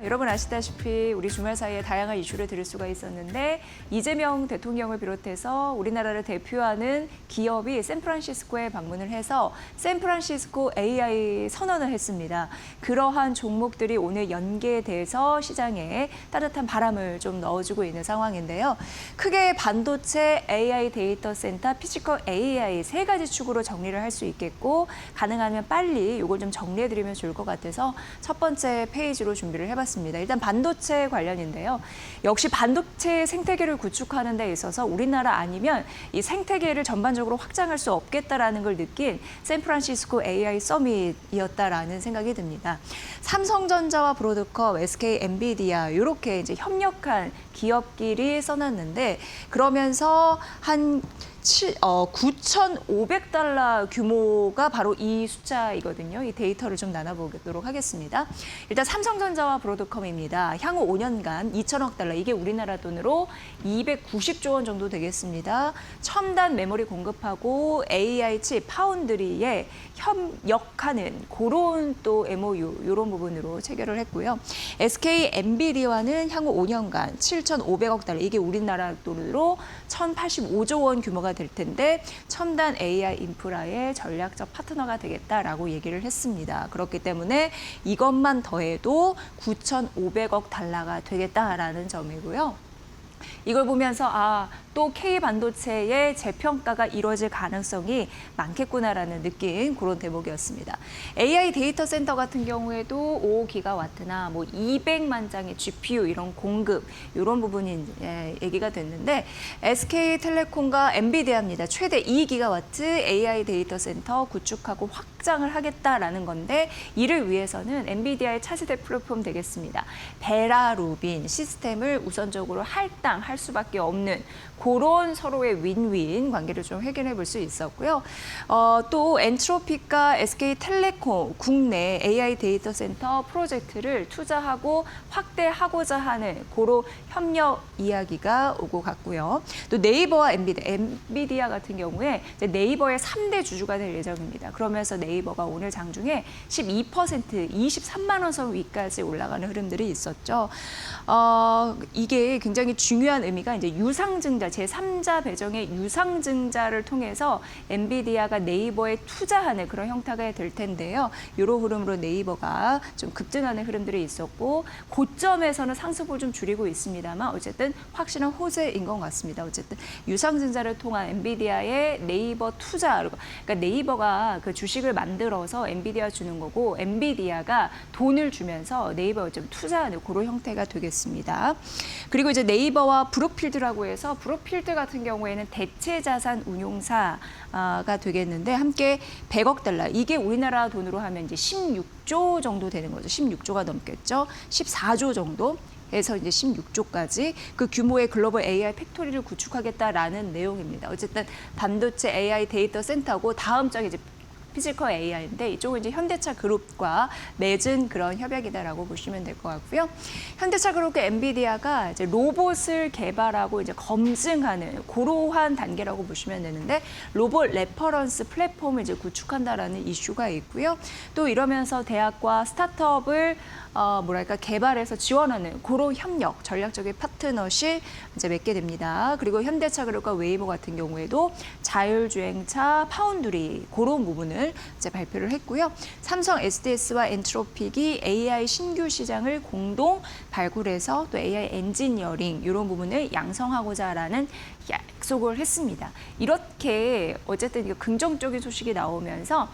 여러분 아시다시피 우리 주말 사이에 다양한 이슈를 들을 수가 있었는데 이재명 대통령을 비롯해서 우리나라를 대표하는 기업이 샌프란시스코에 방문을 해서 샌프란시스코 AI 선언을 했습니다. 그러한 종목들이 오늘 연계돼서 시장에 따뜻한 바람을 좀 넣어주고 있는 상황인데요. 크게 반도체, AI 데이터 센터, 피지컬 AI 세 가지 축으로 정리를 할 수 있겠고 가능하면 빨리 이걸 좀 정리해드리면 좋을 것 같아서 첫 번째 페이지로 준비를 해봤습니다. 일단 반도체 관련인데요. 역시 반도체 생태계를 구축하는 데 있어서 우리나라 아니면 이 생태계를 전반적으로 확장할 수 없겠다라는 걸 느낀 샌프란시스코 AI 서밋이었다라는 생각이 듭니다. 삼성전자와 브로드컴, SK, 엔비디아 이렇게 이제 협력한 기업끼리 써놨는데 그러면서 한 9,500달러 규모가 바로 이 숫자이거든요. 이 데이터를 좀 나눠보도록 하겠습니다. 일단 삼성전자와 브로드컴입니다. 향후 5년간 2천억 달러, 이게 우리나라 돈으로 290조 원 정도 되겠습니다. 첨단 메모리 공급하고 AI 칩 파운드리에 협력하는 그런 또 MOU 이런 부분으로 체결을 했고요. SK 엔비디아와는 향후 5년간 7,500억 달러, 이게 우리나라 돈으로 1,085조 원 규모가 될 텐데 첨단 AI 인프라의 전략적 파트너가 되겠다라고 얘기를 했습니다. 그렇기 때문에 이것만 더해도 9,500억 달러가 되겠다라는 점이고요. 이걸 보면서 또 K반도체의 재평가가 이루어질 가능성이 많겠구나라는 느낌, 그런 대목이었습니다. AI 데이터 센터 같은 경우에도 5기가와트나 뭐 200만 장의 GPU 이런 공급, 이런 부분이 얘기가 됐는데 SK텔레콤과 엔비디아입니다. 최대 2기가와트 AI 데이터 센터 구축하고 확장을 하겠다라는 건데 이를 위해서는 엔비디아의 차세대 플랫폼 되겠습니다. 베라루빈 시스템을 우선적으로 할당할 수밖에 없는 그런 서로의 윈윈 관계를 좀 확인해 볼 수 있었고요. 또 엔트로피카 SK텔레콤 국내 AI 데이터 센터 프로젝트를 투자하고 확대하고자 하는 그런 협력 이야기가 오고 갔고요. 또 네이버와 엔비디아 같은 경우에 이제 네이버의 3대 주주가 될 예정입니다. 그러면서 네이버가 오늘 장중에 12%, 23만 원 선 위까지 올라가는 흐름들이 있었죠. 이게 굉장히 중요한 의미가 이제 유상증자, 제3자 배정의 유상증자를 통해서 엔비디아가 네이버에 투자하는 그런 형태가 될 텐데요. 이런 흐름으로 네이버가 좀 급증하는 흐름들이 있었고 고점에서는 상승폭을 좀 줄이고 있습니다만 어쨌든 확실한 호재인 것 같습니다. 어쨌든 유상증자를 통한 엔비디아의 네이버 투자, 그러니까 네이버가 그 주식을 만들어서 엔비디아 주는 거고 엔비디아가 돈을 주면서 네이버에 좀 투자하는 그런 형태가 되겠습니다. 그리고 이제 네이버와 브룩필드라고 해서 브룩필드 같은 경우에는 대체자산 운용사가 되겠는데 함께 100억 달러, 이게 우리나라 돈으로 하면 이제 16조 정도 되는 거죠. 16조가 넘겠죠. 14조 정도. 해서 이제 16조까지 그 규모의 글로벌 AI 팩토리를 구축하겠다라는 내용입니다. 어쨌든 반도체 AI 데이터 센터고 다음 장에 이제 피지컬 AI인데 이쪽은 이제 현대차 그룹과 맺은 그런 협약이다라고 보시면 될 것 같고요. 현대차 그룹과 엔비디아가 이제 로봇을 개발하고 이제 검증하는 그러한 단계라고 보시면 되는데 로봇 레퍼런스 플랫폼을 이제 구축한다라는 이슈가 있고요. 또 이러면서 대학과 스타트업을 개발해서 지원하는 그런 협력, 전략적인 파트너십 이제 맺게 됩니다. 그리고 현대차 그룹과 웨이모 같은 경우에도 자율주행차 파운드리 그런 부분을 이제 발표를 했고요. 삼성 SDS와 엔트로픽이 AI 신규 시장을 공동 발굴해서 또 AI 엔지니어링 이런 부분을 양성하고자라는 약속을 했습니다. 이렇게 어쨌든 긍정적인 소식이 나오면서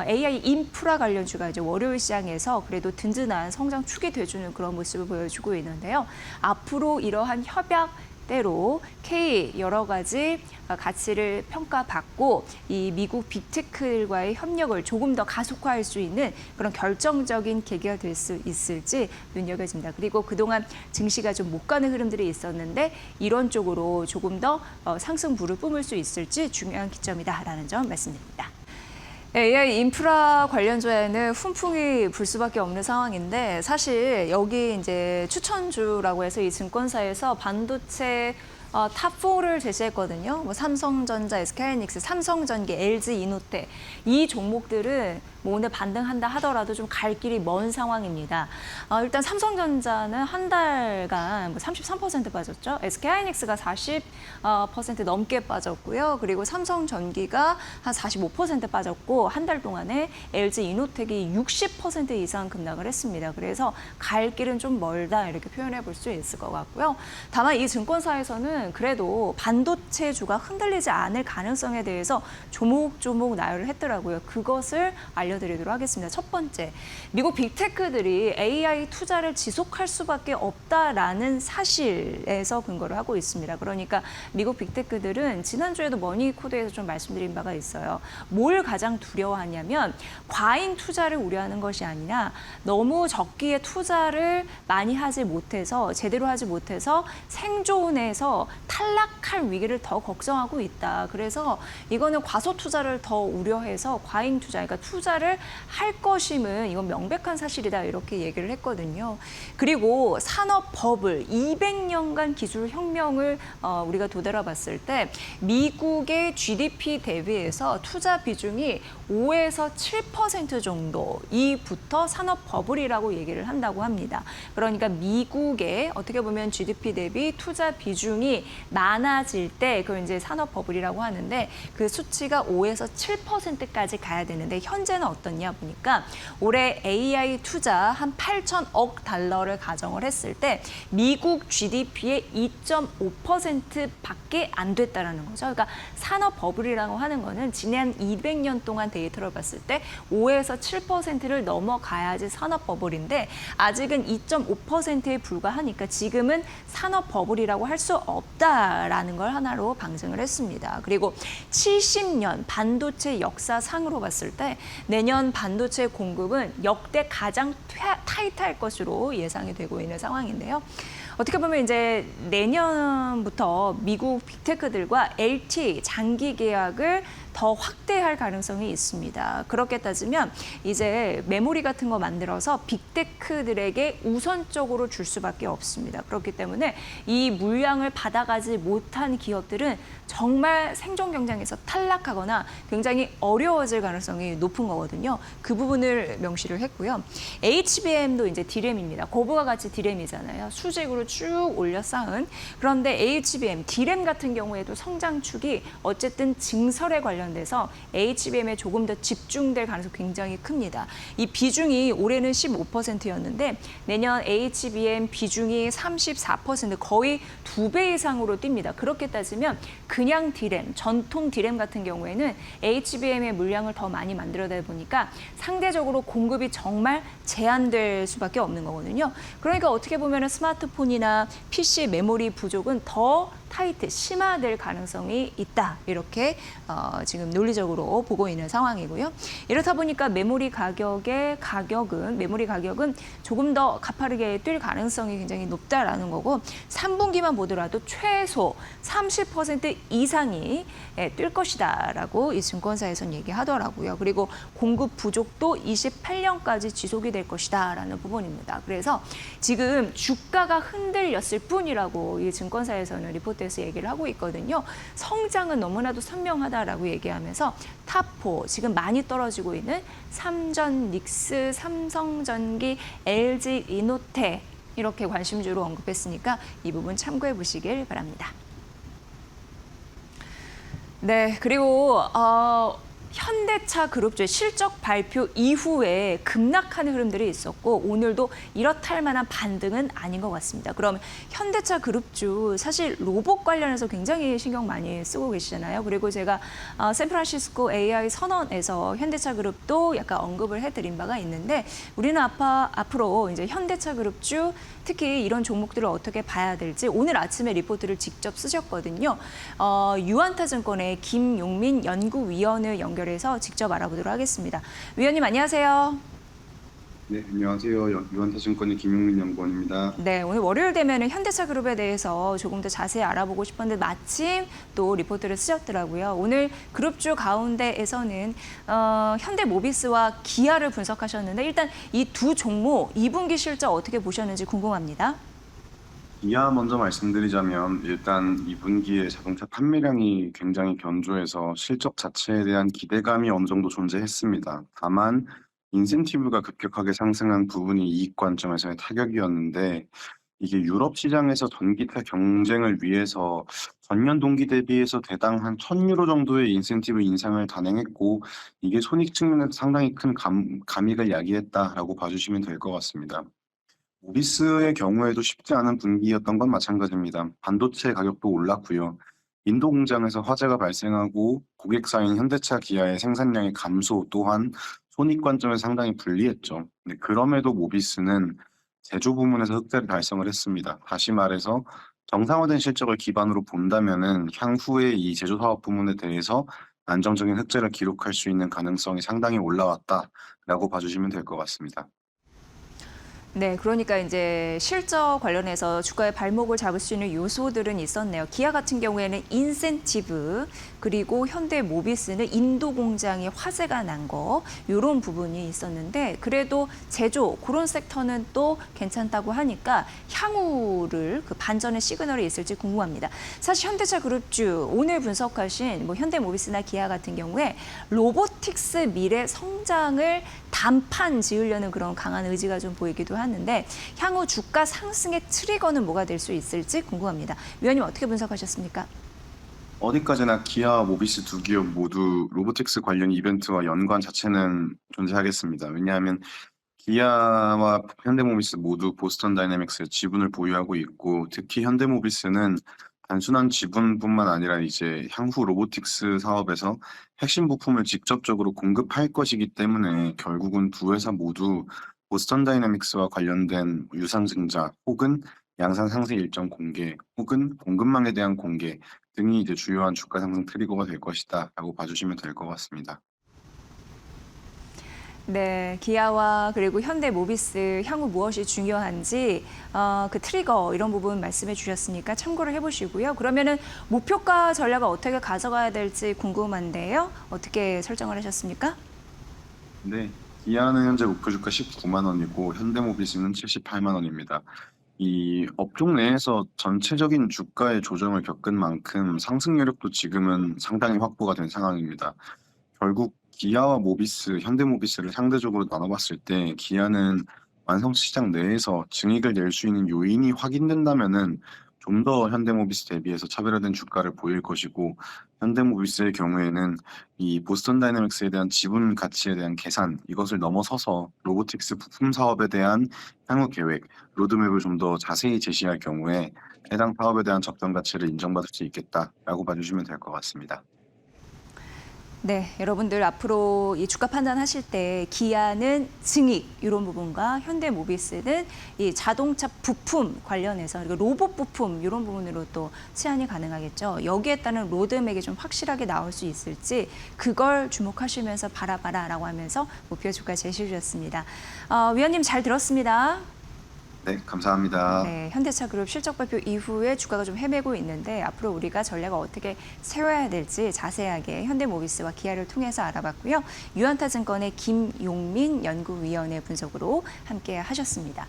AI 인프라 관련주가 이제 월요일 시장에서 그래도 든든한 성장 축이 돼주는 그런 모습을 보여주고 있는데요. 앞으로 이러한 협약대로 K 여러 가지 가치를 평가받고 이 미국 빅테크들과의 협력을 조금 더 가속화할 수 있는 그런 결정적인 계기가 될 수 있을지 눈여겨집니다. 그리고 그동안 증시가 좀 못 가는 흐름들이 있었는데 이런 쪽으로 조금 더 상승부를 뿜을 수 있을지 중요한 기점이다라는 점 말씀드립니다. AI 인프라 관련주에는 훈풍이 불 수밖에 없는 상황인데 사실 여기 이제 추천주라고 해서 이 증권사에서 반도체 탑4를 제시했거든요. 뭐 삼성전자, SK하이닉스, 삼성전기, LG이노텍 이 종목들은 뭐 오늘 반등한다 하더라도 좀 갈 길이 먼 상황입니다. 일단 삼성전자는 한 달간 뭐 33% 빠졌죠. SK하이닉스가 40% 넘게 빠졌고요. 그리고 삼성전기가 한 45% 빠졌고 한 달 동안에 LG이노텍이 60% 이상 급락을 했습니다. 그래서 갈 길은 좀 멀다 이렇게 표현해 볼 수 있을 것 같고요. 다만 이 증권사에서는 그래도 반도체주가 흔들리지 않을 가능성에 대해서 조목조목 나열을 했더라고요. 그것을 알려드리도록 하겠습니다. 첫 번째, 미국 빅테크들이 AI 투자를 지속할 수밖에 없다라는 사실에서 근거를 하고 있습니다. 그러니까 미국 빅테크들은 지난주에도 머니코드에서 좀 말씀드린 바가 있어요. 뭘 가장 두려워하냐면 과잉 투자를 우려하는 것이 아니라 너무 적기에 투자를 많이 하지 못해서 제대로 하지 못해서 생존에서 탈락할 위기를 더 걱정하고 있다. 그래서 이거는 과소 투자를 더 우려해서 과잉 투자, 그러니까 투자를 할 것임은 이건 명백한 사실이다 이렇게 얘기를 했거든요. 그리고 산업 버블 200년간 기술 혁명을 우리가 도달해 봤을 때 미국의 GDP 대비해서 투자 비중이 5에서 7% 정도이부터 산업 버블이라고 얘기를 한다고 합니다. 그러니까 미국의 어떻게 보면 GDP 대비 투자 비중이 많아질 때 그걸 이제 산업 버블이라고 하는데 그 수치가 5에서 7%까지 가야 되는데 현재는 어떻냐 보니까 올해 AI 투자 한 8천억 달러를 가정을 했을 때 미국 GDP의 2.5%밖에 안 됐다라는 거죠. 그러니까 산업 버블이라고 하는 거는 지난 200년 동안 데이터를 봤을 때 5에서 7%를 넘어가야지 산업 버블인데 아직은 2.5%에 불과하니까 지금은 산업 버블이라고 할 수 없다라는 걸 하나로 방증을 했습니다. 그리고 70년 반도체 역사상으로 봤을 때 내년 반도체 공급은 역대 가장 타이트할 것으로 예상이 되고 있는 상황인데요. 어떻게 보면 이제 내년부터 미국 빅테크들과 LTA 장기 계약을 더 확대할 가능성이 있습니다. 그렇게 따지면 이제 메모리 같은 거 만들어서 빅테크들에게 우선적으로 줄 수밖에 없습니다. 그렇기 때문에 이 물량을 받아가지 못한 기업들은 정말 생존 경쟁에서 탈락하거나 굉장히 어려워질 가능성이 높은 거거든요. 그 부분을 명시를 했고요. HBM도 이제 D램입니다. 고부가 가치 D램이잖아요. 수직으로 쭉 올려 쌓은. 그런데 HBM, D램 같은 경우에도 성장축이 어쨌든 증설에 관련돼서 HBM에 조금 더 집중될 가능성이 굉장히 큽니다. 이 비중이 올해는 15%였는데 내년 HBM 비중이 34%, 거의 2배 이상으로 뜁니다. 그렇게 따지면 그냥 D램, 전통 D램 같은 경우에는 HBM의 물량을 더 많이 만들어다 보니까 상대적으로 공급이 정말 제한될 수밖에 없는 거거든요. 그러니까 어떻게 보면 스마트폰이나 PC 메모리 부족은 더 타이트, 심화될 가능성이 있다. 이렇게 지금 논리적으로 보고 있는 상황이고요. 이렇다 보니까 메모리 가격은 조금 더 가파르게 뛸 가능성이 굉장히 높다라는 거고 3분기만 보더라도 최소 30% 이상이 뛸 것이다라고 이 증권사에서는 얘기하더라고요. 그리고 공급 부족도 28년까지 지속이 될 것이다라는 부분입니다. 그래서 지금 주가가 흔들렸을 뿐이라고 이 증권사에서는 리포트에서 얘기를 하고 있거든요. 성장은 너무나도 선명하다라고 얘기하면서 탑4 지금 많이 떨어지고 있는 삼전닉스, 삼성전기, LG이노텍 이렇게 관심주로 언급했으니까 이 부분 참고해 보시길 바랍니다. 네, 그리고 현대차 그룹주의 실적 발표 이후에 급락하는 흐름들이 있었고 오늘도 이렇다 할 만한 반등은 아닌 것 같습니다. 그럼 현대차 그룹주 사실 로봇 관련해서 굉장히 신경 많이 쓰고 계시잖아요. 그리고 제가 샌프란시스코 AI 선언에서 현대차 그룹도 약간 언급을 해드린 바가 있는데 우리는 앞으로 이제 현대차 그룹주 특히 이런 종목들을 어떻게 봐야 될지 오늘 아침에 리포트를 직접 쓰셨거든요. 유한타증권의 김용민 연구위원을 연결해서 직접 알아보도록 하겠습니다. 위원님 안녕하세요. 네, 안녕하세요. 유한타증권의 김용민 연구원입니다. 네, 오늘 월요일 되면 현대차 그룹에 대해서 조금 더 자세히 알아보고 싶었는데 마침 또 리포트를 쓰셨더라고요. 오늘 그룹주 가운데에서는 현대모비스와 기아를 분석하셨는데 일단 이 두 종목 2분기 실적 어떻게 보셨는지 궁금합니다. 기아 먼저 말씀드리자면 일단 2분기에 자동차 판매량이 굉장히 견조해서 실적 자체에 대한 기대감이 어느 정도 존재했습니다. 다만 인센티브가 급격하게 상승한 부분이 이익 관점에서의 타격이었는데 이게 유럽 시장에서 전기차 경쟁을 위해서 전년 동기 대비해서 대당 한 1,000유로 정도의 인센티브 인상을 단행했고 이게 손익 측면에서 상당히 큰 감익을 야기했다라고 봐주시면 될 것 같습니다. 모비스의 경우에도 쉽지 않은 분기였던 건 마찬가지입니다. 반도체 가격도 올랐고요. 인도 공장에서 화재가 발생하고 고객사인 현대차, 기아의 생산량의 감소 또한 손익 관점에서 상당히 불리했죠. 근데 그럼에도 모비스는 제조 부문에서 흑자를 달성을 했습니다. 다시 말해서 정상화된 실적을 기반으로 본다면은 향후에 이 제조 사업 부문에 대해서 안정적인 흑자를 기록할 수 있는 가능성이 상당히 올라왔다라고 봐주시면 될 것 같습니다. 네, 그러니까 이제 실적 관련해서 주가의 발목을 잡을 수 있는 요소들은 있었네요. 기아 같은 경우에는 인센티브, 그리고 현대 모비스는 인도 공장에 화재가 난 거, 이런 부분이 있었는데 그래도 제조, 그런 섹터는 또 괜찮다고 하니까 향후를 그 반전의 시그널이 있을지 궁금합니다. 사실 현대차 그룹주 오늘 분석하신 뭐 현대 모비스나 기아 같은 경우에 로보틱스 미래 성장을 단판 지으려는 그런 강한 의지가 좀 보이기도 하는데 향후 주가 상승의 트리거는 뭐가 될 수 있을지 궁금합니다. 위원님 어떻게 분석하셨습니까? 어디까지나 기아와 모비스 두 기업 모두 로보틱스 관련 이벤트와 연관 자체는 존재하겠습니다. 왜냐하면 기아와 현대모비스 모두 보스턴 다이내믹스의 지분을 보유하고 있고 특히 현대모비스는 단순한 지분뿐만 아니라 이제 향후 로보틱스 사업에서 핵심 부품을 직접적으로 공급할 것이기 때문에 결국은 두 회사 모두 보스턴 다이내믹스와 관련된 유상증자 혹은 양산 상세 일정 공개 혹은 공급망에 대한 공개 등이 이제 주요한 주가 상승 트리거가 될 것이다라고 봐주시면 될 것 같습니다. 네, 기아와 그리고 현대 모비스 향후 무엇이 중요한지 그 트리거 이런 부분 말씀해 주셨으니까 참고를 해보시고요. 그러면은 목표가 전략을 어떻게 가져가야 될지 궁금한데요. 어떻게 설정을 하셨습니까? 네, 기아는 현재 목표 주가 19만 원이고 현대모비스는 78만 원입니다. 이 업종 내에서 전체적인 주가의 조정을 겪은 만큼 상승 여력도 지금은 상당히 확보가 된 상황입니다. 결국 기아와 모비스, 현대모비스를 상대적으로 나눠봤을 때 기아는 완성 시장 내에서 증익을 낼 수 있는 요인이 확인된다면은 좀 더 현대모비스 대비해서 차별화된 주가를 보일 것이고 현대모비스의 경우에는 이 보스턴 다이내믹스에 대한 지분 가치에 대한 계산 이것을 넘어서서 로보틱스 부품 사업에 대한 향후 계획, 로드맵을 좀 더 자세히 제시할 경우에 해당 사업에 대한 적정 가치를 인정받을 수 있겠다라고 봐주시면 될 것 같습니다. 네, 여러분들 앞으로 이 주가 판단하실 때 기아는 증익 이런 부분과 현대 모비스는 이 자동차 부품 관련해서 그리고 로봇 부품 이런 부분으로 또 치환이 가능하겠죠. 여기에 따른 로드맵이 좀 확실하게 나올 수 있을지 그걸 주목하시면서 바라봐라라고 하면서 목표 주가 제시해 주셨습니다. 위원님 잘 들었습니다. 네, 감사합니다. 네, 현대차 그룹 실적 발표 이후에 주가가 좀 헤매고 있는데 앞으로 우리가 전략을 어떻게 세워야 될지 자세하게 현대모비스와 기아를 통해서 알아봤고요. 유한타증권의 김용민 연구위원의 분석으로 함께 하셨습니다.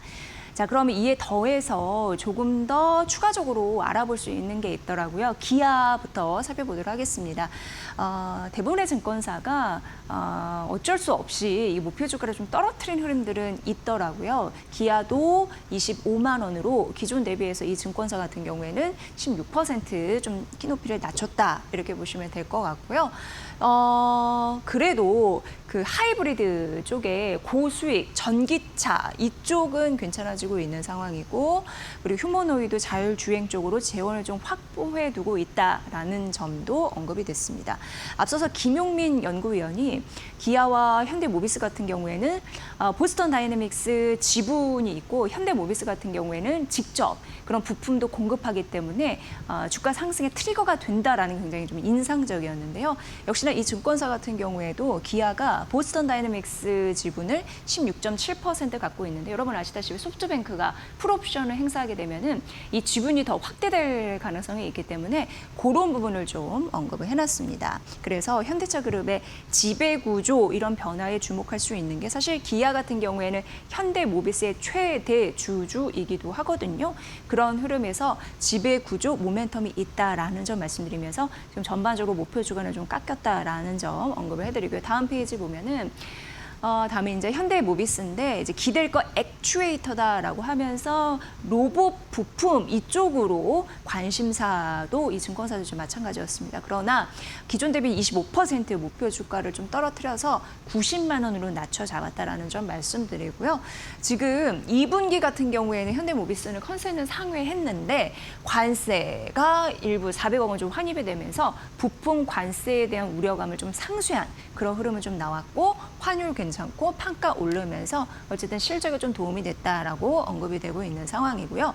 자, 그럼 이에 더해서 조금 더 추가적으로 알아볼 수 있는 게 있더라고요. 기아부터 살펴보도록 하겠습니다. 대부분의 증권사가 어쩔 수 없이 이 목표 주가를 좀 떨어뜨린 흐름들은 있더라고요. 기아도 25만 원으로 기존 대비해서 이 증권사 같은 경우에는 16%좀 키높이를 낮췄다 이렇게 보시면 될 것 같고요. 그래도 그 하이브리드 쪽에 고수익 전기차 이쪽은 괜찮아지고 있는 상황이고 그리고 휴머노이드 자율주행 쪽으로 재원을 좀 확보해 두고 있다라는 점도 언급이 됐습니다. 앞서서 김용민 연구위원이 기아와 현대모비스 같은 경우에는 보스턴 다이내믹스 지분이 있고 현대모비스 같은 경우에는 직접 그런 부품도 공급하기 때문에 주가 상승의 트리거가 된다라는 굉장히 좀 인상적이었는데요. 역시나 이 증권사 같은 경우에도 기아가 보스턴 다이내믹스 지분을 16.7% 갖고 있는데 여러분 아시다시피 소프트뱅크 소프트뱅크가 풀옵션을 행사하게 되면은 이 지분이 더 확대될 가능성이 있기 때문에 그런 부분을 좀 언급을 해놨습니다. 그래서 현대차그룹의 지배구조 이런 변화에 주목할 수 있는 게 사실 기아 같은 경우에는 현대모비스의 최대 주주이기도 하거든요. 그런 흐름에서 지배구조 모멘텀이 있다라는 점 말씀드리면서 지금 전반적으로 목표 주가를 좀 깎였다라는 점 언급을 해드리고요. 다음 페이지 보면은 다음에 이제 현대모비스인데 이제 기댈 거 액추에이터다라고 하면서 로봇 부품 이쪽으로 관심사도 이 증권사도 좀 마찬가지였습니다. 그러나 기존 대비 25% 목표 주가를 좀 떨어뜨려서 90만 원으로 낮춰 잡았다라는 점 말씀드리고요. 지금 2분기 같은 경우에는 현대모비스는 컨센은 상회했는데 관세가 일부 400억 원 좀 환입이 되면서 부품 관세에 대한 우려감을 좀 상쇄한 그런 흐름은 좀 나왔고 환율 괜찮고 판가 오르면서 어쨌든 실적에 좀 도움이 됐다라고 언급이 되고 있는 상황이고요.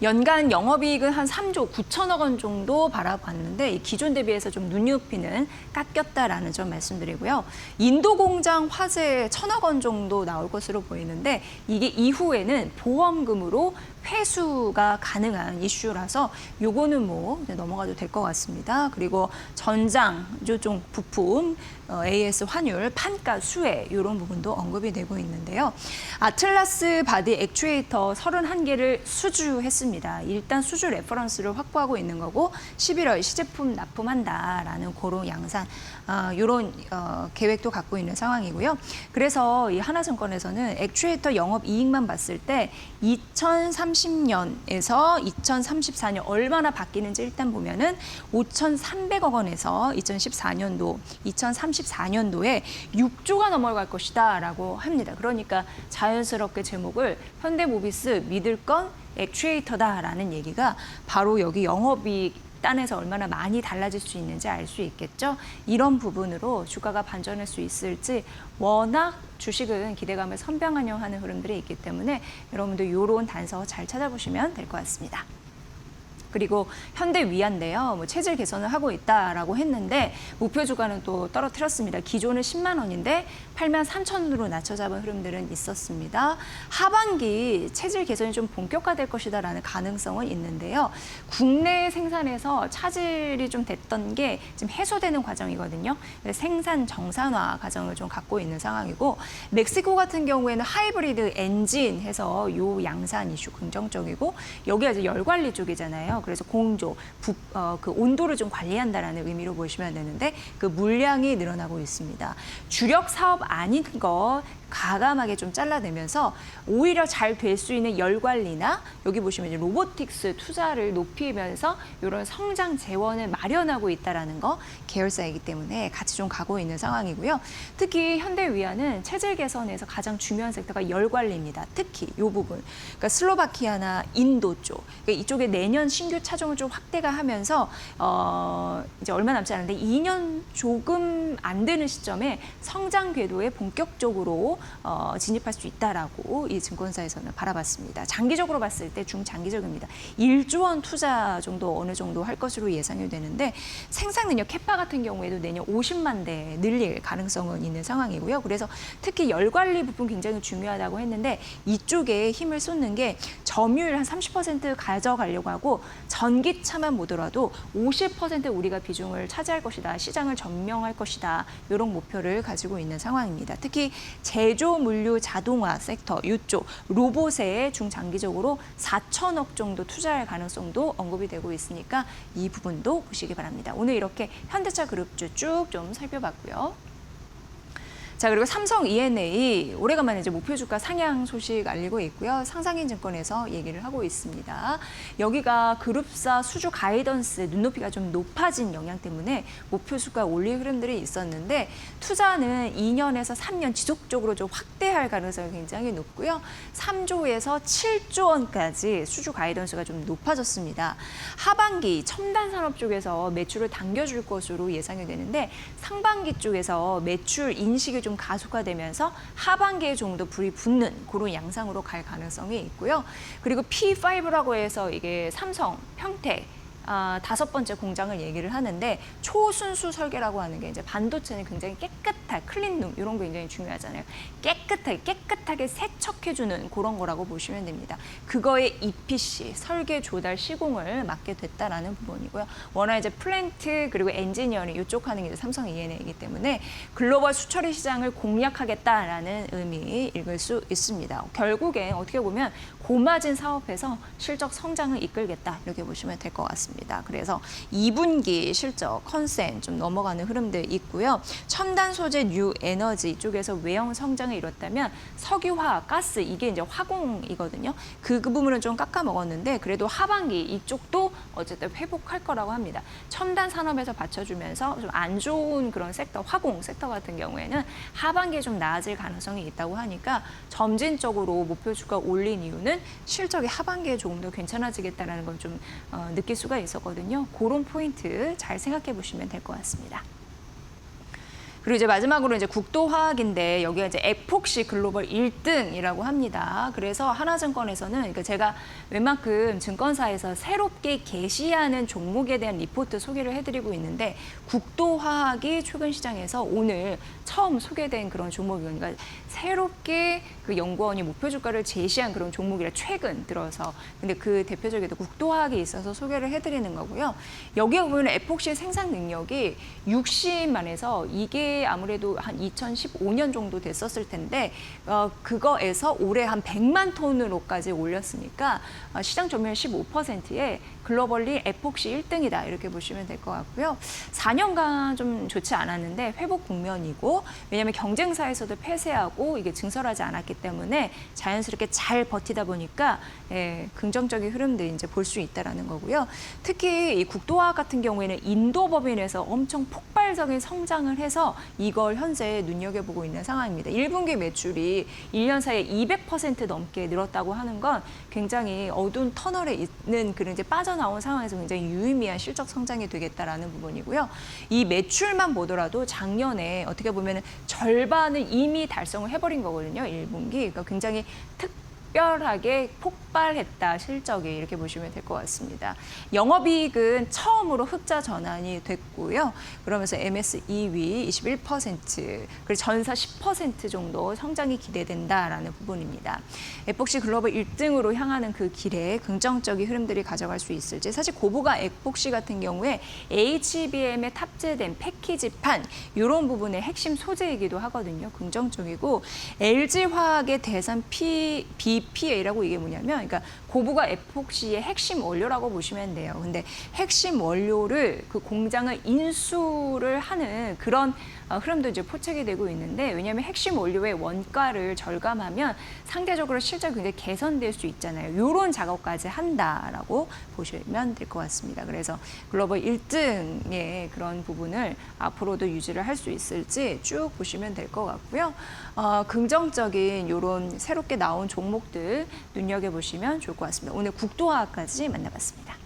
연간 영업이익은 한 3조 9천억 원 정도 바라봤는데 이 기존 대비해서 좀 눈높이는 깎였다라는 점 말씀드리고요. 인도 공장 화재 1,000억 원 정도 나올 것으로 보이는데 이게 이후에는 보험금으로 회수가 가능한 이슈라서 요거는 뭐 넘어가도 될 것 같습니다. 그리고 전장, 조종 부품, AS 환율, 판가 수혜 이런 부분도 언급이 되고 있는데요. 아틀라스 바디 액추에이터 31개를 수주했습니다. 일단 수주 레퍼런스를 확보하고 있는 거고 11월 시제품 납품한다라는 그런 양산, 이런 계획도 갖고 있는 상황이고요. 그래서 이 하나증권에서는 액추에이터 영업 이익만 봤을 때 2030년에서 2034년 얼마나 바뀌는지 일단 보면은 5,300억 원에서 2014년도, 2034년도에 6조가 넘어갈 것이다라고 합니다. 그러니까 자연스럽게 제목을 현대모비스 믿을 건 액추에이터다라는 얘기가 바로 여기 영업이익 단에서 얼마나 많이 달라질 수 있는지 알 수 있겠죠. 이런 부분으로 주가가 반전할 수 있을지 워낙 주식은 기대감을 선병환영하는 흐름들이 있기 때문에 여러분들 이런 단서 잘 찾아보시면 될 것 같습니다. 그리고 현대위아인데요. 뭐 체질 개선을 하고 있다라고 했는데 목표 주가는 또 떨어뜨렸습니다. 기존은 10만 원인데 8만 3천 원으로 낮춰 잡은 흐름들은 있었습니다. 하반기 체질 개선이 좀 본격화될 것이다라는 가능성은 있는데요. 국내 생산에서 차질이 좀 됐던 게 지금 해소되는 과정이거든요. 생산 정산화 과정을 좀 갖고 있는 상황이고 멕시코 같은 경우에는 하이브리드 엔진 해서 요 양산 이슈 긍정적이고 여기가 이제 열 관리 쪽이잖아요. 그래서 공조, 그 온도를 좀 관리한다라는 의미로 보시면 되는데 그 물량이 늘어나고 있습니다. 주력 사업 아닌 거 가감하게 좀 잘라내면서 오히려 잘 될 수 있는 열 관리나 여기 보시면 이제 로보틱스 투자를 높이면서 이런 성장 재원을 마련하고 있다라는 거 계열사이기 때문에 같이 좀 가고 있는 상황이고요. 특히 현대위아는 체질 개선에서 가장 중요한 섹터가 열 관리입니다. 특히 이 부분, 그러니까 슬로바키아나 인도 쪽, 그러니까 이쪽에 내년 신규 차종을 좀 확대가 하면서 이제 얼마 남지 않은데 2년 조금 안 되는 시점에 성장 궤도에 본격적으로 진입할 수 있다라고 이 증권사에서는 바라봤습니다. 장기적으로 봤을 때 중장기적입니다. 1조 원 투자 정도 어느 정도 할 것으로 예상이 되는데 생산 능력 캐파 같은 경우에도 내년 50만 대 늘릴 가능성은 있는 상황이고요. 그래서 특히 열 관리 부분 굉장히 중요하다고 했는데 이쪽에 힘을 쏟는 게 점유율 한 30% 가져가려고 하고 전기차만 보더라도 50% 우리가 비중을 차지할 것이다. 시장을 점령할 것이다. 이런 목표를 가지고 있는 상황입니다. 특히 제조 물류 자동화 섹터 이쪽 로봇에 중장기적으로 4천억 정도 투자할 가능성도 언급이 되고 있으니까 이 부분도 보시기 바랍니다. 오늘 이렇게 현대차 그룹주 쭉 좀 살펴봤고요. 자, 그리고 삼성 E&A 오래간만에 이제 목표 주가 상향 소식 알리고 있고요. 상상인 증권에서 얘기를 하고 있습니다. 여기가 그룹사 수주 가이던스 눈높이가 좀 높아진 영향 때문에 목표 주가 올릴 흐름들이 있었는데 투자는 2년에서 3년 지속적으로 좀 확대할 가능성이 굉장히 높고요. 3조에서 7조 원까지 수주 가이던스가 좀 높아졌습니다. 하반기 첨단 산업 쪽에서 매출을 당겨줄 것으로 예상이 되는데 상반기 쪽에서 매출 인식이 좀 가속화되면서 하반기에 좀 더 불이 붙는 그런 양상으로 갈 가능성이 있고요. 그리고 P5라고 해서 이게 삼성, 평택, 다섯 번째 공장을 얘기를 하는데 초순수 설계라고 하는 게 이제 반도체는 굉장히 깨끗한 클린룸 이런 거 굉장히 중요하잖아요. 깨끗하게 세척해주는 그런 거라고 보시면 됩니다. 그거의 EPC 설계 조달 시공을 맡게 됐다라는 부분이고요. 워낙 이제 플랜트 그리고 엔지니어링 이쪽 하는 게 이제 삼성 E&A이기 때문에 글로벌 수처리 시장을 공략하겠다라는 의미 읽을 수 있습니다. 결국엔 어떻게 보면 고마진 사업에서 실적 성장을 이끌겠다 이렇게 보시면 될 것 같습니다. 그래서 2분기 실적 컨센 좀 넘어가는 흐름들 있고요. 첨단 소재 뉴 에너지 쪽에서 외형 성장을 이뤘다면 석유화학, 가스 이게 이제 화공이거든요. 그 부분은 좀 깎아 먹었는데 그래도 하반기 이쪽도 어쨌든 회복할 거라고 합니다. 첨단 산업에서 받쳐주면서 좀 안 좋은 그런 섹터, 화공 섹터 같은 경우에는 하반기에 좀 나아질 가능성이 있다고 하니까 점진적으로 목표 주가 올린 이유는 실적이 하반기에 조금 더 괜찮아지겠다라는 걸 좀 느낄 수가 있었거든요. 그런 포인트 잘 생각해 보시면 될 것 같습니다. 그리고 이제 마지막으로 이제 국도화학인데 여기가 이제 에폭시 글로벌 1등이라고 합니다. 그래서 하나증권에서는 그러니까 제가 웬만큼 증권사에서 새롭게 게시하는 종목에 대한 리포트 소개를 해드리고 있는데 국도화학이 최근 시장에서 오늘 처음 소개된 그런 종목이거든요. 그러니까 새롭게 그 연구원이 목표 주가를 제시한 그런 종목이라 최근 들어서 근데 그 대표적인 국도화학이 있어서 소개를 해드리는 거고요. 여기에 보면 에폭시 생산 능력이 60만에서 이게 아무래도 한 2015년 정도 됐었을 텐데 그거에서 올해 한 100만 톤으로까지 올렸으니까 시장 점유율 15%에 글로벌리 에폭시 1등이다 이렇게 보시면 될 것 같고요. 4년간 좀 좋지 않았는데 회복 국면이고 왜냐하면 경쟁사에서도 폐쇄하고 이게 증설하지 않았기 때문에 자연스럽게 잘 버티다 보니까 긍정적인 흐름들이 이제 볼 수 있다라는 거고요. 특히 이 국도화학 같은 경우에는 인도 법인에서 엄청 폭발적인 성장을 해서 이걸 현재 눈여겨보고 있는 상황입니다. 1분기 매출이 1년 사이에 200% 넘게 늘었다고 하는 건 굉장히 어두운 터널에 있는 그런 이제 빠져나온 상황에서 굉장히 유의미한 실적 성장이 되겠다라는 부분이고요. 이 매출만 보더라도 작년에 어떻게 보면 절반을 이미 달성을 해버린 거거든요. 1분기. 그러니까 굉장히 특별하게 폭발했다 실적이 이렇게 보시면 될 것 같습니다. 영업이익은 처음으로 흑자 전환이 됐고요. 그러면서 MS 2위 21% 그리고 전사 10% 정도 성장이 기대된다라는 부분입니다. 에폭시 글로벌 1등으로 향하는 그 길에 긍정적인 흐름들이 가져갈 수 있을지 사실 고부가 에폭시 같은 경우에 HBM에 탑재된 패키지판 이런 부분의 핵심 소재이기도 하거든요. 긍정적이고 LG화학의 대산 BPA라고 이게 뭐냐면 그러니까 고부가 에폭시의 핵심 원료라고 보시면 돼요. 근데 핵심 원료를 그 공장을 인수를 하는 그런 흐름도 이제 포착이 되고 있는데 왜냐하면 핵심 원료의 원가를 절감하면 상대적으로 실적이 굉장히 개선될 수 있잖아요. 이런 작업까지 한다라고 보시면 될 것 같습니다. 그래서 글로벌 1등의 그런 부분을 앞으로도 유지를 할 수 있을지 쭉 보시면 될 것 같고요. 긍정적인 이런 새롭게 나온 종목들 눈여겨보시면 좋을 것 같습니다. 오늘 국도화학까지 만나봤습니다.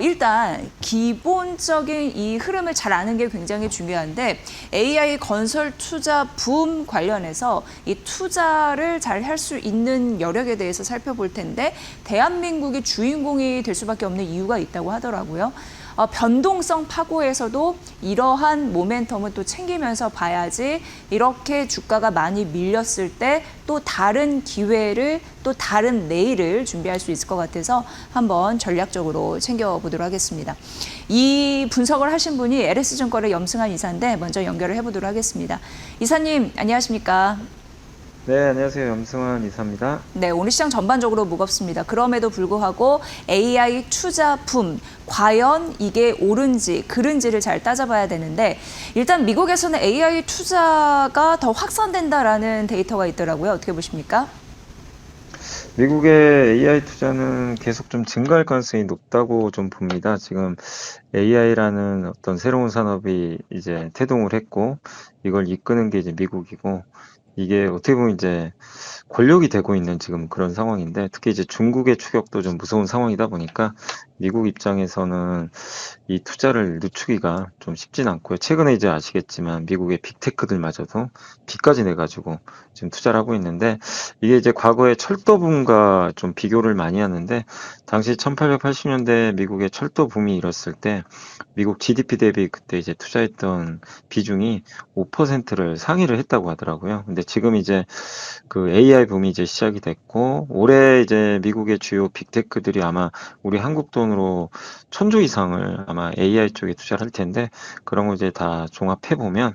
일단 기본적인 이 흐름을 잘 아는 게 굉장히 중요한데 AI 건설 투자 붐 관련해서 이 투자를 잘 할 수 있는 여력에 대해서 살펴볼 텐데 대한민국이 주인공이 될 수밖에 없는 이유가 있다고 하더라고요. 변동성 파고에서도 이러한 모멘텀을 또 챙기면서 봐야지 이렇게 주가가 많이 밀렸을 때 또 다른 기회를 또 다른 내일을 준비할 수 있을 것 같아서 한번 전략적으로 챙겨보도록 하겠습니다. 이 분석을 하신 분이 LS증권의 염승환 이사인데 먼저 연결을 해보도록 하겠습니다. 이사님 안녕하십니까? 네, 안녕하세요. 염승환 이사입니다. 네, 오늘 시장 전반적으로 무겁습니다. 그럼에도 불구하고 AI 투자 붐, 과연 이게 옳은지 그른지를 잘 따져봐야 되는데 일단 미국에서는 AI 투자가 더 확산된다라는 데이터가 있더라고요. 어떻게 보십니까? 미국의 AI 투자는 계속 좀 증가할 가능성이 높다고 좀 봅니다. 지금 AI라는 어떤 새로운 산업이 이제 태동을 했고 이걸 이끄는 게 이제 미국이고 이게 어떻게 보면 이제 권력이 되고 있는 지금 그런 상황인데, 특히 이제 중국의 추격도 좀 무서운 상황이다 보니까 미국 입장에서는 이 투자를 늦추기가 좀 쉽진 않고요. 최근에 이제 아시겠지만 미국의 빅테크들마저도 빚까지 내가지고 지금 투자를 하고 있는데, 이게 이제 과거에 철도붐과 좀 비교를 많이 하는데, 당시 1880년대 미국의 철도 붐이 일었을 때 미국 GDP 대비 그때 이제 투자했던 비중이 5%를 상회를 했다고 하더라고요. 근데 지금 이제 그 AI 붐이 이제 시작이 됐고, 올해 이제 미국의 주요 빅테크들이 아마 우리 한국 돈으로 1000조 이상을 아마 AI 쪽에 투자를 할 텐데, 그런 거 이제 다 종합해 보면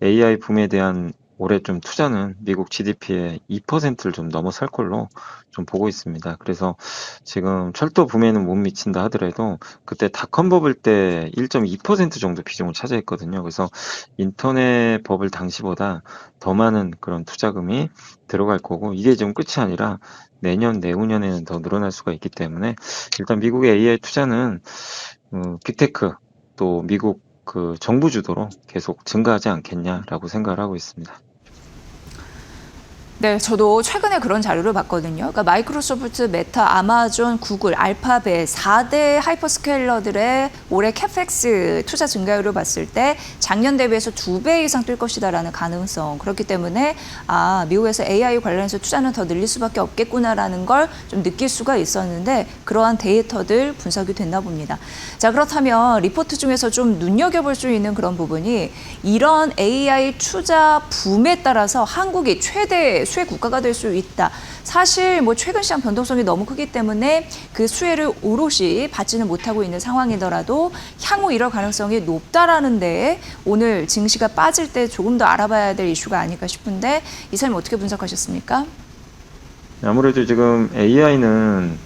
AI 붐에 대한 올해 좀 투자는 미국 GDP의 2%를 좀 넘어설 걸로 좀 보고 있습니다. 그래서 지금 철도 붐에는 못 미친다 하더라도 그때 닷컴 버블 때 1.2% 정도 비중을 차지했거든요. 그래서 인터넷 버블 당시보다 더 많은 그런 투자금이 들어갈 거고, 이게 지금 끝이 아니라 내년, 내후년에는 더 늘어날 수가 있기 때문에 일단 미국의 AI 투자는 빅테크 또 미국 그 정부 주도로 계속 증가하지 않겠냐라고 생각을 하고 있습니다. 네, 저도 최근에 그런 자료를 봤거든요. 그러니까 마이크로소프트, 메타, 아마존, 구글, 알파벳 4대 하이퍼스케일러들의 올해 캐펙스 투자 증가율을 봤을 때 작년 대비해서 2배 이상 뛸 것이다라는 가능성. 그렇기 때문에 미국에서 AI 관련해서 투자는 더 늘릴 수밖에 없겠구나라는 걸 좀 느낄 수가 있었는데, 그러한 데이터들 분석이 됐나 봅니다. 자, 그렇다면 리포트 중에서 좀 눈여겨볼 수 있는 그런 부분이, 이런 AI 투자 붐에 따라서 한국이 최대 수혜 국가가 될 수 있다. 사실 뭐 최근 시장 변동성이 너무 크기 때문에 그 수혜를 오롯이 받지는 못하고 있는 상황이더라도 향후 이럴 가능성이 높다라는 데에 오늘 증시가 빠질 때 조금 더 알아봐야 될 이슈가 아닐까 싶은데, 이사님 어떻게 분석하셨습니까? 아무래도 지금 AI는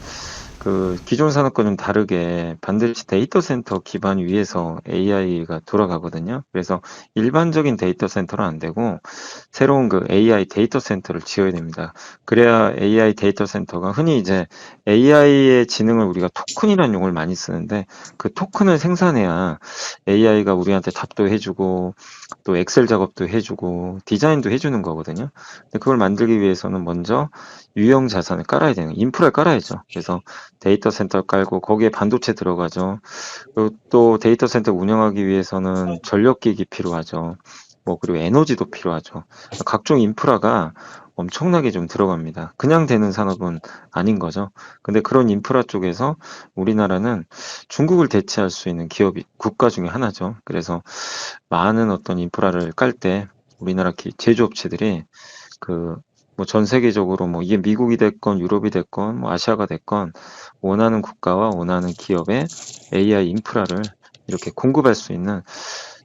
그 기존 산업과 좀 다르게 반드시 데이터 센터 기반 위에서 AI가 돌아가거든요. 그래서 일반적인 데이터 센터는 안 되고 새로운 그 AI 데이터 센터를 지어야 됩니다. 그래야 AI 데이터 센터가, 흔히 이제 AI의 지능을 우리가 토큰이라는 용어를 많이 쓰는데, 그 토큰을 생산해야 AI가 우리한테 답도 해주고 또 엑셀 작업도 해주고 디자인도 해주는 거거든요. 근데 그걸 만들기 위해서는 먼저 유형 자산을 깔아야 되는, 인프라를 깔아야죠. 그래서 데이터 센터 깔고 거기에 반도체 들어가죠. 그리고 또 데이터 센터 운영하기 위해서는 전력기기 필요하죠. 그리고 에너지도 필요하죠. 각종 인프라가 엄청나게 좀 들어갑니다. 그냥 되는 산업은 아닌 거죠. 근데 그런 인프라 쪽에서 우리나라는 중국을 대체할 수 있는 기업이 국가 중에 하나죠. 그래서 많은 어떤 인프라를 깔 때 우리나라 제조업체들이 전 세계적으로 이게 미국이 됐건 유럽이 됐건 아시아가 됐건 원하는 국가와 원하는 기업의 AI 인프라를 이렇게 공급할 수 있는,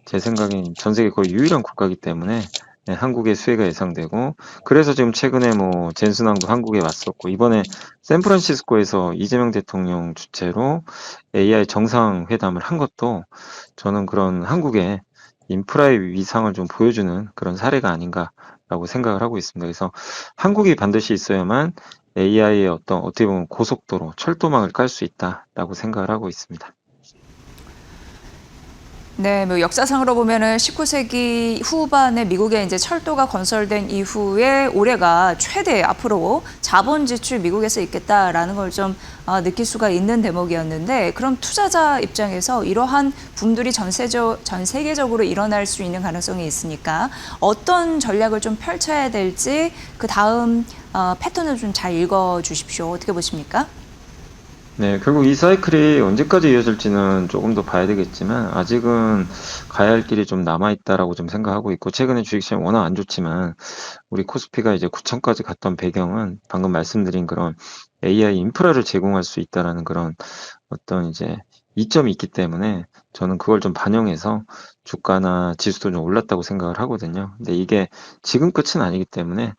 제 생각엔 전 세계 거의 유일한 국가이기 때문에 한국의 수혜가 예상되고, 그래서 지금 최근에 젠슨왕도 한국에 왔었고, 이번에 샌프란시스코에서 이재명 대통령 주최로 AI 정상회담을 한 것도 저는 그런 한국의 인프라의 위상을 좀 보여주는 그런 사례가 아닌가라고 생각을 하고 있습니다. 그래서 한국이 반드시 있어야만 AI의 어떻게 보면 고속도로, 철도망을 깔 수 있다라고 생각을 하고 있습니다. 네, 역사상으로 보면은 19세기 후반에 미국에 이제 철도가 건설된 이후에 올해가 최대, 앞으로 자본 지출 미국에서 있겠다라는 걸 좀 느낄 수가 있는 대목이었는데, 그럼 투자자 입장에서 이러한 붐들이 전 세계적으로 일어날 수 있는 가능성이 있으니까 어떤 전략을 좀 펼쳐야 될지 그 다음 패턴을 좀 잘 읽어 주십시오. 어떻게 보십니까? 네, 결국 이 사이클이 언제까지 이어질지는 조금 더 봐야 되겠지만, 아직은 가야 할 길이 좀 남아있다라고 좀 생각하고 있고, 최근에 주식시장이 워낙 안 좋지만, 우리 코스피가 이제 9천까지 갔던 배경은 방금 말씀드린 그런 AI 인프라를 제공할 수 있다라는 그런 어떤 이제 이점이 있기 때문에, 저는 그걸 좀 반영해서 주가나 지수도 좀 올랐다고 생각을 하거든요. 근데 이게 지금 끝은 아니기 때문에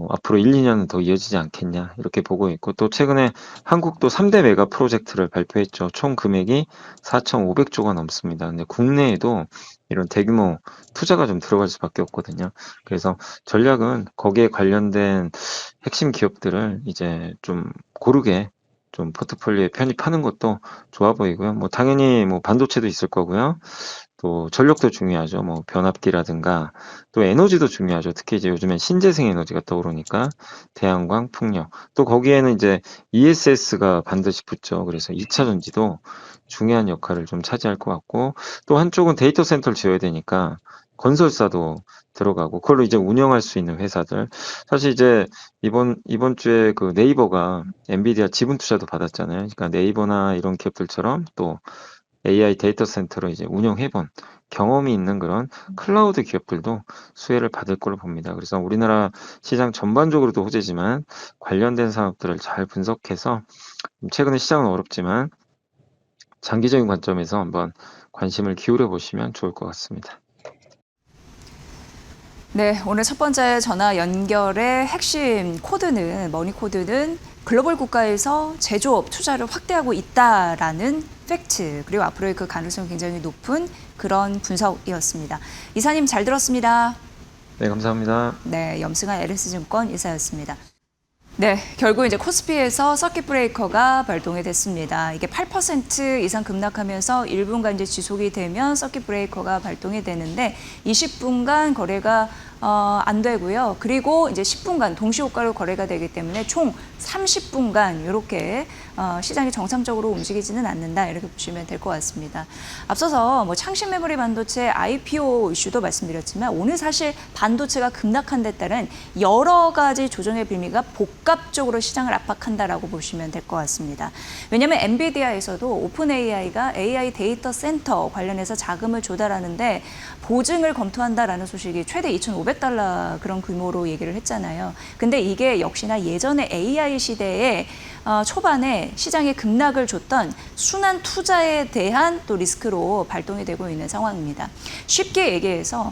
앞으로 1, 2년은 더 이어지지 않겠냐 이렇게 보고 있고, 또 최근에 한국도 3대 메가 프로젝트를 발표했죠. 총 금액이 4,500조가 넘습니다. 근데 국내에도 이런 대규모 투자가 좀 들어갈 수밖에 없거든요. 그래서 전략은 거기에 관련된 핵심 기업들을 이제 좀 고르게 좀 포트폴리오에 편입하는 것도 좋아 보이고요. 당연히 반도체도 있을 거고요. 또 전력도 중요하죠. 뭐 변압기라든가 또 에너지도 중요하죠. 특히 이제 요즘엔 신재생 에너지가 떠오르니까 태양광, 풍력. 또 거기에는 이제 ESS가 반드시 붙죠. 그래서 2차 전지도 중요한 역할을 좀 차지할 것 같고 또 한쪽은 데이터 센터를 지어야 되니까 건설사도 들어가고 그걸로 이제 운영할 수 있는 회사들. 사실 이제 이번 주에 그 네이버가 엔비디아 지분 투자도 받았잖아요. 그러니까 네이버나 이런 기업들처럼 또 AI 데이터 센터로 이제 운영해본 경험이 있는 그런 클라우드 기업들도 수혜를 받을 걸로 봅니다. 그래서 우리나라 시장 전반적으로도 호재지만 관련된 산업들을 잘 분석해서 최근에 시장은 어렵지만 장기적인 관점에서 한번 관심을 기울여 보시면 좋을 것 같습니다. 네, 오늘 첫 번째 전화 연결의 핵심 코드는 머니 코드는 글로벌 국가에서 제조업 투자를 확대하고 있다라는 팩트 그리고 앞으로의 그 가능성이 굉장히 높은 그런 분석이었습니다. 이사님 잘 들었습니다. 네, 감사합니다. 네, 염승한 LS증권 이사였습니다. 네, 결국 이제 코스피에서 서킷 브레이커가 발동이 됐습니다. 이게 8% 이상 급락하면서 1분간 이제 지속이 되면 서킷 브레이커가 발동이 되는데 20분간 거래가 안 되고요. 그리고 이제 10분간 동시효과로 거래가 되기 때문에 총 30분간 이렇게 시장이 정상적으로 움직이지는 않는다 이렇게 보시면 될 것 같습니다. 앞서서 뭐 창신 메모리 반도체 IPO 이슈도 말씀드렸지만 오늘 사실 반도체가 급락한 데 따른 여러 가지 조정의 빌미가 복합적으로 시장을 압박한다라고 보시면 될 것 같습니다. 왜냐하면 엔비디아에서도 오픈 AI가 AI 데이터 센터 관련해서 자금을 조달하는데 보증을 검토한다라는 소식이 최대 2,500달러 그런 규모로 얘기를 했잖아요. 근데 이게 역시나 예전에 AI 시대에 초반에 시장에 급락을 줬던 순환 투자에 대한 또 리스크로 발동이 되고 있는 상황입니다. 쉽게 얘기해서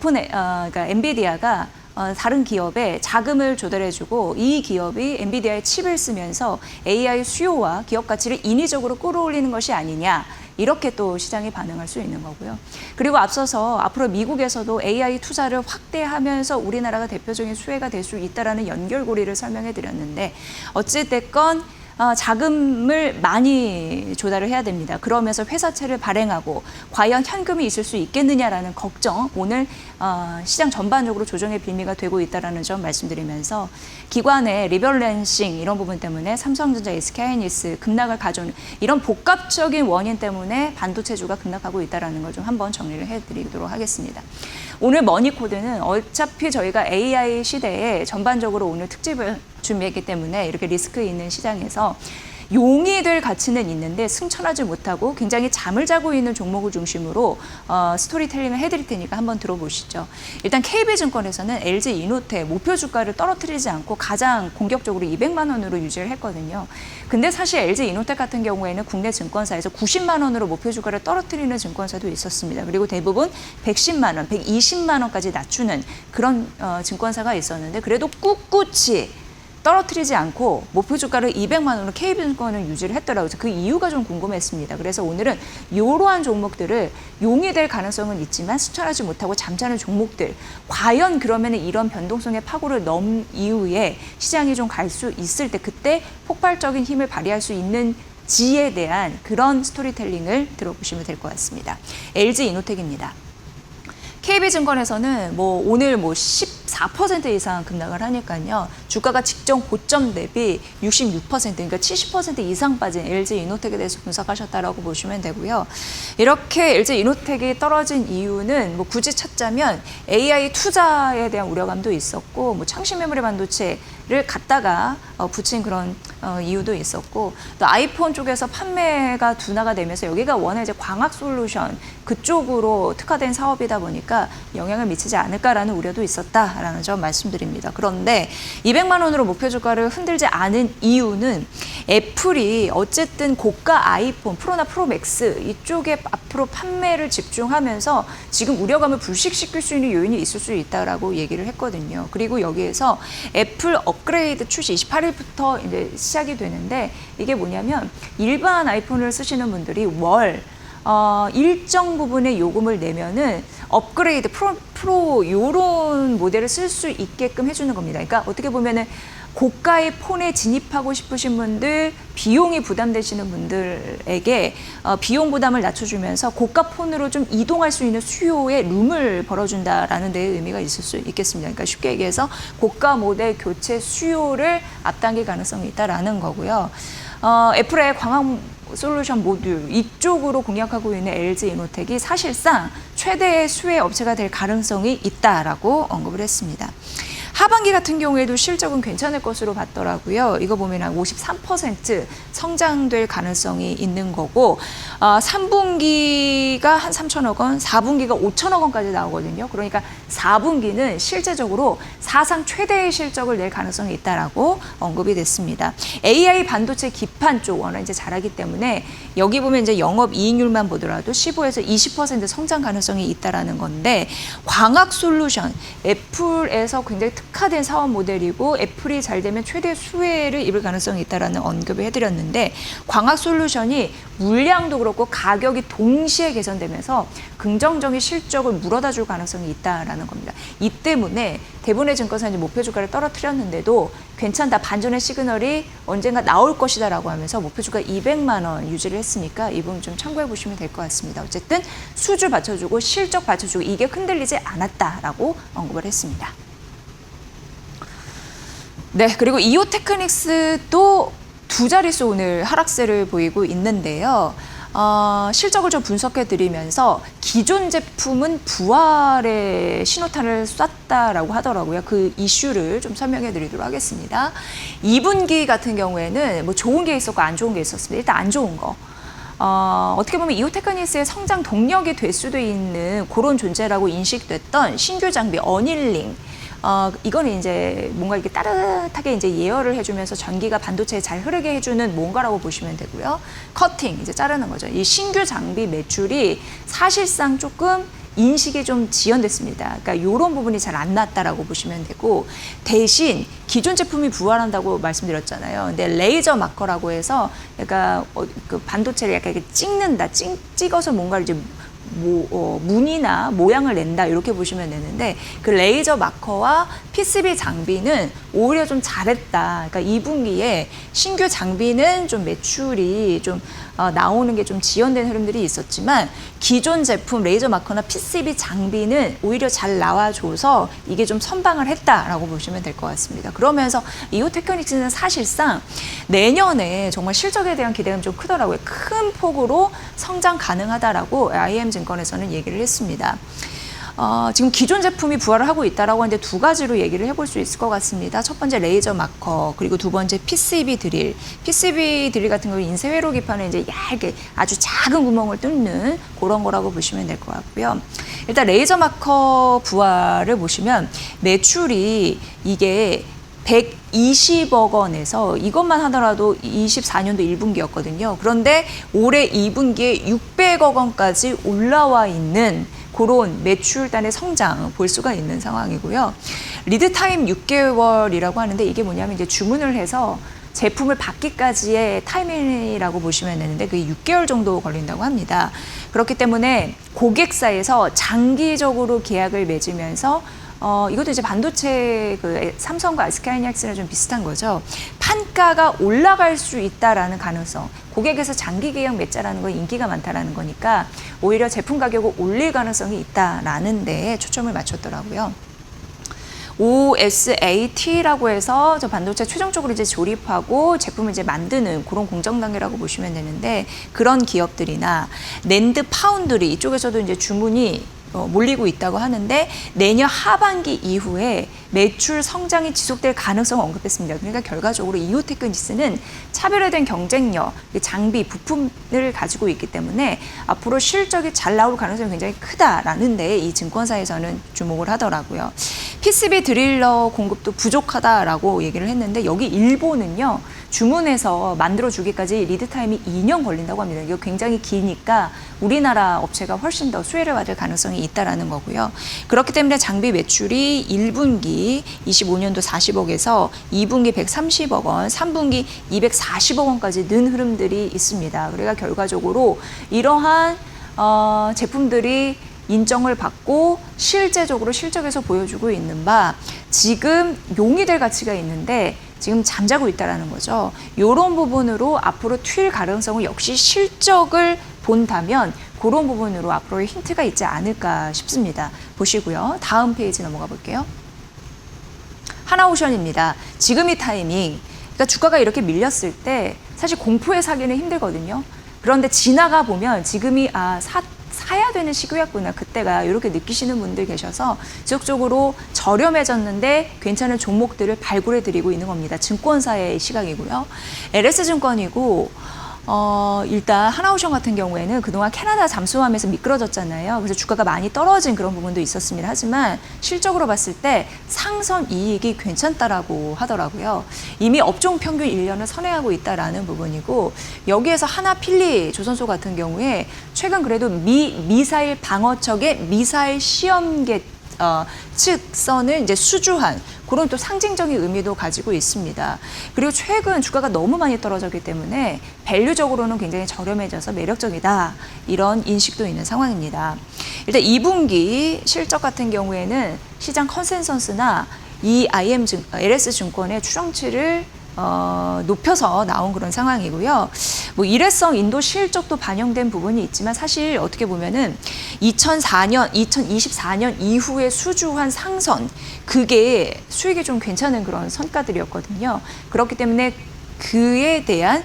그러니까 엔비디아가 다른 기업에 자금을 조달해주고 이 기업이 엔비디아의 칩을 쓰면서 AI 수요와 기업 가치를 인위적으로 끌어올리는 것이 아니냐. 이렇게 또 시장이 반응할 수 있는 거고요. 그리고 앞서서 앞으로 미국에서도 AI 투자를 확대하면서 우리나라가 대표적인 수혜가 될 수 있다라는 연결고리를 설명해 드렸는데 어찌됐건 자금을 많이 조달을 해야 됩니다. 그러면서 회사채를 발행하고 과연 현금이 있을 수 있겠느냐라는 걱정 오늘 시장 전반적으로 조정의 빌미가 되고 있다는 점 말씀드리면서 기관의 리밸런싱 이런 부분 때문에 삼성전자, SK하이닉스 급락을 가져오는 이런 복합적인 원인 때문에 반도체주가 급락하고 있다는 걸 좀 한번 정리를 해드리도록 하겠습니다. 오늘 머니코드는 어차피 저희가 AI 시대에 전반적으로 오늘 특집을 준비했기 때문에 이렇게 리스크 있는 시장에서 용이 될 가치는 있는데 승천하지 못하고 굉장히 잠을 자고 있는 종목을 중심으로 스토리텔링을 해드릴 테니까 한번 들어보시죠. 일단 KB증권에서는 LG이노텍 목표 주가를 떨어뜨리지 않고 가장 공격적으로 200만 원으로 유지를 했거든요. 근데 사실 LG이노텍 같은 경우에는 국내 증권사에서 90만 원으로 목표 주가를 떨어뜨리는 증권사도 있었습니다. 그리고 대부분 110만 원, 120만 원까지 낮추는 그런 증권사가 있었는데 그래도 꿋꿋이 떨어뜨리지 않고 목표 주가를 200만 원으로 KB증권을 유지를 했더라고요. 그 이유가 좀 궁금했습니다. 그래서 오늘은 이러한 종목들을 용이 될 가능성은 있지만 수천하지 못하고 잠자는 종목들 과연 그러면 이런 변동성의 파고를 넘은 이후에 시장이 좀 갈 수 있을 때 그때 폭발적인 힘을 발휘할 수 있는 지에 대한 그런 스토리텔링을 들어보시면 될 것 같습니다. LG이노텍입니다. KB증권에서는 오늘 14% 이상 급락을 하니까요. 주가가 직전 고점 대비 66% 그러니까 70% 이상 빠진 LG이노텍에 대해서 분석하셨다라고 보시면 되고요. 이렇게 LG이노텍이 떨어진 이유는 굳이 찾자면 AI 투자에 대한 우려감도 있었고 창신 메모리 반도체를 갖다가 붙인 그런 이유도 있었고 또 아이폰 쪽에서 판매가 둔화가 되면서 여기가 워낙 이제 광학 솔루션 그쪽으로 특화된 사업이다 보니까 영향을 미치지 않을까라는 우려도 있었다라는 점 말씀드립니다. 그런데 200만 원으로 목표 주가를 흔들지 않은 이유는 애플이 어쨌든 고가 아이폰 프로나 프로 맥스 이쪽에 앞으로 판매를 집중하면서 지금 우려감을 불식시킬 수 있는 요인이 있을 수 있다라고 얘기를 했거든요. 그리고 여기에서 애플 업그레이드 출시 28일부터 이제 시작이 되는데 이게 뭐냐면 일반 아이폰을 쓰시는 분들이 월 일정 부분의 요금을 내면은 업그레이드 프로 요런 모델을 쓸 수 있게끔 해주는 겁니다. 그러니까 어떻게 보면은 고가의 폰에 진입하고 싶으신 분들, 비용이 부담되시는 분들에게 비용 부담을 낮춰주면서 고가 폰으로 좀 이동할 수 있는 수요에 룸을 벌어준다라는 데 의미가 있을 수 있겠습니다. 그러니까 쉽게 얘기해서 고가 모델 교체 수요를 앞당길 가능성이 있다라는 거고요. 애플의 광학 솔루션 모듈 이쪽으로 공략하고 있는 LG 이노텍이 사실상 최대의 수혜 업체가 될 가능성이 있다라고 언급을 했습니다. 하반기 같은 경우에도 실적은 괜찮을 것으로 봤더라고요. 이거 보면 한 53% 성장될 가능성이 있는 거고 3분기가 한 3천억 원, 4분기가 5천억 원까지 나오거든요. 그러니까 4분기는 실제적으로 사상 최대의 실적을 낼 가능성이 있다라고 언급이 됐습니다. AI 반도체 기판 쪽 워낙 이제 잘하기 때문에 여기 보면 이제 영업 이익률만 보더라도 15에서 20% 성장 가능성이 있다라는 건데 광학 솔루션 애플에서 굉장히 특화된 사업 모델이고 애플이 잘 되면 최대 수혜를 입을 가능성이 있다라는 언급을 해드렸는데 광학 솔루션이 물량도 그렇고 가격이 동시에 개선되면서 긍정적인 실적을 물어다 줄 가능성이 있다라는 겁니다. 이 때문에 대부분의 증권사는 목표 주가를 떨어뜨렸는데도 괜찮다, 반전의 시그널이 언젠가 나올 것이다라고 하면서 목표 주가 200만 원 유지를 했으니까 이 부분 좀 참고해 보시면 될 것 같습니다. 어쨌든 수주 받쳐주고 실적 받쳐주고 이게 흔들리지 않았다라고 언급을 했습니다. 네, 그리고 이오테크닉스도 두 자릿수 오늘 하락세를 보이고 있는데요. 실적을 좀 분석해 드리면서 기존 제품은 부활의 신호탄을 쐈다라고 하더라고요. 그 이슈를 좀 설명해 드리도록 하겠습니다. 2분기 같은 경우에는 뭐 좋은 게 있었고 안 좋은 게 있었습니다. 일단 안 좋은 거. 어떻게 보면 이오테크닉스의 성장 동력이 될 수도 있는 그런 존재라고 인식됐던 신규 장비 어닐링. 이거는 이제 뭔가 이렇게 따뜻하게 이제 예열을 해주면서 전기가 반도체에 잘 흐르게 해주는 뭔가라고 보시면 되고요. 커팅, 이제 자르는 거죠. 이 신규 장비 매출이 사실상 조금 인식이 좀 지연됐습니다. 그러니까 이런 부분이 잘 안 났다라고 보시면 되고 대신 기존 제품이 부활한다고 말씀드렸잖아요. 근데 레이저 마커라고 해서 그러니까 그 반도체를 약간 이렇게 찍는다, 찍어서 뭔가를 이제 무늬나 모양을 낸다 이렇게 보시면 되는데 그 레이저 마커와 PCB 장비는 오히려 좀 잘했다. 그러니까 2분기에 신규 장비는 좀 매출이 좀 나오는 게 좀 지연된 흐름들이 있었지만 기존 제품 레이저 마커나 PCB 장비는 오히려 잘 나와줘서 이게 좀 선방을 했다라고 보시면 될 것 같습니다. 그러면서 이오테크닉스는 사실상 내년에 정말 실적에 대한 기대감이 좀 크더라고요. 큰 폭으로 성장 가능하다라고 IM증권에서는 얘기를 했습니다. 지금 기존 제품이 부활을 하고 있다라고 하는데 두 가지로 얘기를 해볼 수 있을 것 같습니다. 첫 번째 레이저 마커, 그리고 두 번째 PCB 드릴. PCB 드릴 같은 경우는 인쇄 회로 기판에 이제 얇게 아주 작은 구멍을 뚫는 그런 거라고 보시면 될 것 같고요. 일단 레이저 마커 부활을 보시면 매출이 이게 120억 원에서 이것만 하더라도 24년도 1분기였거든요. 그런데 올해 2분기에 600억 원까지 올라와 있는 그런 매출단의 성장 볼 수가 있는 상황이고요. 리드타임 6개월이라고 하는데 이게 뭐냐면 이제 주문을 해서 제품을 받기까지의 타이밍이라고 보시면 되는데 그게 6개월 정도 걸린다고 합니다. 그렇기 때문에 고객사에서 장기적으로 계약을 맺으면서 이것도 이제 반도체 그 삼성과 SK 하이닉스랑 좀 비슷한 거죠. 판가가 올라갈 수 있다라는 가능성. 고객에서 장기 계약 맺자라는 건 인기가 많다라는 거니까 오히려 제품 가격을 올릴 가능성이 있다라는 데에 초점을 맞췄더라고요. OSAT라고 해서 저 반도체 최종적으로 이제 조립하고 제품을 이제 만드는 그런 공정 단계라고 보시면 되는데 그런 기업들이나 낸드 파운드리 이쪽에서도 이제 주문이 몰리고 있다고 하는데 내년 하반기 이후에 매출 성장이 지속될 가능성을 언급했습니다. 그러니까 결과적으로 이오테크닉스는 차별화된 경쟁력, 장비, 부품을 가지고 있기 때문에 앞으로 실적이 잘 나올 가능성이 굉장히 크다라는 데에 이 증권사에서는 주목을 하더라고요. PCB 드릴러 공급도 부족하다라고 얘기를 했는데 여기 일본은요. 주문해서 만들어주기까지 리드타임이 2년 걸린다고 합니다. 이거 굉장히 기니까 우리나라 업체가 훨씬 더 수혜를 받을 가능성이 있다라는 거고요. 그렇기 때문에 장비 매출이 1분기 25년도 40억에서 2분기 130억 원, 3분기 240억 원까지 는 흐름들이 있습니다. 그러니까 결과적으로 이러한 제품들이 인정을 받고 실제적으로 실적에서 보여주고 있는 바 지금 용이 될 가치가 있는데 지금 잠자고 있다는 거죠. 이런 부분으로 앞으로 튈 가능성을 역시 실적을 본다면 그런 부분으로 앞으로의 힌트가 있지 않을까 싶습니다. 보시고요. 다음 페이지 넘어가 볼게요. 하나오션입니다. 지금 이 타이밍, 그러니까 주가가 이렇게 밀렸을 때 사실 공포에 사기는 힘들거든요. 그런데 지나가 보면 지금이 사야 되는 시기였구나. 그때가 이렇게 느끼시는 분들 계셔서 지속적으로 저렴해졌는데 괜찮은 종목들을 발굴해 드리고 있는 겁니다. 증권사의 시각이고요. LS증권이고 일단 하나오션 같은 경우에는 그동안 캐나다 잠수함에서 미끄러졌잖아요. 그래서 주가가 많이 떨어진 그런 부분도 있었습니다. 하지만 실적으로 봤을 때 상선 이익이 괜찮다라고 하더라고요. 이미 업종 평균 1년을 선회하고 있다라는 부분이고 여기에서 하나필리 조선소 같은 경우에 최근 그래도 미사일 방어척의 미사일 시험계 측선을 이제 수주한 그런 또 상징적인 의미도 가지고 있습니다. 그리고 최근 주가가 너무 많이 떨어졌기 때문에 밸류적으로는 굉장히 저렴해져서 매력적이다. 이런 인식도 있는 상황입니다. 일단 2분기 실적 같은 경우에는 시장 컨센서스나 이 LS증권의 추정치를 높여서 나온 그런 상황이고요. 뭐 일회성 인도 실적도 반영된 부분이 있지만 사실 어떻게 보면은 2024년 이후에 수주한 상선 그게 수익이 좀 괜찮은 그런 성과들이었거든요. 그렇기 때문에 그에 대한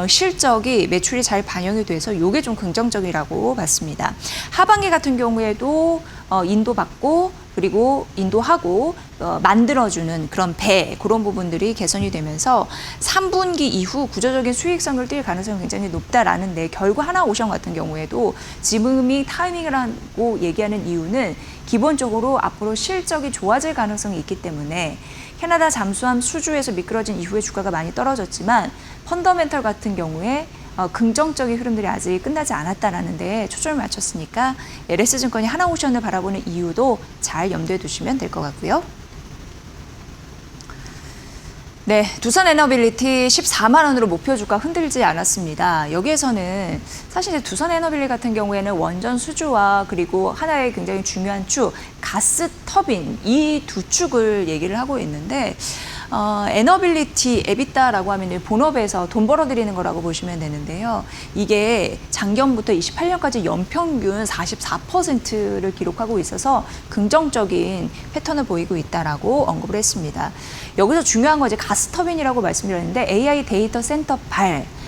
실적이 매출이 잘 반영이 돼서 이게 좀 긍정적이라고 봤습니다. 하반기 같은 경우에도 인도받고 그리고 인도하고 만들어주는 그런 그런 부분들이 개선이 되면서 3분기 이후 구조적인 수익성을 띌 가능성이 굉장히 높다라는데 결국 하나오션 같은 경우에도 지금이 타이밍이라고 얘기하는 이유는 기본적으로 앞으로 실적이 좋아질 가능성이 있기 때문에 캐나다 잠수함 수주에서 미끄러진 이후에 주가가 많이 떨어졌지만 펀더멘털 같은 경우에 긍정적인 흐름들이 아직 끝나지 않았다라는 데 초점을 맞췄으니까 LS증권이 하나오션을 바라보는 이유도 잘 염두에 두시면 될 것 같고요. 네, 두산에너빌리티 14만 원으로 목표 주가 흔들지 않았습니다. 여기에서는 사실 이제 두산에너빌리 같은 경우에는 원전 수주와 그리고 하나의 굉장히 중요한 축, 가스 터빈 이 두 축을 얘기를 하고 있는데 에너빌리티, 에비타라고 하면 본업에서 돈 벌어들이는 거라고 보시면 되는데요. 이게 작년부터 28년까지 연평균 44%를 기록하고 있어서 긍정적인 패턴을 보이고 있다라고 언급을 했습니다. 여기서 중요한 건 이제 가스터빈이라고 말씀드렸는데 AI 데이터 센터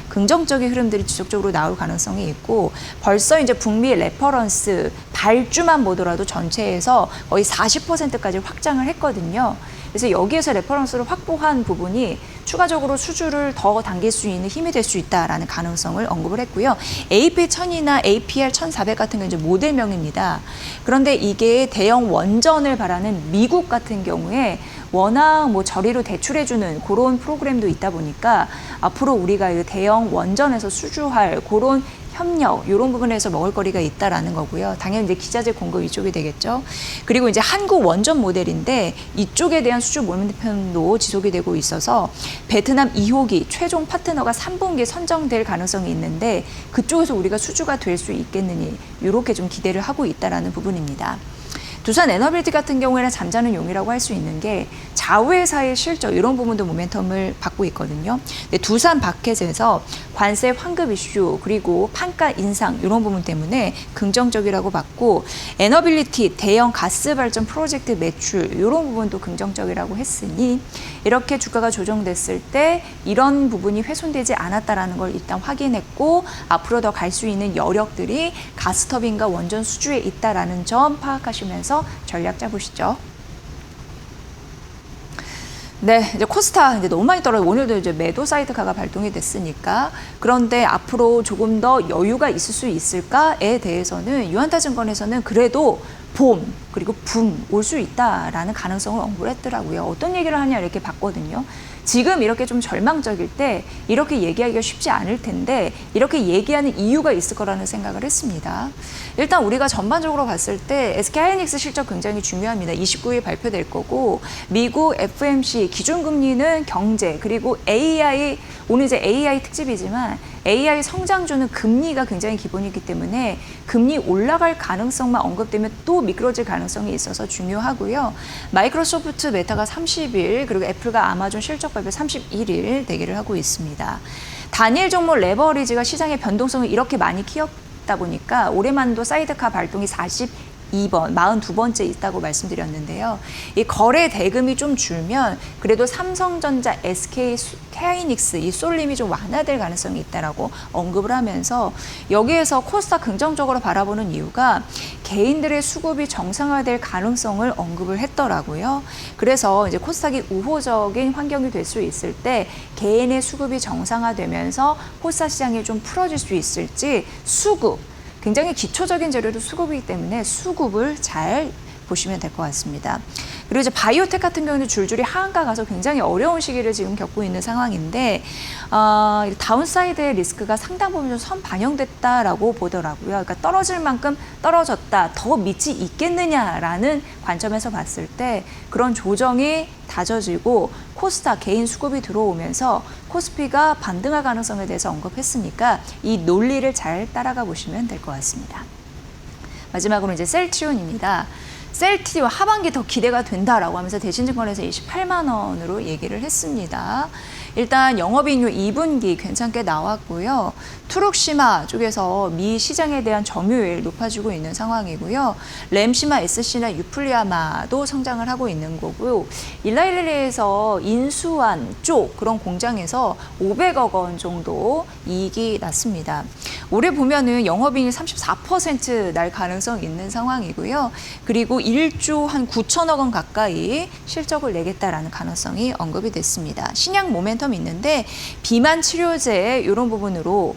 긍정적인 흐름들이 지속적으로 나올 가능성이 있고 벌써 이제 북미 레퍼런스 발주만 보더라도 전체에서 거의 40%까지 확장을 했거든요. 그래서 여기에서 레퍼런스를 확보한 부분이 추가적으로 수주를 더 당길 수 있는 힘이 될 수 있다라는 가능성을 언급을 했고요. AP1000이나 APR1400 같은 건 이제 모델명입니다. 그런데 이게 대형 원전을 바라는 미국 같은 경우에 워낙 뭐 저리로 대출해주는 그런 프로그램도 있다 보니까 앞으로 우리가 이 대형 원전에서 수주할 그런 협력 이런 부분에서 먹을거리가 있다라는 거고요. 당연히 이제 기자재 공급 이쪽이 되겠죠. 그리고 이제 한국 원전 모델인데 이쪽에 대한 수주 모멘텀도 지속이 되고 있어서 베트남 2호기 최종 파트너가 3분기에 선정될 가능성이 있는데 그쪽에서 우리가 수주가 될 수 있겠느니 이렇게 좀 기대를 하고 있다라는 부분입니다. 두산 에너빌리티 같은 경우에는 잠자는 용이라고 할 수 있는 게 자회사의 실적 이런 부분도 모멘텀을 받고 있거든요. 근데 두산 바켓에서 관세 환급 이슈 그리고 판가 인상 이런 부분 때문에 긍정적이라고 봤고 에너빌리티 대형 가스 발전 프로젝트 매출 이런 부분도 긍정적이라고 했으니 이렇게 주가가 조정됐을 때 이런 부분이 훼손되지 않았다라는 걸 일단 확인했고 앞으로 더 갈 수 있는 여력들이 가스터빈과 원전 수주에 있다라는 점 파악하시면서 전략 짜보시죠. 네, 이제 코스타 이제 너무 많이 떨어져 오늘도 이제 매도 사이드카가 발동이 됐으니까 그런데 앞으로 조금 더 여유가 있을 수 있을까에 대해서는 유한타증권에서는 그래도 봄 그리고 붐 올 수 있다라는 가능성을 언급을 했더라고요. 어떤 얘기를 하냐 이렇게 봤거든요. 지금 이렇게 좀 절망적일 때 이렇게 얘기하기가 쉽지 않을 텐데 이렇게 얘기하는 이유가 있을 거라는 생각을 했습니다. 일단 우리가 전반적으로 봤을 때 SK하이닉스 실적 굉장히 중요합니다. 29일 발표될 거고 미국 FOMC 기준금리는 경제 그리고 AI 오늘 이제 AI 특집이지만 AI 성장주는 금리가 굉장히 기본이기 때문에 금리 올라갈 가능성만 언급되면 또 미끄러질 가능성이 있어서 중요하고요. 마이크로소프트 메타가 30일 그리고 애플과 아마존 실적 발표 31일 대기를 하고 있습니다. 단일 종목 레버리지가 시장의 변동성을 이렇게 많이 키웠다 보니까 올해만도 사이드카 발동이 42번, 42번째 있다고 말씀드렸는데요. 이 거래 대금이 좀 줄면 그래도 삼성전자, SK 하이닉스 이 쏠림이 좀 완화될 가능성이 있다라고 언급을 하면서 여기에서 코스닥 긍정적으로 바라보는 이유가 개인들의 수급이 정상화될 가능성을 언급을 했더라고요. 그래서 이제 코스닥이 우호적인 환경이 될 수 있을 때 개인의 수급이 정상화되면서 코스닥 시장이 좀 풀어질 수 있을지 수급 굉장히 기초적인 재료도 수급이기 때문에 수급을 잘 보시면 될 것 같습니다. 그리고 이제 바이오텍 같은 경우는 줄줄이 하한가 가서 굉장히 어려운 시기를 지금 겪고 있는 상황인데 다운사이드의 리스크가 상당 부분 좀 선반영됐다라고 보더라고요. 그러니까 떨어질 만큼 떨어졌다, 더 밑이 있겠느냐라는 관점에서 봤을 때 그런 조정이 다져지고 코스닥 개인 수급이 들어오면서 코스피가 반등할 가능성에 대해서 언급했으니까 이 논리를 잘 따라가 보시면 될 것 같습니다. 마지막으로 이제 셀트리온입니다. 셀트리온 하반기 더 기대가 된다라고 하면서 대신증권에서 28만 원으로 얘기를 했습니다. 일단 영업이익률 2분기 괜찮게 나왔고요. 투룩시마 쪽에서 미 시장에 대한 점유율 높아지고 있는 상황이고요. 램시마, SC나 유플리아마도 성장을 하고 있는 거고요. 일라일리에서 인수한 쪽 그런 공장에서 500억 원 정도 이익이 났습니다. 올해 보면은 영업이익이 34% 날 가능성 있는 상황이고요. 그리고 1조 한 9천억 원 가까이 실적을 내겠다라는 가능성이 언급이 됐습니다. 신약 모멘텀이 있는데 비만 치료제 이런 부분으로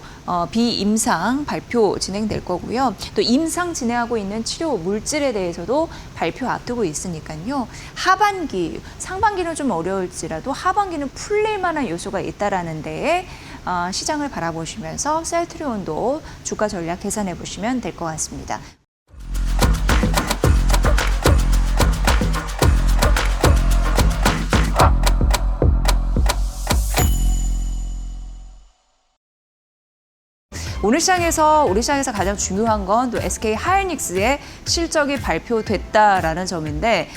비임상 발표 진행될 거고요. 또 임상 진행하고 있는 치료 물질에 대해서도 발표 앞두고 있으니까요. 하반기, 상반기는 좀 어려울지라도 하반기는 풀릴 만한 요소가 있다라는 데에 시장을 바라보시면서 셀트리온도 주가 전략 계산해 보시면 될 것 같습니다. 우리 시장에서 가장 중요한 건 또 SK 하이닉스의 실적이 발표됐다라는 점인데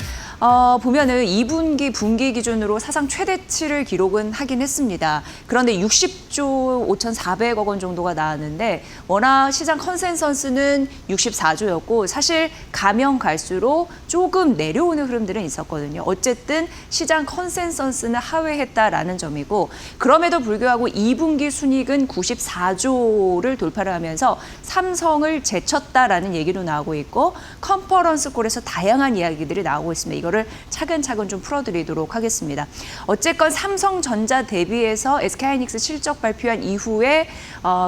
보면은 2분기 분기 기준으로 사상 최대치를 기록은 하긴 했습니다. 그런데 60조 5,400억 원 정도가 나왔는데 워낙 시장 컨센서스는 64조였고 사실 가면 갈수록 조금 내려오는 흐름들은 있었거든요. 어쨌든 시장 컨센서스는 하회했다라는 점이고 그럼에도 불구하고 2분기 순이익은 94조를 돌파를 하면서 삼성을 제쳤다라는 얘기도 나오고 있고 컨퍼런스 콜에서 다양한 이야기들이 나오고 있습니다. 이거를 차근차근 좀 풀어드리도록 하겠습니다. 어쨌건 삼성전자 대비해서 SK하이닉스 실적 발표한 이후에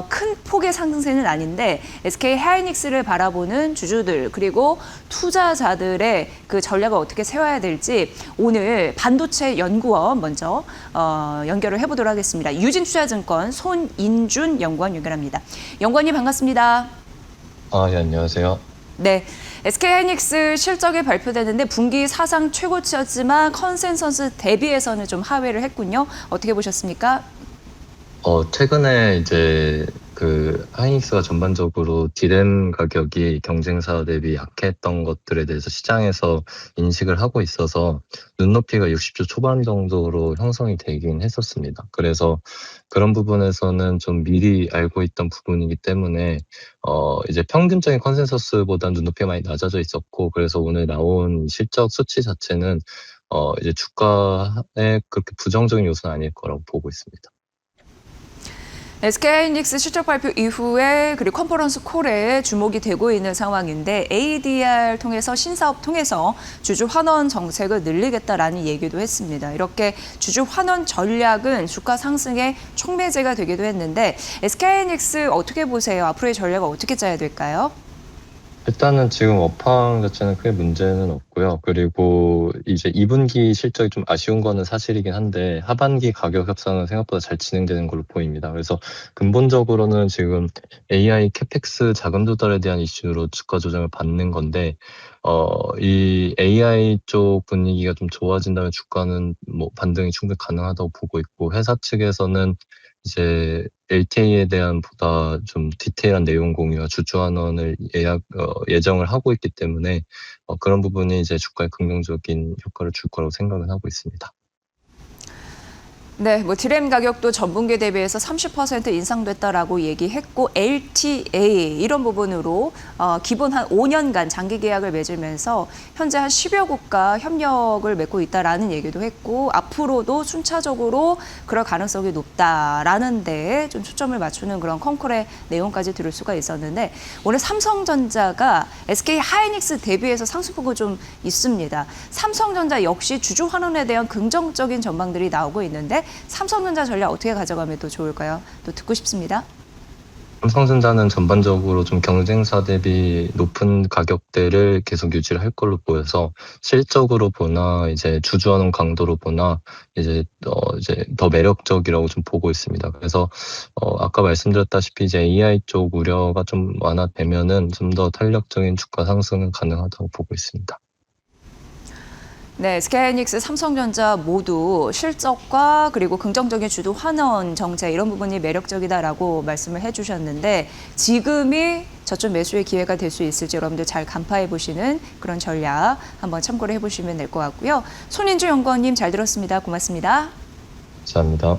큰 폭의 상승세는 아닌데 SK하이닉스를 바라보는 주주들 그리고 투자자들의 그 전략을 어떻게 세워야 될지 오늘 반도체 연구원 먼저 연결을 해보도록 하겠습니다. 유진투자증권 손인준 연구원 연결합니다. 연구원님 반갑습니다. 예, 안녕하세요. 네, SK하이닉스 실적이 발표되는데 분기 사상 최고치였지만 컨센서스 대비해서는 좀 하회를 했군요. 어떻게 보셨습니까? 최근에 이제 하이닉스가 전반적으로 디램 가격이 경쟁사 대비 약했던 것들에 대해서 시장에서 인식을 하고 있어서 눈높이가 60조 초반 정도로 형성이 되긴 했었습니다. 그래서 그런 부분에서는 좀 미리 알고 있던 부분이기 때문에 이제 평균적인 컨센서스보다 눈높이가 많이 낮아져 있었고 그래서 오늘 나온 실적 수치 자체는 이제 주가에 그렇게 부정적인 요소는 아닐 거라고 보고 있습니다. SK하이닉스 실적 발표 이후에 그리고 컨퍼런스 콜에 주목이 되고 있는 상황인데 ADR 통해서 신사업 통해서 주주 환원 정책을 늘리겠다라는 얘기도 했습니다. 이렇게 주주 환원 전략은 주가 상승의 촉매제가 되기도 했는데 SK하이닉스 어떻게 보세요? 앞으로의 전략을 어떻게 짜야 될까요? 일단은 지금 업황 자체는 크게 문제는 없고요. 그리고 이제 2분기 실적이 좀 아쉬운 거는 사실이긴 한데 하반기 가격 협상은 생각보다 잘 진행되는 걸로 보입니다. 그래서 근본적으로는 지금 AI 캐펙스 자금 조달에 대한 이슈로 주가 조정을 받는 건데 이 AI 쪽 분위기가 좀 좋아진다면 주가는 뭐 반등이 충분히 가능하다고 보고 있고 회사 측에서는 이제 LTA에 대한 보다 좀 디테일한 내용 공유와 주주환원을 예정을 하고 있기 때문에 그런 부분이 이제 주가에 긍정적인 효과를 줄 거라고 생각은 하고 있습니다. 네, 뭐 디램 가격도 전분기 대비해서 30% 인상됐다라고 얘기했고 LTA 이런 부분으로 기본 한 5년간 장기 계약을 맺으면서 현재 한 10여 국가 협력을 맺고 있다라는 얘기도 했고 앞으로도 순차적으로 그럴 가능성이 높다라는 데에 좀 초점을 맞추는 그런 콩쿨의 내용까지 들을 수가 있었는데 오늘 삼성전자가 SK 하이닉스 대비해서 상승폭이 좀 있습니다. 삼성전자 역시 주주 환원에 대한 긍정적인 전망들이 나오고 있는데 삼성전자 전략 어떻게 가져가면 또 좋을까요? 또 듣고 싶습니다. 삼성전자는 전반적으로 좀 경쟁사 대비 높은 가격대를 계속 유지를 할 걸로 보여서 실적으로 보나 이제 주주환원 강도로 보나 이제 더 매력적이라고 좀 보고 있습니다. 그래서 아까 말씀드렸다시피 이제 AI 쪽 우려가 좀 완화되면은 좀 더 탄력적인 주가 상승은 가능하다고 보고 있습니다. 네, SK하이닉스, 삼성전자 모두 실적과 그리고 긍정적인 주주 환원 정책 이런 부분이 매력적이다라고 말씀을 해주셨는데 지금이 저점 매수의 기회가 될 수 있을지 여러분들 잘 간파해 보시는 그런 전략 한번 참고를 해보시면 될 것 같고요. 손인주 연구원님 잘 들었습니다. 고맙습니다. 감사합니다.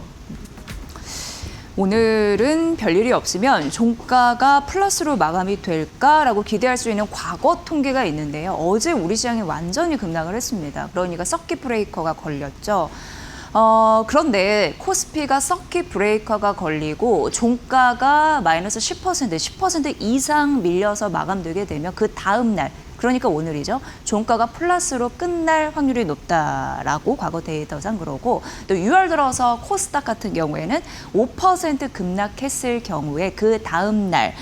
오늘은 별일이 없으면 종가가 플러스로 마감이 될까라고 기대할 수 있는 과거 통계가 있는데요. 어제 우리 시장이 완전히 급락을 했습니다. 그러니까 서킷 브레이커가 걸렸죠. 그런데 코스피가 서킷 브레이커가 걸리고 종가가 마이너스 10% 이상 밀려서 마감되게 되면 그 다음 날 그러니까 오늘이죠. 종가가 플러스로 끝날 확률이 높다라고 과거 데이터상 그러고 또 6월 들어서 코스닥 같은 경우에는 5% 급락했을 경우에 그 다음 날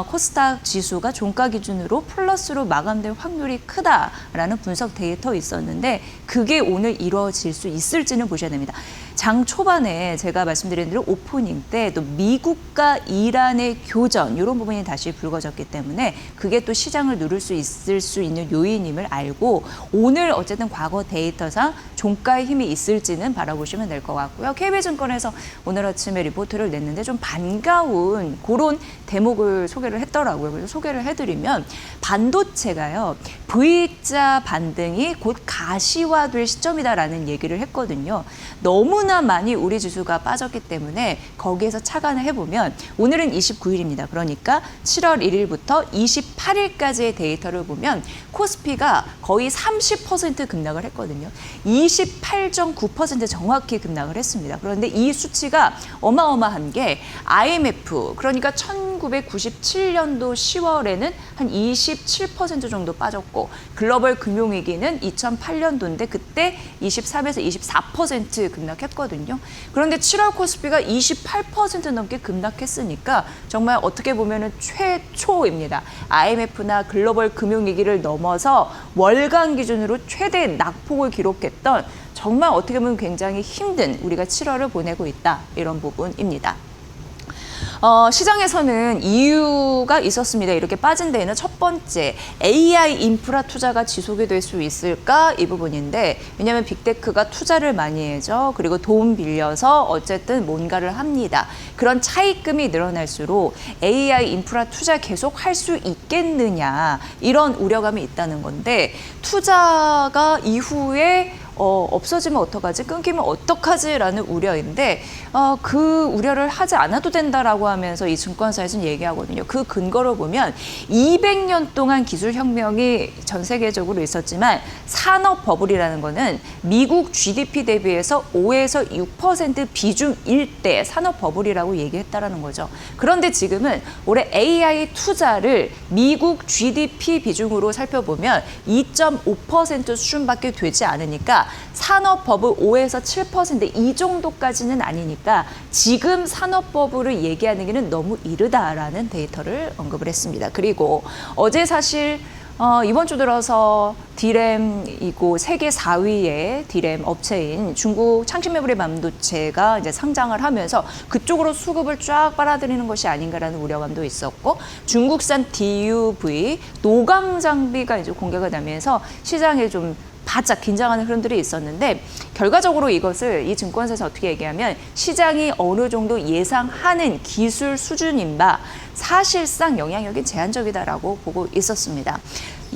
코스닥 지수가 종가 기준으로 플러스로 마감될 확률이 크다라는 분석 데이터 있었는데 그게 오늘 이루어질 수 있을지는 보셔야 됩니다. 장 초반에 제가 말씀드린 대로 오프닝 때 또 미국과 이란의 교전 이런 부분이 다시 불거졌기 때문에 그게 또 시장을 누를 수 있을 수 있는 요인임을 알고 오늘 어쨌든 과거 데이터상 종가의 힘이 있을지는 바라보시면 될 것 같고요. KB증권에서 오늘 아침에 리포트를 냈는데 좀 반가운 그런 대목을 소개를 했더라고요. 그래서 소개를 해드리면 반도체가요. V자 반등이 곧 가시화될 시점이다라는 얘기를 했거든요. 너무나 많이 우리 지수가 빠졌기 때문에 거기에서 착안을 해보면 오늘은 29일입니다. 그러니까 7월 1일부터 28일까지의 데이터를 보면 코스피가 거의 30% 급락을 했거든요. 28.9% 정확히 급락을 했습니다. 그런데 이 수치가 어마어마한 게 IMF 그러니까 1997년도 10월에는 한 27% 정도 빠졌고 글로벌 금융위기는 2008년도인데 그때 23에서 24% 급락했거든요. 그런데 7월 코스피가 28% 넘게 급락했으니까 정말 어떻게 보면 최초입니다. IMF나 글로벌 금융위기를 넘어서 월간 기준으로 최대 낙폭을 기록했던 정말 어떻게 보면 굉장히 힘든 우리가 7월을 보내고 있다 이런 부분입니다. 시장에서는 이유가 있었습니다. 이렇게 빠진 데에는 첫 번째 AI 인프라 투자가 지속이 될 수 있을까 이 부분인데 왜냐하면 빅테크가 투자를 많이 해죠. 그리고 돈 빌려서 어쨌든 뭔가를 합니다. 그런 차입금이 늘어날수록 AI 인프라 투자 계속 할 수 있겠느냐 이런 우려감이 있다는 건데 투자가 이후에 없어지면 어떡하지? 끊기면 어떡하지라는 우려인데 그 우려를 하지 않아도 된다라고 하면서 이 증권사에서는 얘기하거든요. 그 근거로 보면 200년 동안 기술혁명이 전 세계적으로 있었지만 산업 버블이라는 거는 미국 GDP 대비해서 5에서 6% 비중일 때 산업 버블이라고 얘기했다라는 거죠. 그런데 지금은 올해 AI 투자를 미국 GDP 비중으로 살펴보면 2.5% 수준밖에 되지 않으니까 산업 버블 5에서 7% 이 정도까지는 아니니까 지금 산업 버블을 얘기하는 게 너무 이르다라는 데이터를 언급을 했습니다. 그리고 어제 사실 이번 주 들어서 디램이고 세계 4위의 디램 업체인 중국 창신메모리 반도체가 이제 상장을 하면서 그쪽으로 수급을 쫙 빨아들이는 것이 아닌가라는 우려감도 있었고 중국산 DUV 노광 장비가 이제 공개가 되면서 시장에 좀 바짝 긴장하는 흐름들이 있었는데 결과적으로 이것을 이 증권사에서 어떻게 얘기하면 시장이 어느 정도 예상하는 기술 수준인 바 사실상 영향력이 제한적이다라고 보고 있었습니다.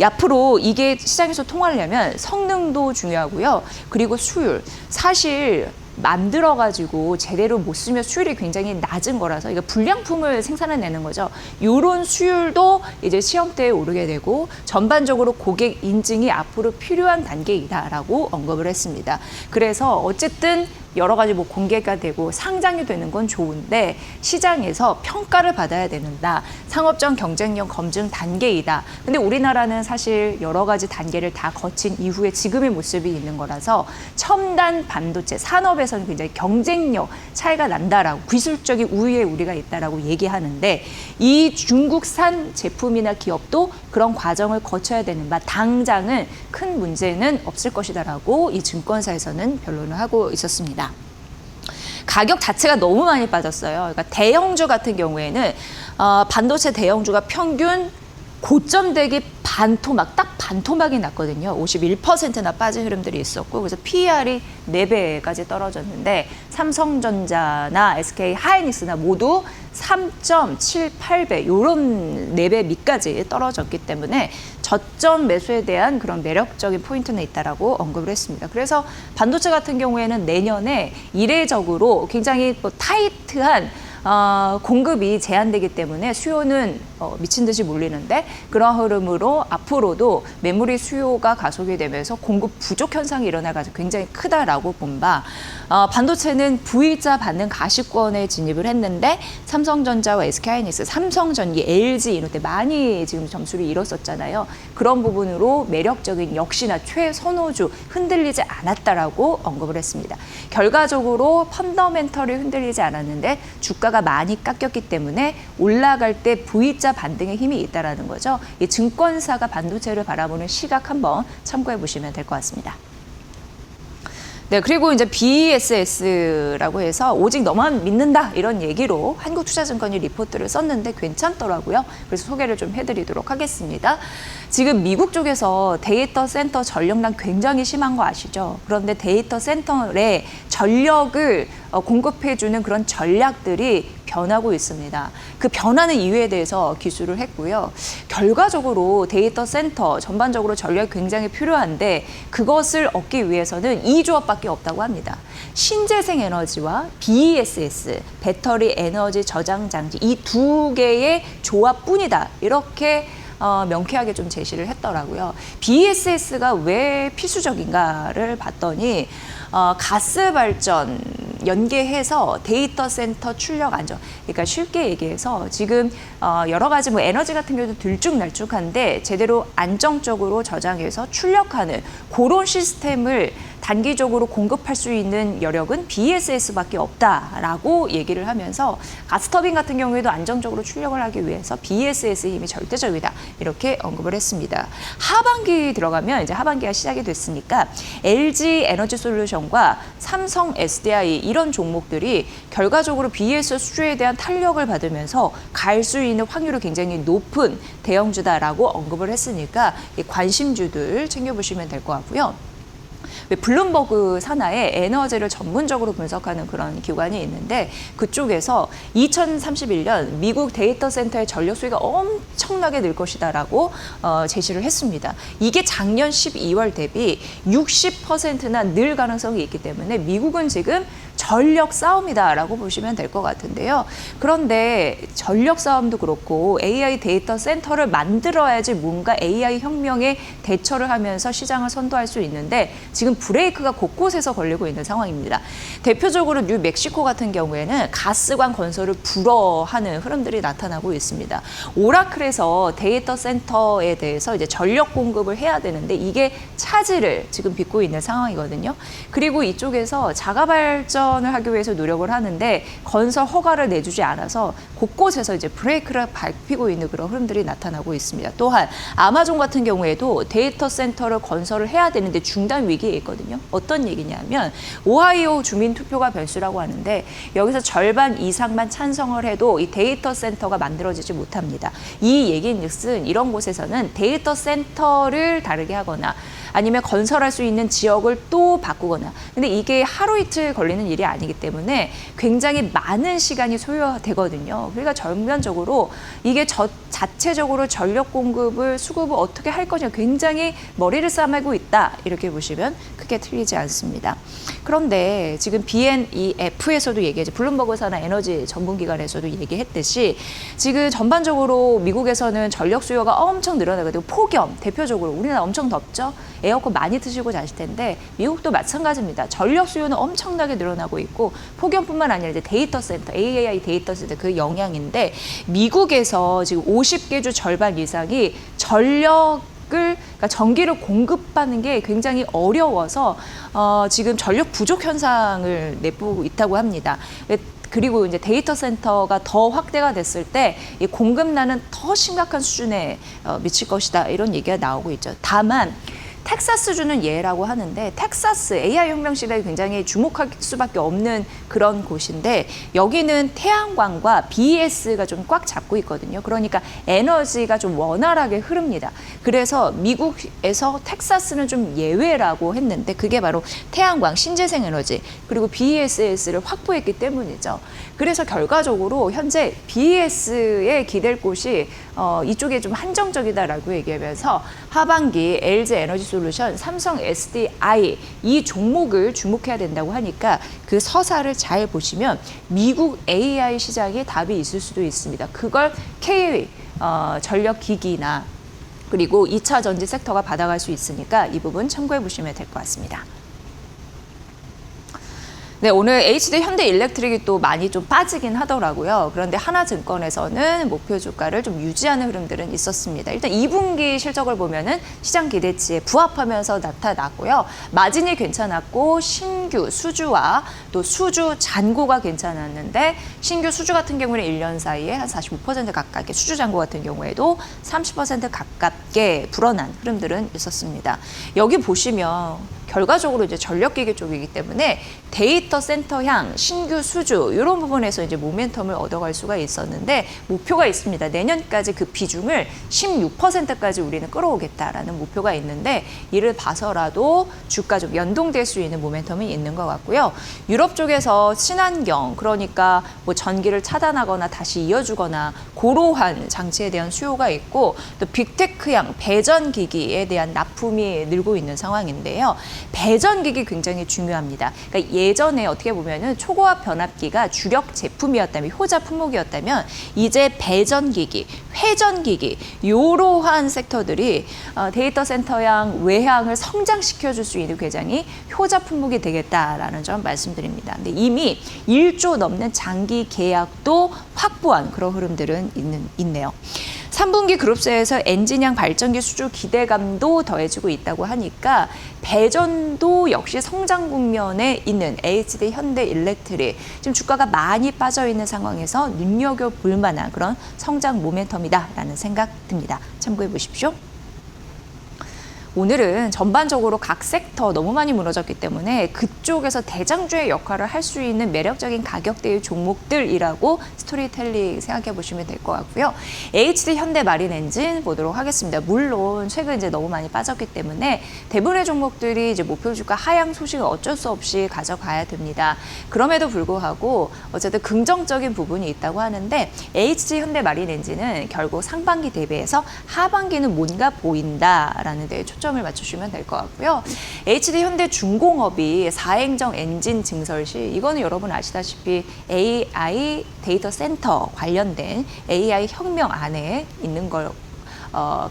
앞으로 이게 시장에서 통하려면 성능도 중요하고요. 그리고 수율. 사실 만들어가지고 제대로 못 쓰면 수율이 굉장히 낮은 거라서 이거 불량품을 생산해내는 거죠. 이런 수율도 이제 시험대에 오르게 되고 전반적으로 고객 인증이 앞으로 필요한 단계이다라고 언급을 했습니다. 그래서 어쨌든 여러 가지 뭐 공개가 되고 상장이 되는 건 좋은데 시장에서 평가를 받아야 된다. 상업적 경쟁력 검증 단계이다. 근데 우리나라는 사실 여러 가지 단계를 다 거친 이후에 지금의 모습이 있는 거라서 첨단 반도체 산업에서는 굉장히 경쟁력 차이가 난다라고 기술적인 우위에 우리가 있다라고 얘기하는데 이 중국산 제품이나 기업도 그런 과정을 거쳐야 되는 바 당장은 큰 문제는 없을 것이다라고 이 증권사에서는 변론을 하고 있었습니다. 가격 자체가 너무 많이 빠졌어요. 그러니까 대형주 같은 경우에는 반도체 대형주가 평균 고점 대기 반토막, 딱 반토막이 났거든요. 51%나 빠진 흐름들이 있었고 그래서 PER이 4배까지 떨어졌는데 삼성전자나 SK 하이닉스나 모두 3.78배 이런 4배 밑까지 떨어졌기 때문에 저점 매수에 대한 그런 매력적인 포인트는 있다라고 언급을 했습니다. 그래서 반도체 같은 경우에는 내년에 이례적으로 굉장히 타이트한 공급이 제한되기 때문에 수요는 미친 듯이 몰리는데 그런 흐름으로 앞으로도 메모리 수요가 가속이 되면서 공급 부족 현상이 일어나가지고 굉장히 크다라고 본 바 반도체는 V자 받는 가시권에 진입을 했는데 삼성전자와 SK하이닉스, 삼성전기, LG 이런 데 많이 지금 점수를 잃었었잖아요. 그런 부분으로 매력적인 역시나 최선호주 흔들리지 않았다라고 언급을 했습니다. 결과적으로 펀더멘털이 흔들리지 않았는데 주가가 많이 깎였기 때문에 올라갈 때 V자 반등의 힘이 있다라는 거죠. 이 증권사가 반도체를 바라보는 시각 한번 참고해 보시면 될 것 같습니다. 네, 그리고 이제 BESS라고 해서 오직 너만 믿는다 이런 얘기로 한국투자증권이 리포트를 썼는데 괜찮더라고요. 그래서 소개를 좀 해드리도록 하겠습니다. 지금 미국 쪽에서 데이터 센터 전력난 굉장히 심한 거 아시죠? 그런데 데이터 센터에 전력을 공급해주는 그런 전략들이 변하고 있습니다. 그 변하는 이유에 대해서 기술을 했고요. 결과적으로 데이터 센터 전반적으로 전력이 굉장히 필요한데 그것을 얻기 위해서는 이 조합밖에 없다고 합니다. 신재생 에너지와 BESS, 배터리 에너지 저장 장치 이 두 개의 조합뿐이다. 이렇게 명쾌하게 좀 제시를 했더라고요. BESS가 왜 필수적인가를 봤더니 가스 발전 연계해서 데이터 센터 출력 안정. 그러니까 쉽게 얘기해서 지금 여러 가지 뭐 에너지 같은 경우도 들쭉날쭉한데 제대로 안정적으로 저장해서 출력하는 그런 시스템을 단기적으로 공급할 수 있는 여력은 BESS밖에 없다라고 얘기를 하면서 가스터빈 같은 경우에도 안정적으로 출력을 하기 위해서 BESS 힘이 절대적이다 이렇게 언급을 했습니다. 하반기 들어가면 이제 하반기가 시작이 됐으니까 LG 에너지 솔루션과 삼성 SDI 이런 종목들이 결과적으로 BESS 수주에 대한 탄력을 받으면서 갈 수 있는 확률이 굉장히 높은 대형주다라고 언급을 했으니까 관심주들 챙겨보시면 될 것 같고요. 블룸버그 산하에 에너지를 전문적으로 분석하는 그런 기관이 있는데 그쪽에서 2031년 미국 데이터 센터의 전력 수요가 엄청나게 늘 것이다라고 제시를 했습니다. 이게 작년 12월 대비 60%나 늘 가능성이 있기 때문에 미국은 지금 전력 싸움이다라고 보시면 될 것 같은데요. 그런데 전력 싸움도 그렇고 AI 데이터 센터를 만들어야지 뭔가 AI 혁명에 대처를 하면서 시장을 선도할 수 있는데 지금 브레이크가 곳곳에서 걸리고 있는 상황입니다. 대표적으로 뉴멕시코 같은 경우에는 가스관 건설을 불허하는 흐름들이 나타나고 있습니다. 오라클에서 데이터 센터에 대해서 이제 전력 공급을 해야 되는데 이게 차질을 지금 빚고 있는 상황이거든요. 그리고 이쪽에서 자가 발전을 하기 위해서 노력을 하는데 건설 허가를 내주지 않아서 곳곳에서 이제 브레이크를 밟히고 있는 그런 흐름들이 나타나고 있습니다. 또한 아마존 같은 경우에도 데이터 센터를 건설을 해야 되는데 중단 위기에 있거든요. 어떤 얘기냐면 오하이오 주민 투표가 변수라고 하는데 여기서 절반 이상만 찬성을 해도 이 데이터 센터가 만들어지지 못합니다. 이 얘기는 이런 곳에서는 데이터 센터를 다르게 하거나 아니면 건설할 수 있는 지역을 또 바꾸거나. 근데 이게 하루 이틀 걸리는 일이 아니기 때문에 굉장히 많은 시간이 소요되거든요. 그러니까 전면적으로 이게 자체적으로 전력 공급을 수급을 어떻게 할 것이냐 굉장히 머리를 싸매고 있다. 이렇게 보시면 크게 틀리지 않습니다. 그런데 지금 BNEF에서도 얘기했죠. 블룸버그사나 에너지 전문기관에서도 얘기했듯이 지금 전반적으로 미국에서는 전력 수요가 엄청 늘어나거든요. 폭염 대표적으로 우리나라 엄청 덥죠. 에어컨 많이 트시고 자실 텐데 미국도 마찬가지입니다. 전력 수요는 엄청나게 늘어나고 있고 폭염뿐만 아니라 이제 데이터 센터, AI 데이터 센터 그 영향인데 미국에서 지금 50개 주 절반 이상이 그러니까 전기를 공급받는 게 굉장히 어려워서 지금 전력 부족 현상을 내보고 있다고 합니다. 그리고 이제 데이터 센터가 더 확대가 됐을 때 이 공급난은 더 심각한 수준에 미칠 것이다 이런 얘기가 나오고 있죠. 다만 텍사스주는 예라고 하는데 텍사스 AI 혁명 시대에 굉장히 주목할 수밖에 없는 그런 곳인데 여기는 태양광과 BES가 좀 꽉 잡고 있거든요. 그러니까 에너지가 좀 원활하게 흐릅니다. 그래서 미국에서 텍사스는 좀 예외라고 했는데 그게 바로 태양광, 신재생 에너지 그리고 BES를 확보했기 때문이죠. 그래서 결과적으로 현재 BES에 기댈 곳이 이쪽에 좀 한정적이다라고 얘기하면서 하반기 LG 에너지 솔루션, 삼성 SDI 이 종목을 주목해야 된다고 하니까 그 서사를 잘 보시면 미국 AI 시장에 답이 있을 수도 있습니다. 그걸 K 전력기기나 그리고 2차 전지 섹터가 받아갈 수 있으니까 이 부분 참고해 보시면 될 것 같습니다. 네, 오늘 HD 현대일렉트릭이 또 많이 좀 빠지긴 하더라고요. 그런데 하나증권에서는 목표 주가를 좀 유지하는 흐름들은 있었습니다. 일단 2분기 실적을 보면은 시장 기대치에 부합하면서 나타났고요. 마진이 괜찮았고 신규 수주와 또 수주 잔고가 괜찮았는데 신규 수주 같은 경우는 1년 사이에 한 45% 가깝게 수주 잔고 같은 경우에도 30% 가깝게 불어난 흐름들은 있었습니다. 여기 보시면 결과적으로 이제 전력기기 쪽이기 때문에 데이터 센터향, 신규 수주 이런 부분에서 이제 모멘텀을 얻어갈 수가 있었는데 목표가 있습니다. 내년까지 그 비중을 16%까지 우리는 끌어오겠다라는 목표가 있는데 이를 봐서라도 주가 좀 연동될 수 있는 모멘텀이 있는 것 같고요. 유럽 쪽에서 친환경 그러니까 뭐 전기를 차단하거나 다시 이어주거나 고로한 장치에 대한 수요가 있고 또 빅테크향 배전기기에 대한 납품이 늘고 있는 상황인데요. 배전기기 굉장히 중요합니다. 그러니까 예전에 어떻게 보면은 초고압 변압기가 주력 제품이었다면 효자 품목이었다면 이제 배전기기, 회전기기 이러한 섹터들이 데이터 센터향 외향을 성장시켜줄 수 있는 굉장히 효자 품목이 되겠다라는 점 말씀드립니다. 근데 이미 1조 넘는 장기 계약도 확보한 그런 흐름들은 있네요. 3분기 그룹사에서 엔진형 발전기 수주 기대감도 더해지고 있다고 하니까 배전도 역시 성장 국면에 있는 HD 현대일렉트릭 지금 주가가 많이 빠져 있는 상황에서 눈여겨볼 만한 그런 성장 모멘텀이다라는 생각 듭니다. 참고해 보십시오. 오늘은 전반적으로 각 섹터 너무 많이 무너졌기 때문에 그쪽에서 대장주의 역할을 할 수 있는 매력적인 가격대의 종목들이라고 스토리텔링 생각해 보시면 될 것 같고요. HD 현대 마린 엔진 보도록 하겠습니다. 물론 최근 이제 너무 많이 빠졌기 때문에 대부분의 종목들이 이제 목표 주가 하향 소식을 어쩔 수 없이 가져가야 됩니다. 그럼에도 불구하고 어쨌든 긍정적인 부분이 있다고 하는데 HD 현대 마린 엔진은 결국 상반기 대비해서 하반기는 뭔가 보인다라는 데에 초점을 맞추시면 될 것 같고요. HD 현대 중공업이 사행정 엔진 증설 시 이거는 여러분 아시다시피 AI 데이터 센터 관련된 AI 혁명 안에 있는 걸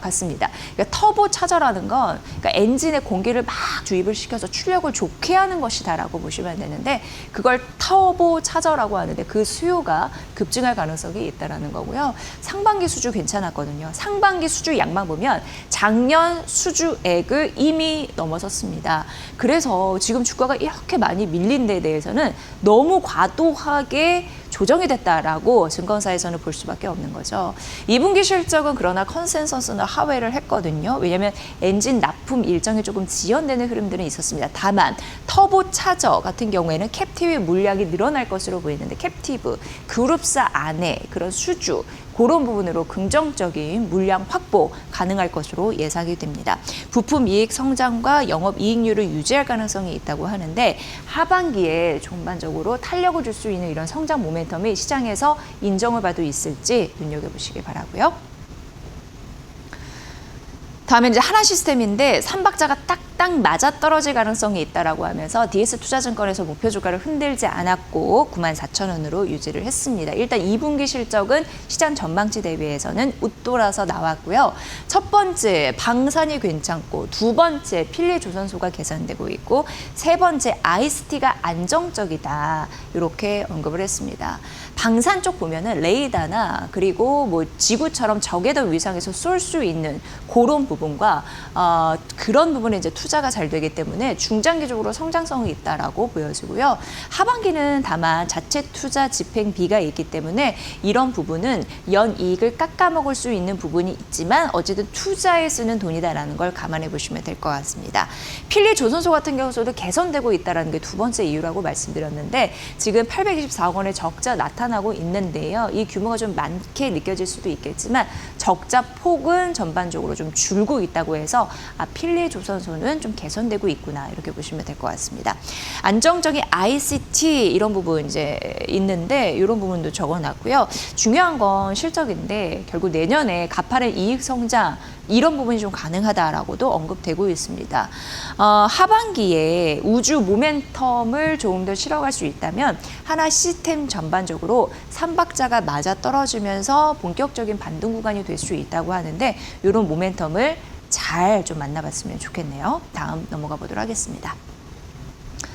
같습니다. 그러니까 터보 차저라는 건 그러니까 엔진에 공기를 막 주입을 시켜서 출력을 좋게 하는 것이다라고 보시면 되는데 그걸 터보 차저라고 하는데 그 수요가 급증할 가능성이 있다라는 거고요. 상반기 수주 괜찮았거든요. 상반기 수주 양만 보면 작년 수주액을 이미 넘어섰습니다. 그래서 지금 주가가 이렇게 많이 밀린 데 대해서는 너무 과도하게 조정이 됐다라고 증권사에서는 볼 수밖에 없는 거죠. 2분기 실적은 그러나 컨센서스는 하회를 했거든요. 왜냐하면 엔진 납품 일정이 조금 지연되는 흐름들은 있었습니다. 다만 터보 차저 같은 경우에는 캡티브 물량이 늘어날 것으로 보이는데 캡티브 그룹사 안에 그런 수주 그런 부분으로 긍정적인 물량 확보 가능할 것으로 예상이 됩니다. 부품 이익 성장과 영업 이익률을 유지할 가능성이 있다고 하는데 하반기에 전반적으로 탄력을 줄 수 있는 이런 성장 모멘텀이 시장에서 인정을 받고 있을지 눈여겨보시기 바라고요. 다음에 이제 하나시스템인데 3박자가 딱딱 맞아떨어질 가능성이 있다라고 하면서 DS투자증권에서 목표 주가를 흔들지 않았고 94,000원으로 유지를 했습니다. 일단 2분기 실적은 시장 전망치 대비해서는 웃돌아서 나왔고요. 첫 번째 방산이 괜찮고 두 번째 필리조선소가 개선되고 있고 세 번째 IST가 안정적이다. 이렇게 언급을 했습니다. 방산 쪽 보면은 레이더나 그리고 뭐 지구처럼 적외도 위상에서 쏠 수 있는 그런 부분과 그런 부분에 이제 투자가 잘 되기 때문에 중장기적으로 성장성이 있다라고 보여지고요. 하반기는 다만 자체 투자 집행비가 있기 때문에 이런 부분은 연 이익을 깎아먹을 수 있는 부분이 있지만 어쨌든 투자에 쓰는 돈이다라는 걸 감안해 보시면 될 것 같습니다. 필리조선소 같은 경우도 개선되고 있다는 게 두 번째 이유라고 말씀드렸는데 지금 824억 원의 적자 나타나고 있는데요. 이 규모가 좀 많게 느껴질 수도 있겠지만 적자 폭은 전반적으로 좀 줄고 있다고 해서 필리조선소는 좀 개선되고 있구나 이렇게 보시면 될 것 같습니다. 안정적인 ICT 이런 부분 이제 있는데 이런 부분도 적어놨고요. 중요한 건 실적인데 결국 내년에 가파른 이익 성장 이런 부분이 좀 가능하다라고도 언급되고 있습니다. 하반기에 우주 모멘텀을 조금 더 실어갈 수 있다면 하나 시스템 전반적으로 3박자가 맞아 떨어지면서 본격적인 반등 구간이 될 수 있다고 하는데 이런 모멘텀을 잘 좀 만나봤으면 좋겠네요. 다음 넘어가 보도록 하겠습니다.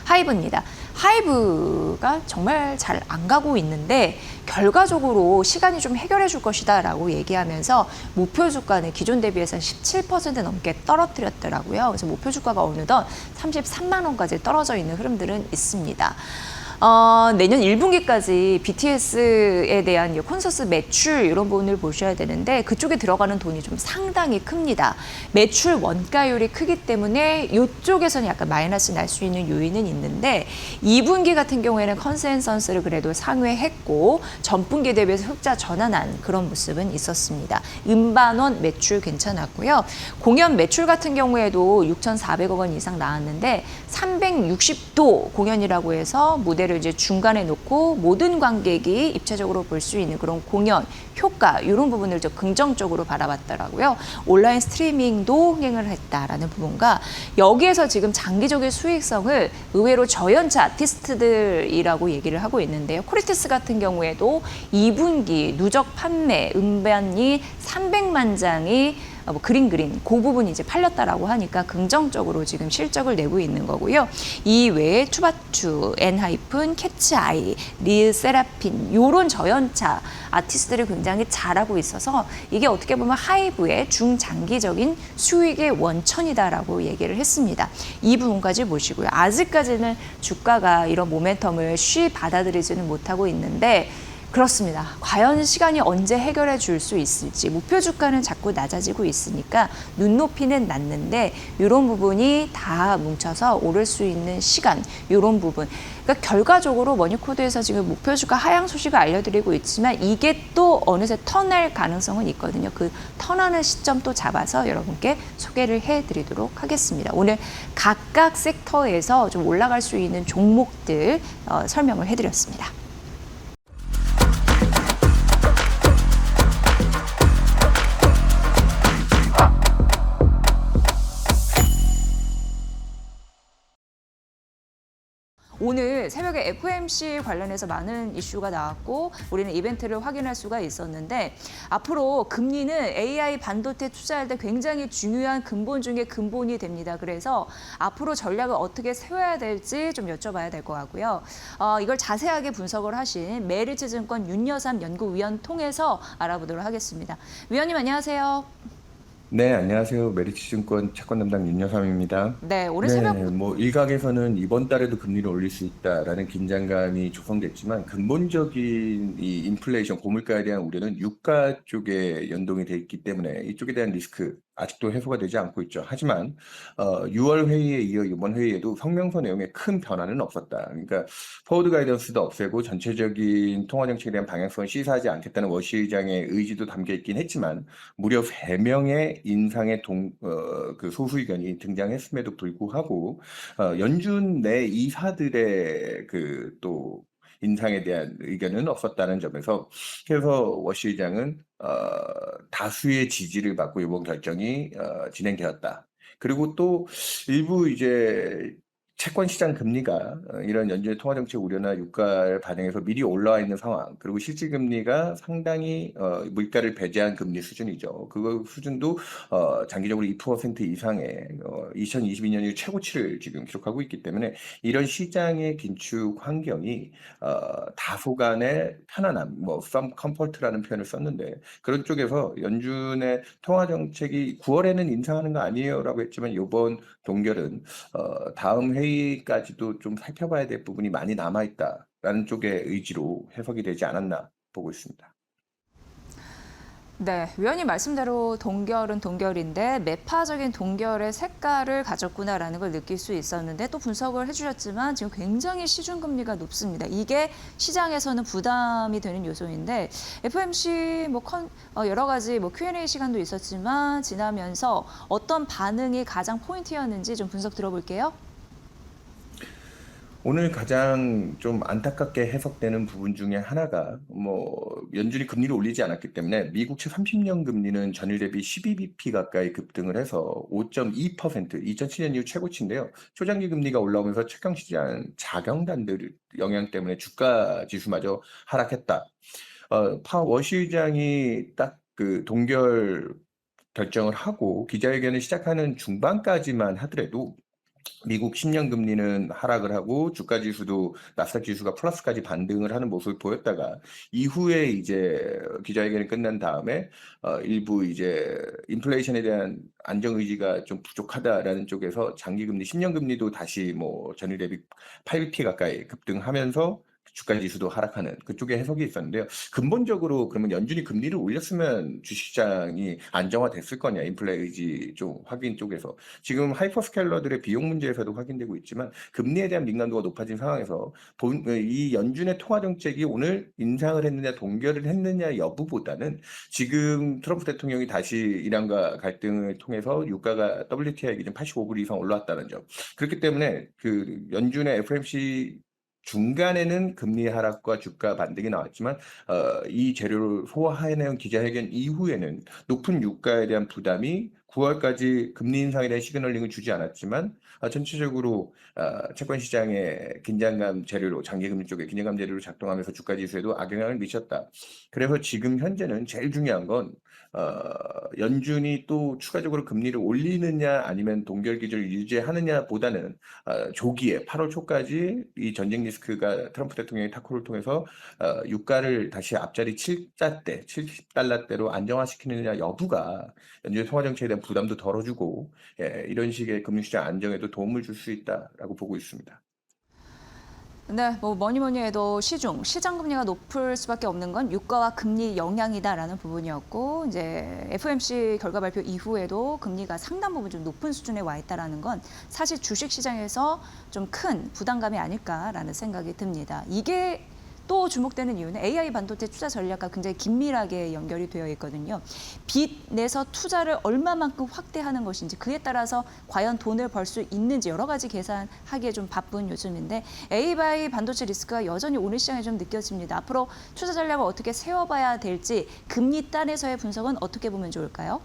하이브입니다. 하이브가 정말 잘 안 가고 있는데 결과적으로 시간이 좀 해결해 줄 것이다 라고 얘기하면서 목표 주가는 기존 대비해서 17% 넘게 떨어뜨렸더라고요. 그래서 목표 주가가 어느덧 33만 원까지 떨어져 있는 흐름들은 있습니다. 내년 1분기까지 BTS에 대한 콘서트 매출 이런 부분을 보셔야 되는데 그쪽에 들어가는 돈이 좀 상당히 큽니다. 매출 원가율이 크기 때문에 이쪽에서는 약간 마이너스 날 수 있는 요인은 있는데 2분기 같은 경우에는 컨센서스를 그래도 상회했고 전분기 대비해서 흑자 전환한 그런 모습은 있었습니다. 음반원 매출 괜찮았고요. 공연 매출 같은 경우에도 6,400억 원 이상 나왔는데 360도 공연이라고 해서 무대를 이제 중간에 놓고 모든 관객이 입체적으로 볼 수 있는 그런 공연 효과 이런 부분을 좀 긍정적으로 바라봤더라고요. 온라인 스트리밍도 흥행을 했다라는 부분과 여기에서 지금 장기적인 수익성을 의외로 저연차 아티스트들이라고 얘기를 하고 있는데요. 코리테스 같은 경우에도 2분기 누적 판매 음반이 300만 장이 그린 그 부분이 이제 팔렸다라고 하니까 긍정적으로 지금 실적을 내고 있는 거고요. 이 외에 투바투, 엔하이픈, 캐치아이, 르세라핌 요런 저연차 아티스트들이 굉장히 잘하고 있어서 이게 어떻게 보면 하이브의 중장기적인 수익의 원천이다라고 얘기를 했습니다. 이 부분까지 보시고요. 아직까지는 주가가 이런 모멘텀을 쉽게 받아들이지는 못하고 있는데 그렇습니다. 과연 시간이 언제 해결해 줄 수 있을지 목표 주가는 자꾸 낮아지고 있으니까 눈높이는 낮는데 이런 부분이 다 뭉쳐서 오를 수 있는 시간 이런 부분 그러니까 결과적으로 머니코드에서 지금 목표 주가 하향 소식을 알려드리고 있지만 이게 또 어느새 턴할 가능성은 있거든요. 그 턴하는 시점 또 잡아서 여러분께 소개를 해드리도록 하겠습니다. 오늘 각각 섹터에서 좀 올라갈 수 있는 종목들 설명을 해드렸습니다. 오늘 새벽에 FOMC 관련해서 많은 이슈가 나왔고 우리는 이벤트를 확인할 수가 있었는데 앞으로 금리는 AI 반도체 투자할 때 굉장히 중요한 근본 중에 근본이 됩니다. 그래서 앞으로 전략을 어떻게 세워야 될지 좀 여쭤봐야 될 것 같고요. 이걸 자세하게 분석을 하신 메리츠증권 윤여삼 연구위원 통해서 알아보도록 하겠습니다. 위원님 안녕하세요. 네, 안녕하세요. 메리츠증권 채권 담당 윤여삼입니다. 네, 오늘 네, 새벽 일각에서는 이번 달에도 금리를 올릴 수 있다라는 긴장감이 조성됐지만 근본적인 이 인플레이션 고물가에 대한 우려는 유가 쪽에 연동이 돼 있기 때문에 이쪽에 대한 리스크 아직도 해소가 되지 않고 있죠. 하지만 6월 회의에 이어 이번 회의에도 성명서 내용에 큰 변화는 없었다. 그러니까 포워드 가이던스도 없애고 전체적인 통화 정책에 대한 방향성을 시사하지 않겠다는 워시 의장의 의지도 담겨 있긴 했지만 무려 3명의 인상의 그 소수 의견이 등장했음에도 불구하고 연준 내 이사들의 그 또 인상에 대한 의견은 없었다는 점에서 그래서 워시 의장은 다수의 지지를 받고 이번 결정이 진행되었다. 그리고 또 일부 이제 채권 시장 금리가 이런 연준의 통화 정책 우려나 유가를 반영해서 미리 올라와 있는 상황, 그리고 실질 금리가 상당히 물가를 배제한 금리 수준이죠. 그 수준도 장기적으로 2% 이상의 2022년 이후 최고치를 지금 기록하고 있기 때문에 이런 시장의 긴축 환경이 다소간의 편안함, 뭐 some comfort라는 표현을 썼는데 그런 쪽에서 연준의 통화 정책이 9월에는 인상하는 거 아니에요라고 했지만 이번 동결은 다음 회의까지도 좀 살펴봐야 될 부분이 많이 남아있다라는 쪽의 의지로 해석이 되지 않았나 보고 있습니다. 네, 위원님 말씀대로 동결은 동결인데 매파적인 동결의 색깔을 가졌구나라는 걸 느낄 수 있었는데 또 분석을 해주셨지만 지금 굉장히 시중금리가 높습니다. 이게 시장에서는 부담이 되는 요소인데 FOMC 여러 가지 Q&A 시간도 있었지만 지나면서 어떤 반응이 가장 포인트였는지 좀 분석 들어볼게요. 오늘 가장 좀 안타깝게 해석되는 부분 중에 하나가 연준이 금리를 올리지 않았기 때문에 미국채 30년 금리는 전일 대비 12bp 가까이 급등을 해서 5.2%, 2007년 이후 최고치인데요. 초장기 금리가 올라오면서 채권 시장 자경단들 영향 때문에 주가 지수마저 하락했다. 워시 의장이 딱 그 동결 결정을 하고 기자회견을 시작하는 중반까지만 하더라도 미국 10년 금리는 하락을 하고 주가 지수도 나스닥 지수가 플러스까지 반등을 하는 모습을 보였다가 이후에 이제 기자회견이 끝난 다음에 일부 이제 인플레이션에 대한 안정 의지가 좀 부족하다라는 쪽에서 장기 금리 10년 금리도 다시 전일 대비 8bp 가까이 급등하면서 주가 지수도 하락하는 그쪽에 해석이 있었는데요. 근본적으로 그러면 연준이 금리를 올렸으면 주식시장이 안정화됐을 거냐, 인플레 의지 좀 확인 쪽에서. 지금 하이퍼스케일러들의 비용 문제에서도 확인되고 있지만 금리에 대한 민감도가 높아진 상황에서 이 연준의 통화 정책이 오늘 인상을 했느냐 동결을 했느냐 여부보다는 지금 트럼프 대통령이 다시 이란과 갈등을 통해서 유가가 WTI 기준 85불 이상 올라왔다는 점. 그렇기 때문에 그 연준의 FOMC 중간에는 금리 하락과 주가 반등이 나왔지만 이 재료를 소화해내는 기자회견 이후에는 높은 유가에 대한 부담이 9월까지 금리 인상에 대한 시그널링을 주지 않았지만 전체적으로 채권 시장의 긴장감 재료로 장기금리 쪽에 긴장감 재료로 작동하면서 주가 지수에도 악영향을 미쳤다. 그래서 지금 현재는 제일 중요한 건 연준이 또 추가적으로 금리를 올리느냐 아니면 동결 기조를 유지하느냐보다는 조기에 8월 초까지 이 전쟁 리스크가 트럼프 대통령의 타코를 통해서 유가를 다시 앞자리 7자대, 70달러대로 안정화시키느냐 여부가 연준의 통화 정책에 대한 부담도 덜어주고 이런 식의 금융시장 안정에도 도움을 줄 수 있다라고 보고 있습니다. 네, 뭐니 해도 시장 금리가 높을 수밖에 없는 건 유가와 금리 영향이다라는 부분이었고 이제 FOMC 결과 발표 이후에도 금리가 상당 부분 좀 높은 수준에 와 있다라는 건 사실 주식 시장에서 좀 큰 부담감이 아닐까라는 생각이 듭니다. 이게 또 주목되는 이유는 AI 반도체 투자 전략과 굉장히 긴밀하게 연결이 되어 있거든요. 빚 내서 투자를 얼마만큼 확대하는 것인지 그에 따라서 과연 돈을 벌 수 있는지 여러 가지 계산하기에 좀 바쁜 요즘인데 AI 반도체 리스크가 여전히 오늘 시장에 좀 느껴집니다. 앞으로 투자 전략을 어떻게 세워봐야 될지 금리 단에서의 분석은 어떻게 보면 좋을까요?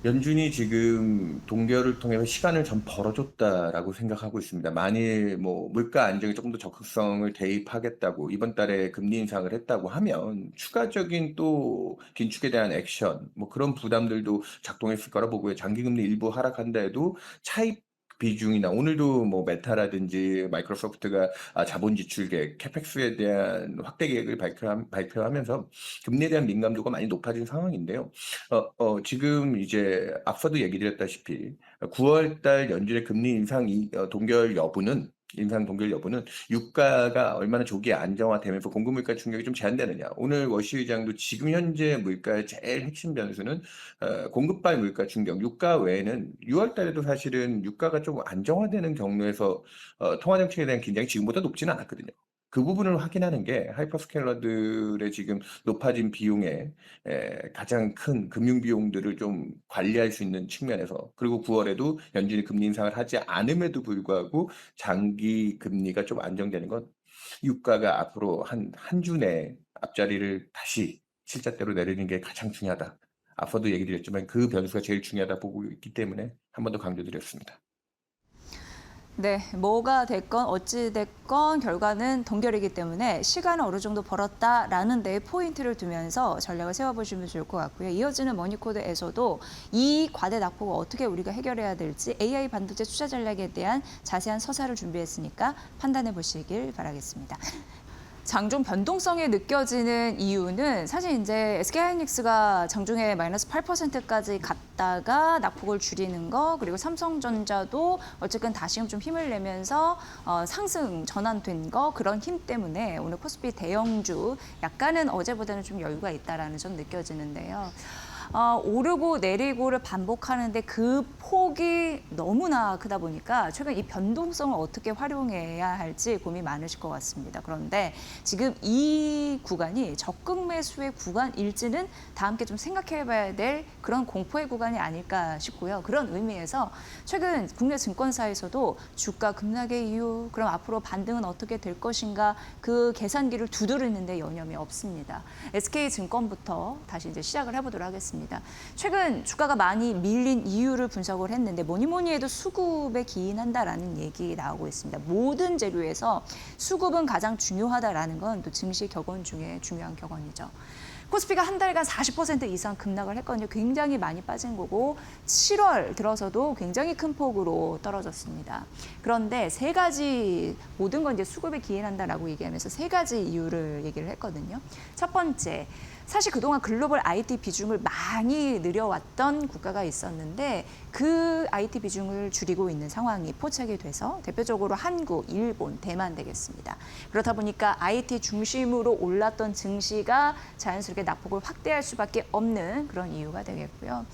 연준이 지금 동결을 통해서 시간을 좀 벌어줬다라고 생각하고 있습니다. 만일 물가 안정에 조금 더 적극성을 대입하겠다고 이번 달에 금리 인상을 했다고 하면 추가적인 또 긴축에 대한 액션 그런 부담들도 작동했을 거라 보고요. 장기금리 일부 하락한다 해도 차입 비중이나 오늘도 메타라든지 마이크로소프트가 자본 지출 계획, 캐펙스에 대한 확대 계획을 발표하면서 금리에 대한 민감도가 많이 높아진 상황인데요. 지금 이제 앞서도 얘기 드렸다시피 9월 달 연준의 금리 인상 동결 여부는 인상 동결 여부는 유가가 얼마나 조기에 안정화되면서 공급 물가 충격이 좀 제한되느냐. 오늘 워시 의장도 지금 현재 물가의 제일 핵심 변수는 공급발 물가 충격. 유가 외에는 6월 달에도 사실은 유가가 좀 안정화되는 경로에서 통화 정책에 대한 긴장이 지금보다 높지는 않았거든요. 그 부분을 확인하는 게 하이퍼스케일러들의 지금 높아진 비용에 가장 큰 금융 비용들을 좀 관리할 수 있는 측면에서, 그리고 9월에도 연준이 금리 인상을 하지 않음에도 불구하고 장기 금리가 좀 안정되는 건 유가가 앞으로 한 주 내에 앞자리를 다시 실자대로 내리는 게 가장 중요하다. 앞서도 얘기 드렸지만 그 변수가 제일 중요하다 보고 있기 때문에 한 번 더 강조드렸습니다. 네, 뭐가 됐건 어찌 됐건 결과는 동결이기 때문에 시간은 어느 정도 벌었다라는 데 포인트를 두면서 전략을 세워보시면 좋을 것 같고요. 이어지는 머니코드에서도 이 과대 낙폭을 어떻게 우리가 해결해야 될지 AI 반도체 투자 전략에 대한 자세한 서사를 준비했으니까 판단해 보시길 바라겠습니다. 장중 변동성이 느껴지는 이유는 사실 이제 SK하이닉스가 장중에 마이너스 8%까지 갔다가 낙폭을 줄이는 거, 그리고 삼성전자도 어쨌든 다시금 좀 힘을 내면서 상승 전환된 거, 그런 힘 때문에 오늘 코스피 대형주 약간은 어제보다는 좀 여유가 있다라는 점 느껴지는데요. 오르고 내리고를 반복하는데 그 폭이 너무나 크다 보니까 최근 이 변동성을 어떻게 활용해야 할지 고민이 많으실 것 같습니다. 그런데 지금 이 구간이 적극 매수의 구간일지는 다 함께 좀 생각해봐야 될 그런 공포의 구간이 아닐까 싶고요. 그런 의미에서 최근 국내 증권사에서도 주가 급락의 이유, 그럼 앞으로 반등은 어떻게 될 것인가, 그 계산기를 두드리는데 여념이 없습니다. SK증권부터 다시 이제 시작을 해보도록 하겠습니다. 최근 주가가 많이 밀린 이유를 분석을 했는데 뭐니 해도 수급에 기인한다라는 얘기 나오고 있습니다. 모든 재료에서 수급은 가장 중요하다라는 건 또 증시 격언 중에 중요한 격언이죠. 코스피가 한 달간 40% 이상 급락을 했거든요. 굉장히 많이 빠진 거고 7월 들어서도 굉장히 큰 폭으로 떨어졌습니다. 그런데 세 가지, 모든 건 이제 수급에 기인한다라고 얘기하면서 세 가지 이유를 얘기를 했거든요. 첫 번째, 사실 그동안 글로벌 IT 비중을 많이 늘려왔던 국가가 있었는데 그 IT 비중을 줄이고 있는 상황이 포착이 돼서 대표적으로 한국, 일본, 대만 되겠습니다. 그렇다 보니까 IT 중심으로 올랐던 증시가 자연스럽게 낙폭을 확대할 수밖에 없는 그런 이유가 되겠고요.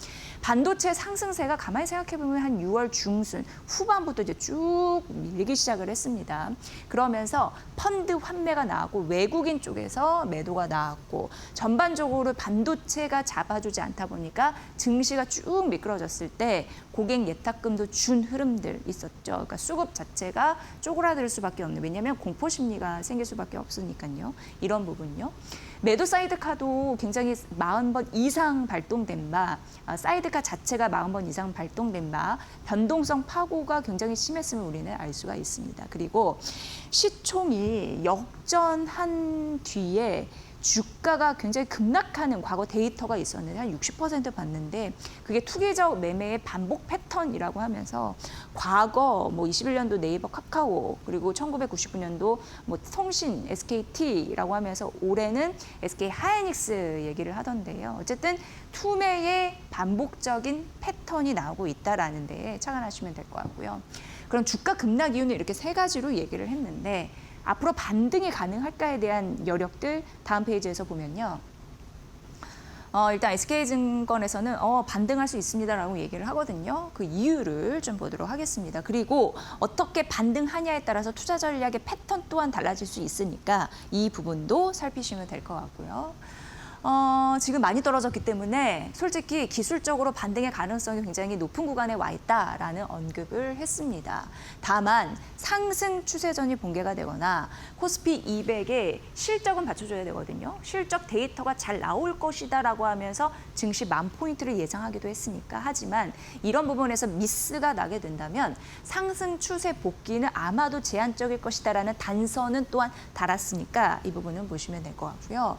반도체 상승세가 가만히 생각해보면 한 6월 중순 후반부터 이제 쭉 밀리기 시작을 했습니다. 그러면서 펀드 환매가 나왔고 외국인 쪽에서 매도가 나왔고 전반적으로 반도체가 잡아주지 않다 보니까 증시가 쭉 미끄러졌을 때 고객 예탁금도 준 흐름들 있었죠. 그러니까 수급 자체가 쪼그라들 수밖에 없는, 왜냐하면 공포 심리가 생길 수밖에 없으니까요. 이런 부분요. 매도 사이드카도 굉장히 40번 이상 발동된 바, 사이드카 자체가 40번 이상 발동된 바, 변동성 파고가 굉장히 심했음을 우리는 알 수가 있습니다. 그리고 시총이 역전한 뒤에 주가가 굉장히 급락하는 과거 데이터가 있었는데 한 60% 봤는데 그게 투기적 매매의 반복 패턴이라고 하면서 과거 뭐 21년도 네이버 카카오, 그리고 1999년도 뭐 통신 SKT라고 하면서 올해는 SK 하이닉스 얘기를 하던데요. 어쨌든 투매의 반복적인 패턴이 나오고 있다라는 데에 착안하시면 될 것 같고요. 그럼 주가 급락 이유는 이렇게 세 가지로 얘기를 했는데 앞으로 반등이 가능할까에 대한 여력들 다음 페이지에서 보면요. 일단 SK증권에서는 반등할 수 있습니다라고 얘기를 하거든요. 그 이유를 좀 보도록 하겠습니다. 그리고 어떻게 반등하냐에 따라서 투자 전략의 패턴 또한 달라질 수 있으니까 이 부분도 살피시면 될 것 같고요. 지금 많이 떨어졌기 때문에 솔직히 기술적으로 반등의 가능성이 굉장히 높은 구간에 와 있다라는 언급을 했습니다. 다만 상승 추세전이 본개가 되거나 코스피 200의 실적은 받쳐줘야 되거든요. 실적 데이터가 잘 나올 것이다라고 하면서 증시 10,000포인트를 예상하기도 했으니까. 하지만 이런 부분에서 미스가 나게 된다면 상승 추세 복귀는 아마도 제한적일 것이다라는 단서는 또한 달았으니까 이 부분은 보시면 될 것 같고요.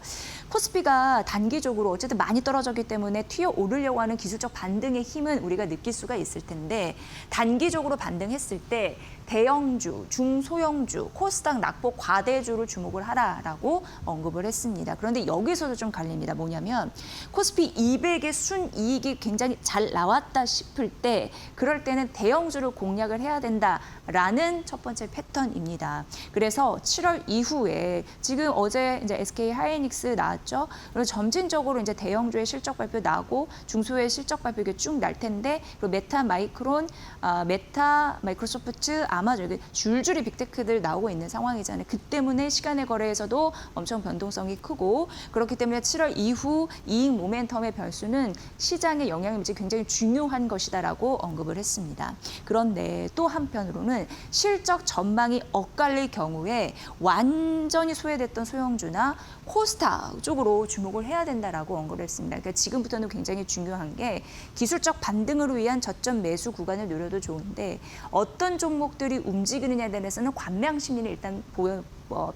코스피가 단기적으로 어쨌든 많이 떨어졌기 때문에 튀어 오르려고 하는 기술적 반등의 힘은 우리가 느낄 수가 있을 텐데 단기적으로 반등했을 때 대형주, 중소형주, 코스닥 낙폭 과대주로 주목을 하라라고 언급을 했습니다. 그런데 여기서도 좀 갈립니다. 뭐냐면 코스피 200의 순이익이 굉장히 잘 나왔다 싶을 때 그럴 때는 대형주를 공략을 해야 된다라는 첫 번째 패턴입니다. 그래서 7월 이후에 지금 어제 이제 SK 하이닉스 나왔죠. 그리고 점진적으로 이제 대형주의 실적 발표 나고 중소의 실적 발표 이게 쭉 날 텐데 그리고 메타 마이크론, 메타 마이크로소프트, 아마존 이렇게 줄줄이 빅테크들 나오고 있는 상황이잖아요. 그 때문에 시간의 거래에서도 엄청 변동성이 크고 그렇기 때문에 7월 이후 이익 모멘텀의 변수는 시장의 영향이 굉장히 중요한 것이다라고 언급을 했습니다. 그런데 또 한편으로는 실적 전망이 엇갈릴 경우에 완전히 소외됐던 소형주나 코스닥 쪽으로 주목을 해야 된다라고 언급을 했습니다. 그러니까 지금부터는 굉장히 중요한 게 기술적 반등을 위한 저점 매수 구간을 노려도 좋은데 어떤 종목들이 움직이느냐에 대해서는 관망 심리는 일단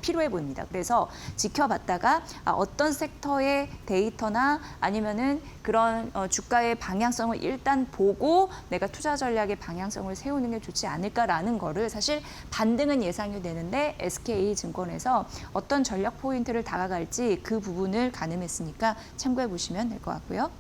필요해 보입니다. 그래서 지켜봤다가 어떤 섹터의 데이터나 아니면은 그런 주가의 방향성을 일단 보고 내가 투자 전략의 방향성을 세우는 게 좋지 않을까라는 거를 사실 반등은 예상이 되는데 SK증권에서 어떤 전략 포인트를 다가갈지 그 부분을 가늠했으니까 참고해 보시면 될 것 같고요.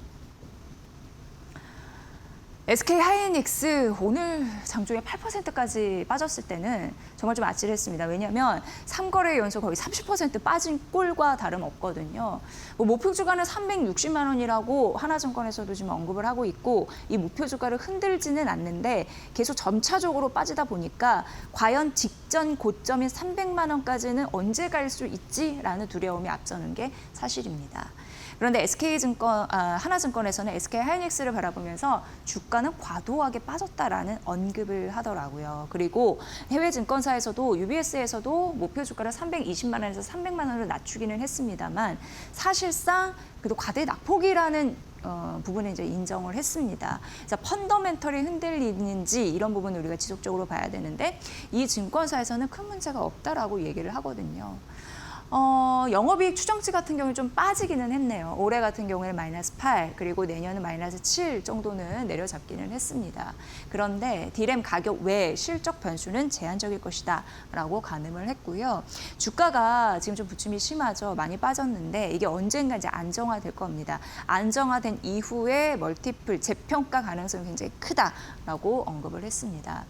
SK 하이닉스 오늘 장중에 8%까지 빠졌을 때는 정말 좀 아찔했습니다. 왜냐하면 3거래 연속 거의 30% 빠진 꼴과 다름없거든요. 목표 주가는 360만 원이라고 하나증권에서도 지금 언급을 하고 있고 이 목표 주가를 흔들지는 않는데 계속 점차적으로 빠지다 보니까 과연 직전 고점인 300만 원까지는 언제 갈 수 있지라는 두려움이 앞서는 게 사실입니다. 그런데 하나증권에서는 SK 하이닉스를 바라보면서 주가는 과도하게 빠졌다라는 언급을 하더라고요. 그리고 해외 증권사에서도 UBS에서도 목표 주가를 320만 원에서 300만 원으로 낮추기는 했습니다만 사실상 그래도 과대 낙폭이라는 부분을 이제 인정을 했습니다. 그래서 펀더멘털이 흔들리는지 이런 부분을 우리가 지속적으로 봐야 되는데 이 증권사에서는 큰 문제가 없다라고 얘기를 하거든요. 영업이익 추정치 같은 경우는 좀 빠지기는 했네요. 올해 같은 경우에는 마이너스 8, 그리고 내년은 마이너스 7 정도는 내려잡기는 했습니다. 그런데 디램 가격 외 실적 변수는 제한적일 것이다 라고 가늠을 했고요. 주가가 지금 좀 부침이 심하죠. 많이 빠졌는데 이게 언젠가 이제 안정화될 겁니다. 안정화된 이후에 멀티플 재평가 가능성이 굉장히 크다라고 언급을 했습니다.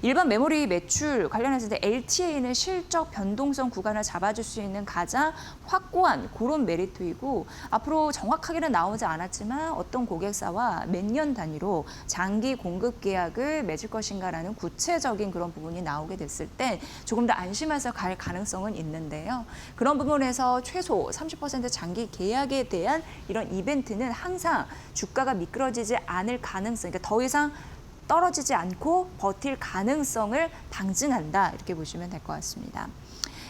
일반 메모리 매출 관련해서 LTA는 실적 변동성 구간을 잡아줄 수 있는 가장 확고한 그런 메리트이고 앞으로 정확하게는 나오지 않았지만 어떤 고객사와 몇 년 단위로 장기 공급 계약을 맺을 것인가라는 구체적인 그런 부분이 나오게 됐을 때 조금 더 안심해서 갈 가능성은 있는데요. 그런 부분에서 최소 30% 장기 계약에 대한 이런 이벤트는 항상 주가가 미끄러지지 않을 가능성, 그러니까 더 이상 떨어지지 않고 버틸 가능성을 방증한다 이렇게 보시면 될 것 같습니다.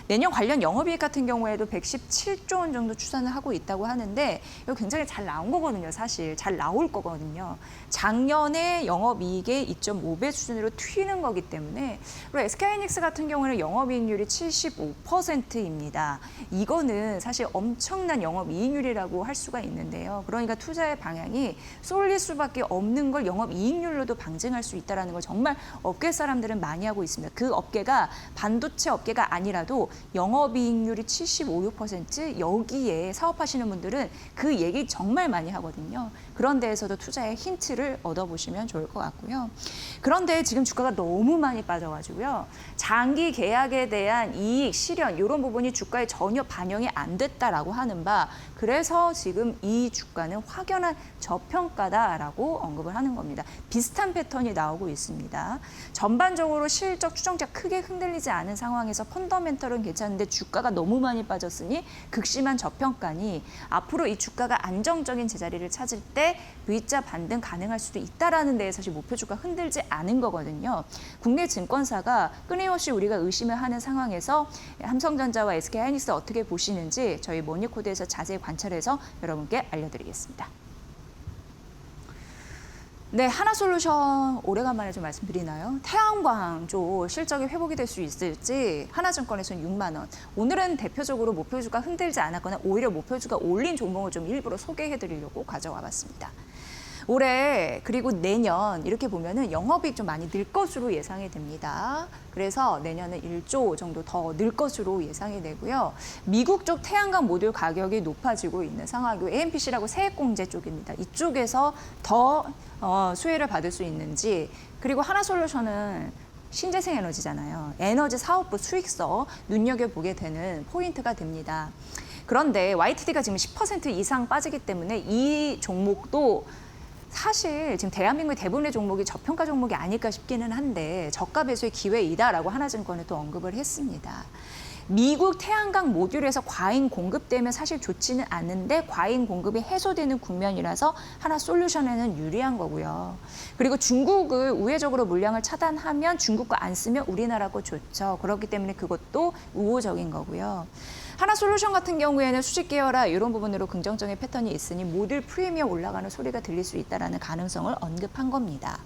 내년 관련 영업이익 같은 경우에도 117조 원 정도 추산을 하고 있다고 하는데 이거 굉장히 잘 나온 거거든요. 사실 잘 나올 거거든요. 작년에 영업이익의 2.5배 수준으로 튀는 거기 때문에 그리고 SK하이닉스 같은 경우는 영업이익률이 75%입니다. 이거는 사실 엄청난 영업이익률이라고 할 수가 있는데요. 그러니까 투자의 방향이 쏠릴 수밖에 없는 걸 영업이익률로도 방증할 수 있다는 걸 정말 업계 사람들은 많이 하고 있습니다. 그 업계가 반도체 업계가 아니라도 영업이익률이 75% 여기에 사업하시는 분들은 그 얘기 정말 많이 하거든요. 그런 데에서도 투자의 힌트를 얻어보시면 좋을 것 같고요. 그런데 지금 주가가 너무 많이 빠져가지고요. 장기 계약에 대한 이익, 실현 이런 부분이 주가에 전혀 반영이 안 됐다라고 하는 바 그래서 지금 이 주가는 확연한 저평가다라고 언급을 하는 겁니다. 비슷한 패턴이 나오고 있습니다. 전반적으로 실적 추정치가 크게 흔들리지 않은 상황에서 펀더멘털은 괜찮은데 주가가 너무 많이 빠졌으니 극심한 저평가니 앞으로 이 주가가 안정적인 제자리를 찾을 때 V자 반등 가능할 수도 있다라는 데에 사실 목표 주가 흔들지 않은 거거든요. 국내 증권사가 끊임없이 우리가 의심을 하는 상황에서 삼성전자와 SK하이닉스 어떻게 보시는지 저희 모니코드에서 자세히 관찰해서 여러분께 알려드리겠습니다. 네, 하나솔루션 오래간만에 좀 말씀드리나요? 태양광 쪽 실적이 회복이 될 수 있을지 하나증권에서는 6만 원. 오늘은 대표적으로 목표주가 흔들지 않았거나 오히려 목표주가 올린 종목을 좀 일부러 소개해드리려고 가져와 봤습니다. 올해 그리고 내년 이렇게 보면은 영업이익 좀 많이 늘 것으로 예상이 됩니다. 그래서 내년은 1조 정도 더 늘 것으로 예상이 되고요. 미국 쪽 태양광 모듈 가격이 높아지고 있는 상황이고 AMPC라고 세액공제 쪽입니다. 이쪽에서 더 수혜를 받을 수 있는지 그리고 하나솔루션은 신재생 에너지잖아요. 에너지 사업부 수익서 눈여겨보게 되는 포인트가 됩니다. 그런데 YTD가 지금 10% 이상 빠지기 때문에 이 종목도 사실 지금 대한민국의 대부분의 종목이 저평가 종목이 아닐까 싶기는 한데 저가 배수의 기회이다라고 하나증권에 또 언급을 했습니다. 미국 태양광 모듈에서 과잉 공급되면 사실 좋지는 않은데 과잉 공급이 해소되는 국면이라서 하나솔루션에는 유리한 거고요. 그리고 중국을 우회적으로 물량을 차단하면 중국 거 안 쓰면 우리나라 거 좋죠. 그렇기 때문에 그것도 우호적인 거고요. 하나솔루션 같은 경우에는 수직 계열화 이런 부분으로 긍정적인 패턴이 있으니 모듈 프리미엄 올라가는 소리가 들릴 수 있다는 가능성을 언급한 겁니다.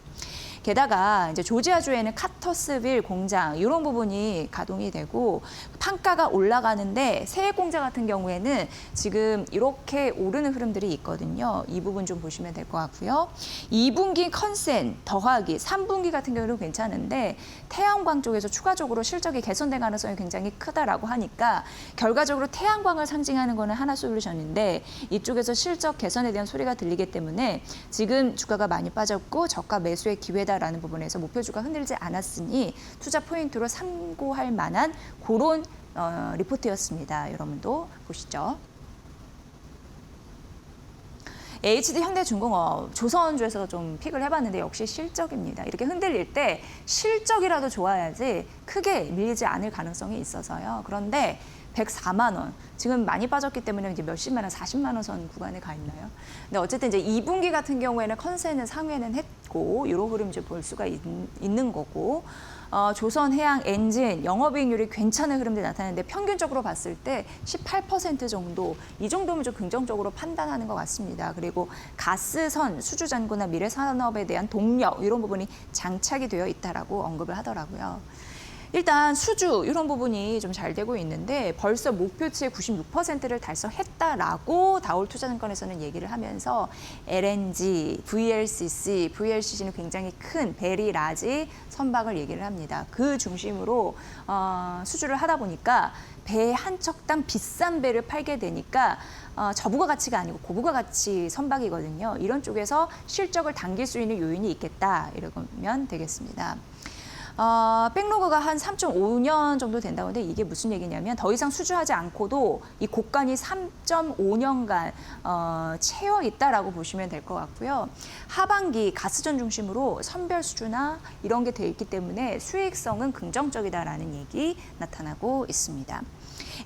게다가 이제 조지아주에는 카터스빌 공장 이런 부분이 가동이 되고 판가가 올라가는데 세액공제 같은 경우에는 지금 이렇게 오르는 흐름들이 있거든요. 이 부분 좀 보시면 될 것 같고요. 2분기 컨센 더하기 3분기 같은 경우는 괜찮은데 태양광 쪽에서 추가적으로 실적이 개선될 가능성이 굉장히 크다라고 하니까 결과적으로 태양광을 상징하는 거는 하나솔루션인데 이쪽에서 실적 개선에 대한 소리가 들리기 때문에 지금 주가가 많이 빠졌고 저가 매수의 기회다라는 부분에서 목표주가 흔들지 않았으니 투자 포인트로 참고할 만한 그런 리포트였습니다. 여러분도 보시죠. HD 현대중공업, 조선주에서 좀 픽을 해봤는데 역시 실적입니다. 이렇게 흔들릴 때 실적이라도 좋아야지 크게 밀리지 않을 가능성이 있어서요. 그런데 104만 원. 지금 많이 빠졌기 때문에 이제 몇십만 원, 40만 원 선 구간에 가 있나요? 근데 어쨌든 이제 2분기 같은 경우에는 컨센은 상회는 했고 이런 흐름 이제 볼 수가 있는 거고 조선 해양 엔진 영업이익률이 괜찮은 흐름들이 나타나는데 평균적으로 봤을 때 18% 정도 이 정도면 좀 긍정적으로 판단하는 것 같습니다. 그리고 가스선, 수주잔고나 미래산업에 대한 동력 이런 부분이 장착이 되어 있다라고 언급을 하더라고요. 일단 수주 이런 부분이 좀 잘 되고 있는데 벌써 목표치의 96%를 달성했다라고 다올투자증권에서는 얘기를 하면서 LNG, VLCC는 굉장히 큰 베리 라지 선박을 얘기를 합니다. 그 중심으로 수주를 하다 보니까 배 한 척당 비싼 배를 팔게 되니까 저부가 가치가 아니고 고부가 가치 선박이거든요. 이런 쪽에서 실적을 당길 수 있는 요인이 있겠다 이러면 되겠습니다. 백로그가 한 3.5년 정도 된다고 하는데 이게 무슨 얘기냐면 더 이상 수주하지 않고도 이 곡간이 3.5년간 채워 있다라고 보시면 될 것 같고요. 하반기 가스전 중심으로 선별 수주나 이런 게 돼 있기 때문에 수익성은 긍정적이다라는 얘기 나타나고 있습니다.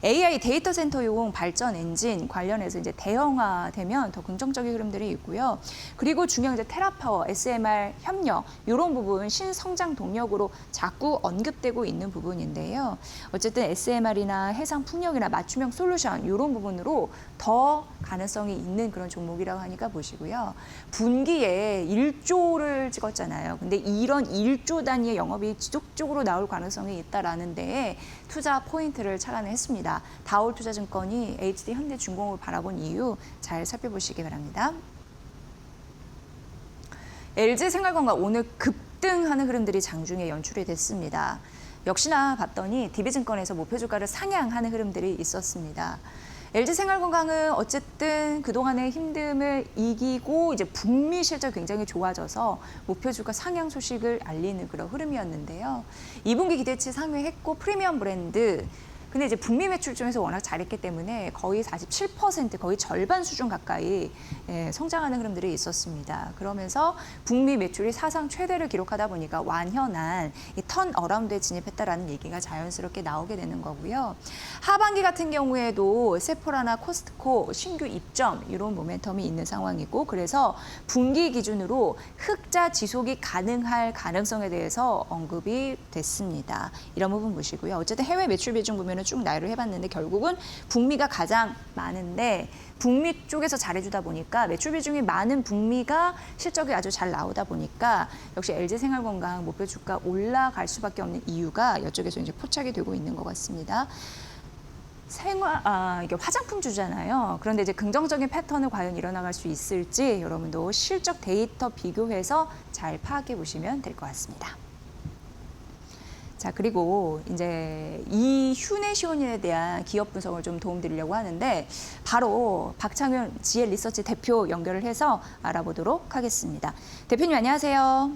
AI 데이터 센터용 발전 엔진 관련해서 이제 대형화되면 더 긍정적인 흐름들이 있고요. 그리고 중요한 이제 테라파워, SMR 협력 이런 부분 신성장 동력으로 자꾸 언급되고 있는 부분인데요. 어쨌든 SMR이나 해상 풍력이나 맞춤형 솔루션 이런 부분으로 더 가능성이 있는 그런 종목이라고 하니까 보시고요. 분기에 1조를 찍었잖아요. 근데 이런 1조 단위의 영업이 지속적으로 나올 가능성이 있다라는 데에 투자 포인트를 착안했습니다. 다올투자증권이 HD 현대중공업을 바라본 이유 잘 살펴보시기 바랍니다. LG생활건강 오늘 급등하는 흐름들이 장중에 연출이 됐습니다. 역시나 봤더니 DB증권에서 목표주가를 상향하는 흐름들이 있었습니다. LG생활건강은 어쨌든 그동안의 힘듦을 이기고 이제 북미 실적이 굉장히 좋아져서 목표주가 상향 소식을 알리는 그런 흐름이었는데요. 2분기 기대치 상회했고 프리미엄 브랜드 근데 이제 북미 매출 중에서 워낙 잘했기 때문에 거의 47%, 거의 절반 수준 가까이 성장하는 흐름들이 있었습니다. 그러면서 북미 매출이 사상 최대를 기록하다 보니까 완연한 이 턴어라운드에 진입했다라는 얘기가 자연스럽게 나오게 되는 거고요. 하반기 같은 경우에도 세포라나 코스트코 신규 입점 이런 모멘텀이 있는 상황이고 그래서 분기 기준으로 흑자 지속이 가능할 가능성에 대해서 언급이 됐습니다. 이런 부분 보시고요. 어쨌든 해외 매출 비중 보면 쭉 나열을 해봤는데 결국은 북미가 가장 많은데 북미 쪽에서 잘해주다 보니까 매출 비중이 많은 북미가 실적이 아주 잘 나오다 보니까 역시 LG생활건강 목표 주가 올라갈 수밖에 없는 이유가 이쪽에서 이제 포착이 되고 있는 것 같습니다. 이게 화장품주잖아요. 그런데 이제 긍정적인 패턴을 과연 일어나갈 수 있을지 여러분도 실적 데이터 비교해서 잘 파악해 보시면 될 것 같습니다. 자, 그리고 이제 이 휴네시온에 대한 기업 분석을 좀 도움드리려고 하는데 바로 박창윤 GL 리서치 대표 연결을 해서 알아보도록 하겠습니다. 대표님 안녕하세요.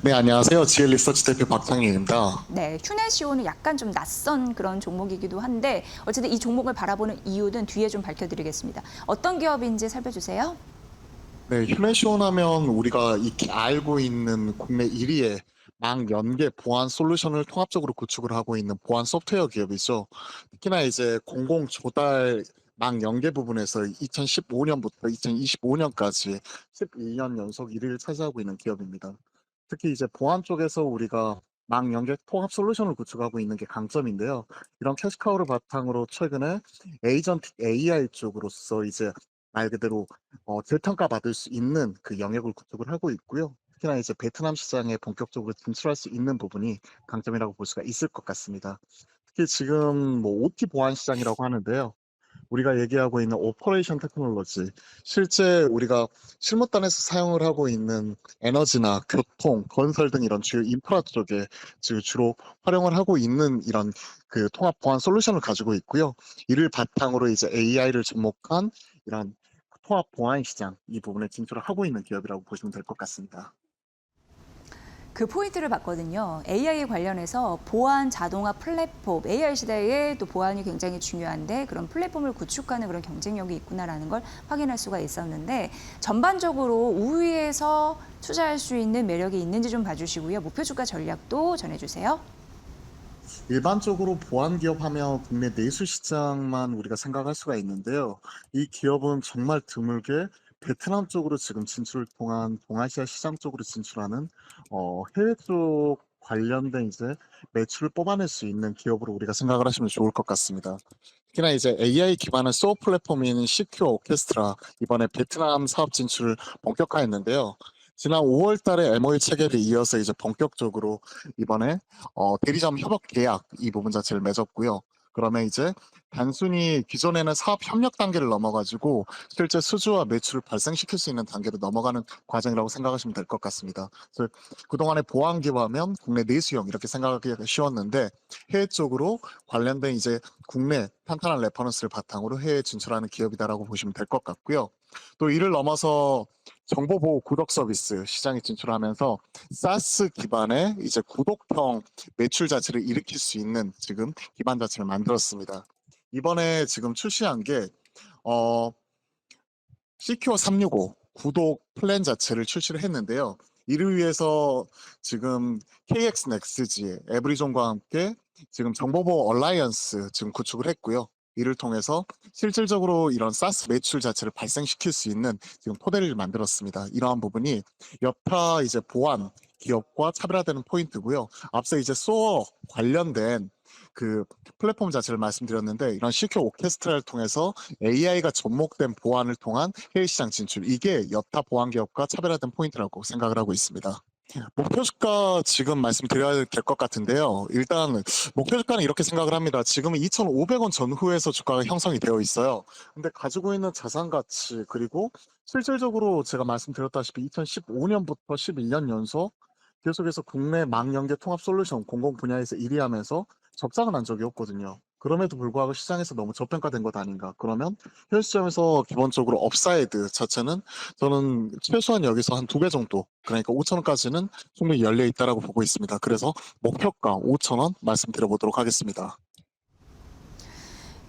네, 안녕하세요. GL 리서치 대표 박창윤입니다. 네, 휴네시온은 약간 좀 낯선 그런 종목이기도 한데 어쨌든 이 종목을 바라보는 이유는 뒤에 좀 밝혀드리겠습니다. 어떤 기업인지 살펴주세요. 네, 휴네시온 하면 우리가 익히 알고 있는 국내 1위의 망연계 보안 솔루션을 통합적으로 구축을 하고 있는 보안 소프트웨어 기업이죠. 특히나 이제 공공 조달 망연계 부분에서 2015년부터 2025년까지 11년 연속 1위를 차지하고 있는 기업입니다. 특히 이제 보안 쪽에서 우리가 망연계 통합 솔루션을 구축하고 있는 게 강점인데요. 이런 캐시카우를 바탕으로 최근에 에이전틱 AI 쪽으로서 이제 말 그대로 재평가받을 수 있는 그 영역을 구축을 하고 있고요. 특히나 이제 베트남 시장에 본격적으로 진출할 수 있는 부분이 강점이라고 볼 수가 있을 것 같습니다. 특히 지금 뭐 OT 보안 시장이라고 하는데요. 우리가 얘기하고 있는 오퍼레이션 테크놀로지, 실제 우리가 실무단에서 사용을 하고 있는 에너지나 교통, 건설 등 이런 주요 인프라 쪽에 지금 주로 활용을 하고 있는 이런 그 통합 보안 솔루션을 가지고 있고요. 이를 바탕으로 이제 AI를 접목한 이런 통합 보안 시장 이 부분에 진출을 하고 있는 기업이라고 보시면 될 것 같습니다. 그 포인트를 봤거든요. AI 관련해서 보안 자동화 플랫폼, AI 시대에 또 보안이 굉장히 중요한데 그런 플랫폼을 구축하는 그런 경쟁력이 있구나라는 걸 확인할 수가 있었는데 전반적으로 우위에서 투자할 수 있는 매력이 있는지 좀 봐주시고요. 목표 주가 전략도 전해주세요. 일반적으로 보안 기업 하면 국내 내수 시장만 우리가 생각할 수가 있는데요. 이 기업은 정말 드물게 베트남 쪽으로 지금 진출을 통한 동아시아 시장 쪽으로 진출하는 해외 쪽 관련된 이제 매출을 뽑아낼 수 있는 기업으로 우리가 생각을 하시면 좋을 것 같습니다. 특히나 이제 AI 기반의 소어 플랫폼인 시큐어 오케스트라 이번에 베트남 사업 진출을 본격화했는데요. 지난 5월 달에 MOU 체결에 이어서 이제 본격적으로 이번에 대리점 협업 계약 이 부분 자체를 맺었고요. 그러면 이제 단순히 기존에는 사업 협력 단계를 넘어가지고 실제 수주와 매출을 발생시킬 수 있는 단계로 넘어가는 과정이라고 생각하시면 될 것 같습니다. 그래서 그동안에 보안 기업하면 국내 내수형 이렇게 생각하기가 쉬웠는데 해외 쪽으로 관련된 이제 국내 탄탄한 레퍼런스를 바탕으로 해외 진출하는 기업이다라고 보시면 될 것 같고요. 또 이를 넘어서 정보보호 구독 서비스 시장에 진출하면서 사스 기반의 이제 구독형 매출 자체를 일으킬 수 있는 지금 기반 자체를 만들었습니다. 이번에 지금 출시한 게 시큐어 365 구독 플랜 자체를 출시를 했는데요. 이를 위해서 지금 KX 넥스지 에브리존과 함께 지금 정보보호 얼라이언스 지금 구축을 했고요. 이를 통해서 실질적으로 이런 사스 매출 자체를 발생시킬 수 있는 지금 토대를 만들었습니다. 이러한 부분이 여타 이제 보안 기업과 차별화되는 포인트고요. 앞서 이제 소어 관련된 그 플랫폼 자체를 말씀드렸는데 이런 시큐어 오케스트라를 통해서 AI가 접목된 보안을 통한 해외 시장 진출 이게 여타 보안 기업과 차별화된 포인트라고 생각을 하고 있습니다. 목표 주가 지금 말씀드려야 될 것 같은데요. 일단 목표 주가는 이렇게 생각을 합니다. 지금은 2,500원 전후에서 주가가 형성이 되어 있어요. 근데 가지고 있는 자산 가치 그리고 실질적으로 제가 말씀드렸다시피 2015년부터 11년 연속 계속해서 국내 망연계 통합 솔루션 공공 분야에서 1위 하면서 적자가 난 적이 없거든요. 그럼에도 불구하고 시장에서 너무 저평가된 것 아닌가. 그러면 현 시점에서 기본적으로 업사이드 자체는 저는 최소한 여기서 한 2배 정도 그러니까 5,000원까지는 충분히 열려 있다라고 보고 있습니다. 그래서 목표가 5,000원 말씀드려보도록 하겠습니다.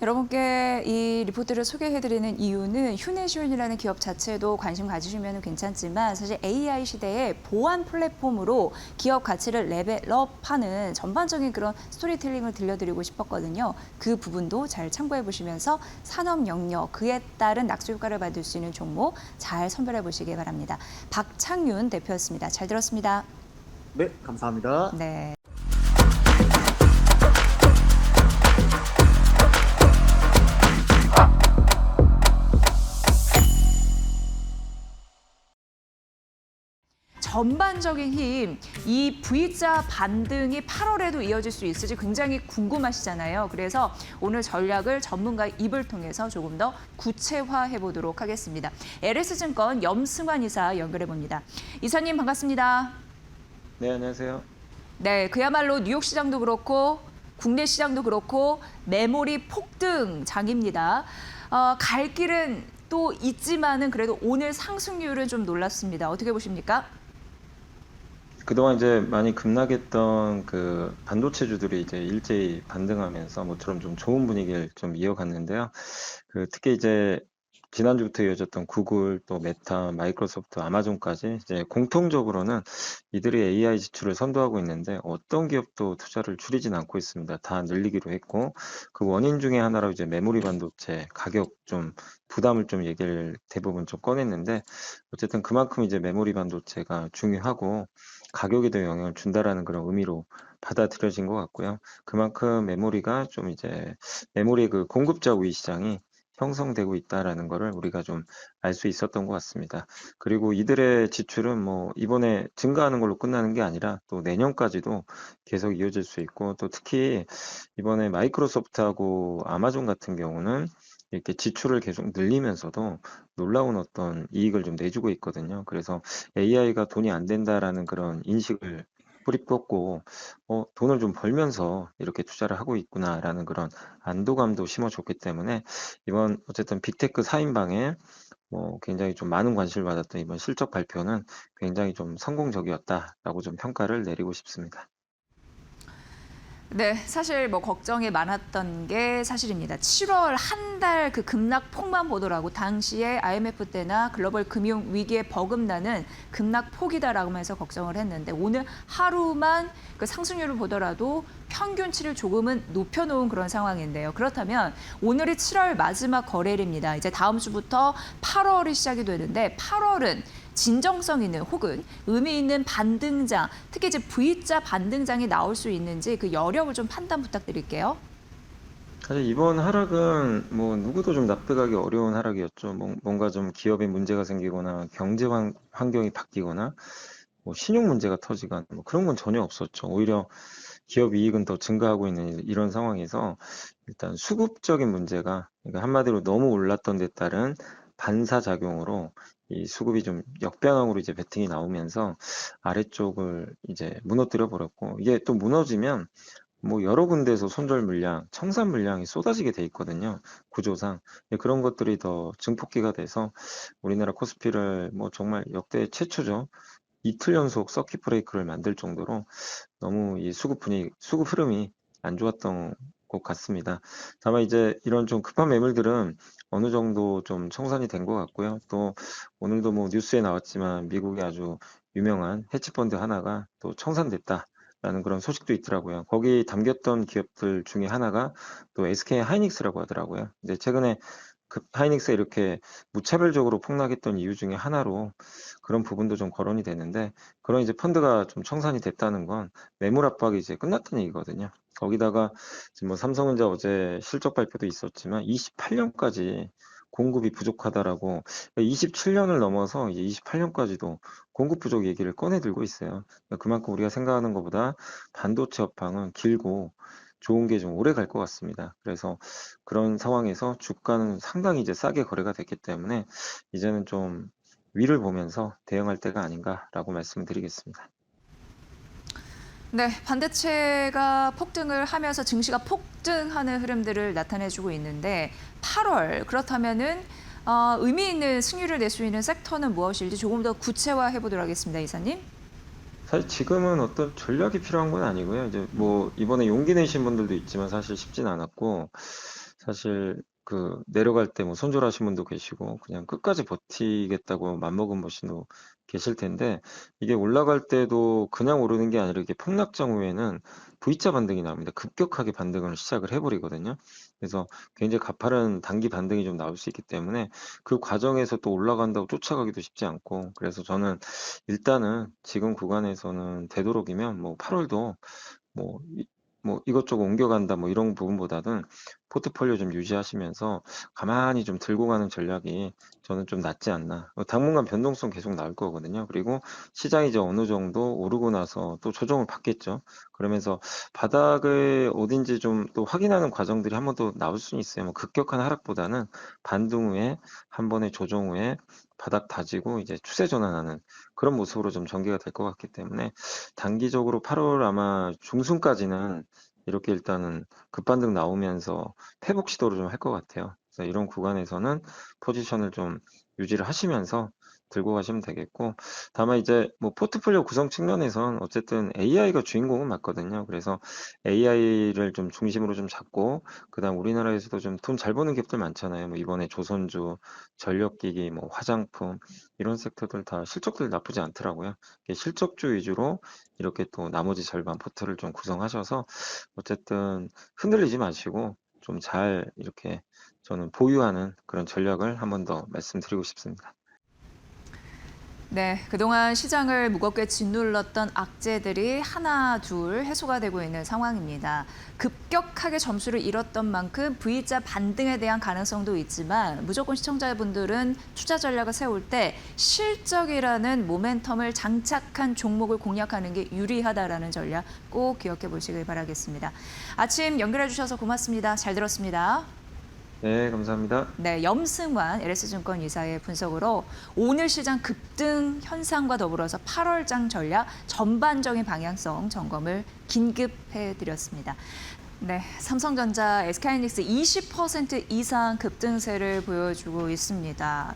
여러분께 이 리포트를 소개해드리는 이유는 휴네시온이라는 기업 자체도 관심 가지시면 괜찮지만 사실 AI 시대의 보안 플랫폼으로 기업 가치를 레벨업하는 전반적인 그런 스토리텔링을 들려드리고 싶었거든요. 그 부분도 잘 참고해 보시면서 산업 영역, 그에 따른 낙수 효과를 받을 수 있는 종목 잘 선별해 보시기 바랍니다. 박창윤 대표였습니다. 잘 들었습니다. 네, 감사합니다. 네. 전반적인 힘, 이 V자 반등이 8월에도 이어질 수 있을지 굉장히 궁금하시잖아요. 그래서 오늘 전략을 전문가의 입을 통해서 조금 더 구체화해 보도록 하겠습니다. LS증권 염승환 이사 연결해 봅니다. 이사님 반갑습니다. 네, 안녕하세요. 네, 그야말로 뉴욕 시장도 그렇고 국내 시장도 그렇고 메모리 폭등장입니다. 갈 길은 또 있지만은 그래도 오늘 상승률은 좀 놀랐습니다. 어떻게 보십니까? 그동안 이제 많이 급락했던 그 반도체주들이 이제 일제히 반등하면서 모처럼 좀 좋은 분위기를 좀 이어갔는데요. 특히 이제 지난주부터 이어졌던 구글, 또 메타, 마이크로소프트, 아마존까지 이제 공통적으로는 이들이 AI 지출을 선도하고 있는데 어떤 기업도 투자를 줄이진 않고 있습니다. 다 늘리기로 했고 그 원인 중에 하나로 이제 메모리 반도체 가격 좀 부담을 좀 얘기를 대부분 좀 꺼냈는데 어쨌든 그만큼 이제 메모리 반도체가 중요하고 가격에도 영향을 준다라는 그런 의미로 받아들여진 것 같고요. 그만큼 메모리가 좀 이제 메모리의 그 공급자 우위 시장이 형성되고 있다라는 거를 우리가 좀 알 수 있었던 것 같습니다. 그리고 이들의 지출은 뭐 이번에 증가하는 걸로 끝나는 게 아니라 또 내년까지도 계속 이어질 수 있고 또 특히 이번에 마이크로소프트하고 아마존 같은 경우는 이렇게 지출을 계속 늘리면서도 놀라운 어떤 이익을 좀 내주고 있거든요. 그래서 AI가 돈이 안 된다라는 그런 인식을 뿌리뽑고 돈을 좀 벌면서 이렇게 투자를 하고 있구나라는 그런 안도감도 심어줬기 때문에 이번 어쨌든 빅테크 4인방에 뭐 굉장히 좀 많은 관심을 받았던 이번 실적 발표는 굉장히 좀 성공적이었다라고 좀 평가를 내리고 싶습니다. 네, 사실 뭐 걱정이 많았던 게 사실입니다. 7월 한 달 그 급락폭만 보더라도 당시에 IMF 때나 글로벌 금융 위기에 버금나는 급락폭이다라고 해서 걱정을 했는데 오늘 하루만 그 상승률을 보더라도 평균치를 조금은 높여놓은 그런 상황인데요. 그렇다면 오늘이 7월 마지막 거래일입니다. 이제 다음 주부터 8월이 시작이 되는데 8월은 진정성 있는 혹은 의미 있는 반등장, 특히 이제 V자 반등장이 나올 수 있는지 그 여력을 좀 판단 부탁드릴게요. 사실 이번 하락은 뭐 누구도 좀 납득하기 어려운 하락이었죠. 뭔가 좀 기업에 문제가 생기거나 경제 환경이 바뀌거나 뭐 신용 문제가 터지거나 뭐 그런 건 전혀 없었죠. 오히려 기업 이익은 더 증가하고 있는 이런 상황에서 일단 수급적인 문제가 그러니까 한마디로 너무 올랐던 데 따른 반사작용으로 이 수급이 좀 역배경으로 이제 베팅이 나오면서 아래쪽을 이제 무너뜨려 버렸고 이게 또 무너지면 뭐 여러 군데에서 손절 물량, 청산 물량이 쏟아지게 돼 있거든요. 구조상. 그런 것들이 더 증폭기가 돼서 우리나라 코스피를 뭐 정말 역대 최초죠. 이틀 연속 서킷 브레이크를 만들 정도로 너무 이 수급 흐름이 안 좋았던 것 같습니다. 다만 이제 이런 좀 급한 매물들은 어느 정도 좀 청산이 된 것 같고요. 또 오늘도 뭐 뉴스에 나왔지만 미국의 아주 유명한 헤지펀드 하나가 또 청산됐다라는 그런 소식도 있더라고요. 거기 담겼던 기업들 중에 하나가 또 SK 하이닉스라고 하더라고요. 이제 최근에 그 하이닉스가 이렇게 무차별적으로 폭락했던 이유 중에 하나로 그런 부분도 좀 거론이 되는데 그런 이제 펀드가 좀 청산이 됐다는 건 매물 압박이 이제 끝났다는 얘기거든요. 거기다가 지금 뭐 삼성전자 어제 실적 발표도 있었지만 28년까지 공급이 부족하다라고 27년을 넘어서 이제 28년까지도 공급 부족 얘기를 꺼내 들고 있어요. 그만큼 우리가 생각하는 것보다 반도체 업황은 길고 좋은 게 좀 오래 갈 것 같습니다. 그래서 그런 상황에서 주가는 상당히 이제 싸게 거래가 됐기 때문에 이제는 좀 위를 보면서 대응할 때가 아닌가라고 말씀드리겠습니다. 네, 반도체가 폭등을 하면서 증시가 폭등하는 흐름들을 나타내주고 있는데 8월 그렇다면은 의미 있는 승률을 낼 수 있는 섹터는 무엇일지 조금 더 구체화해 보도록 하겠습니다, 이사님. 사실 지금은 어떤 전략이 필요한 건 아니고요. 이제 뭐 이번에 용기 내신 분들도 있지만 사실 쉽진 않았고 사실 그 내려갈 때 뭐 손절하신 분도 계시고 그냥 끝까지 버티겠다고 맘먹은 분도 계실 텐데 이게 올라갈 때도 그냥 오르는 게 아니라 이게 폭락장 후에는 V자 반등이 나옵니다. 급격하게 반등을 시작을 해버리거든요. 그래서 굉장히 가파른 단기 반등이 좀 나올 수 있기 때문에 그 과정에서 또 올라간다고 쫓아가기도 쉽지 않고 그래서 저는 일단은 지금 구간에서는 되도록이면 뭐 8월도 뭐, 뭐 이것저것 옮겨간다 뭐 이런 부분보다는 포트폴리오 좀 유지하시면서 가만히 좀 들고 가는 전략이 저는 좀 낫지 않나. 당분간 변동성 계속 나올 거거든요. 그리고 시장이 이제 어느 정도 오르고 나서 또 조정을 받겠죠. 그러면서 바닥을 어딘지 좀 또 확인하는 과정들이 한 번 더 나올 수는 있어요. 뭐 급격한 하락보다는 반등 후에 한 번의 조정 후에 바닥 다지고 이제 추세 전환하는 그런 모습으로 좀 전개가 될 것 같기 때문에 단기적으로 8월 아마 중순까지는 이렇게 일단은 급반등 나오면서 회복 시도를 좀 할 것 같아요. 그래서 이런 구간에서는 포지션을 좀 유지를 하시면서 들고 가시면 되겠고, 다만 이제 뭐 포트폴리오 구성 측면에선 어쨌든 AI가 주인공은 맞거든요. 그래서 AI를 좀 중심으로 좀 잡고, 그다음 우리나라에서도 좀 돈 잘 버는 기업들 많잖아요. 뭐 이번에 조선주, 전력기기, 뭐 화장품 이런 섹터들 다 실적들 나쁘지 않더라고요. 실적주 위주로 이렇게 또 나머지 절반 포트를 좀 구성하셔서 어쨌든 흔들리지 마시고 좀 잘 이렇게 저는 보유하는 그런 전략을 한 번 더 말씀드리고 싶습니다. 네, 그동안 시장을 무겁게 짓눌렀던 악재들이 하나, 둘 해소가 되고 있는 상황입니다. 급격하게 점수를 잃었던 만큼 V자 반등에 대한 가능성도 있지만 무조건 시청자분들은 투자 전략을 세울 때 실적이라는 모멘텀을 장착한 종목을 공략하는 게 유리하다라는 전략 꼭 기억해 보시길 바라겠습니다. 아침 연결해 주셔서 고맙습니다. 잘 들었습니다. 네, 감사합니다. 네, 염승환 LS증권 이사의 분석으로 오늘 시장 급등 현상과 더불어서 8월장 전략 전반적인 방향성 점검을 긴급해드렸습니다. 네, 삼성전자, SK하이닉스 20% 이상 급등세를 보여주고 있습니다.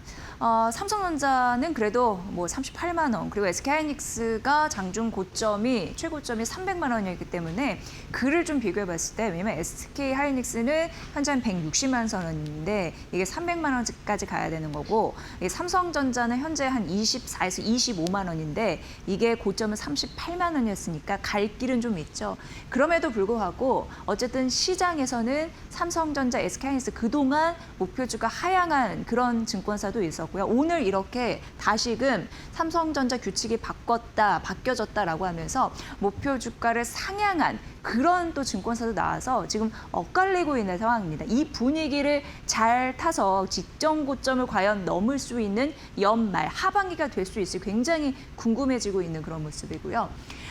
삼성전자는 그래도 뭐 38만 원, 그리고 SK하이닉스가 장중 고점이 최고점이 300만 원이었기 때문에 그를 좀 비교해 봤을 때, 왜냐면 SK하이닉스는 현재 한 160만 원인데 이게 300만 원까지 가야 되는 거고, 삼성전자는 현재 한 24에서 25만 원인데 이게 고점은 38만 원이었으니까 갈 길은 좀 있죠. 그럼에도 불구하고 어쨌든 시장에서는 삼성전자, SK하이닉스 그동안 목표주가 하향한 그런 증권사도 있었고요. 오늘 이렇게 다시금 삼성전자 규칙이 바뀌어졌다라고 하면서 목표 주가를 상향한 그런 또 증권사도 나와서 지금 엇갈리고 있는 상황입니다. 이 분위기를 잘 타서 직전 고점을 과연 넘을 수 있는 연말, 하반기가 될 수 있을지 굉장히 궁금해지고 있는 그런 모습이고요.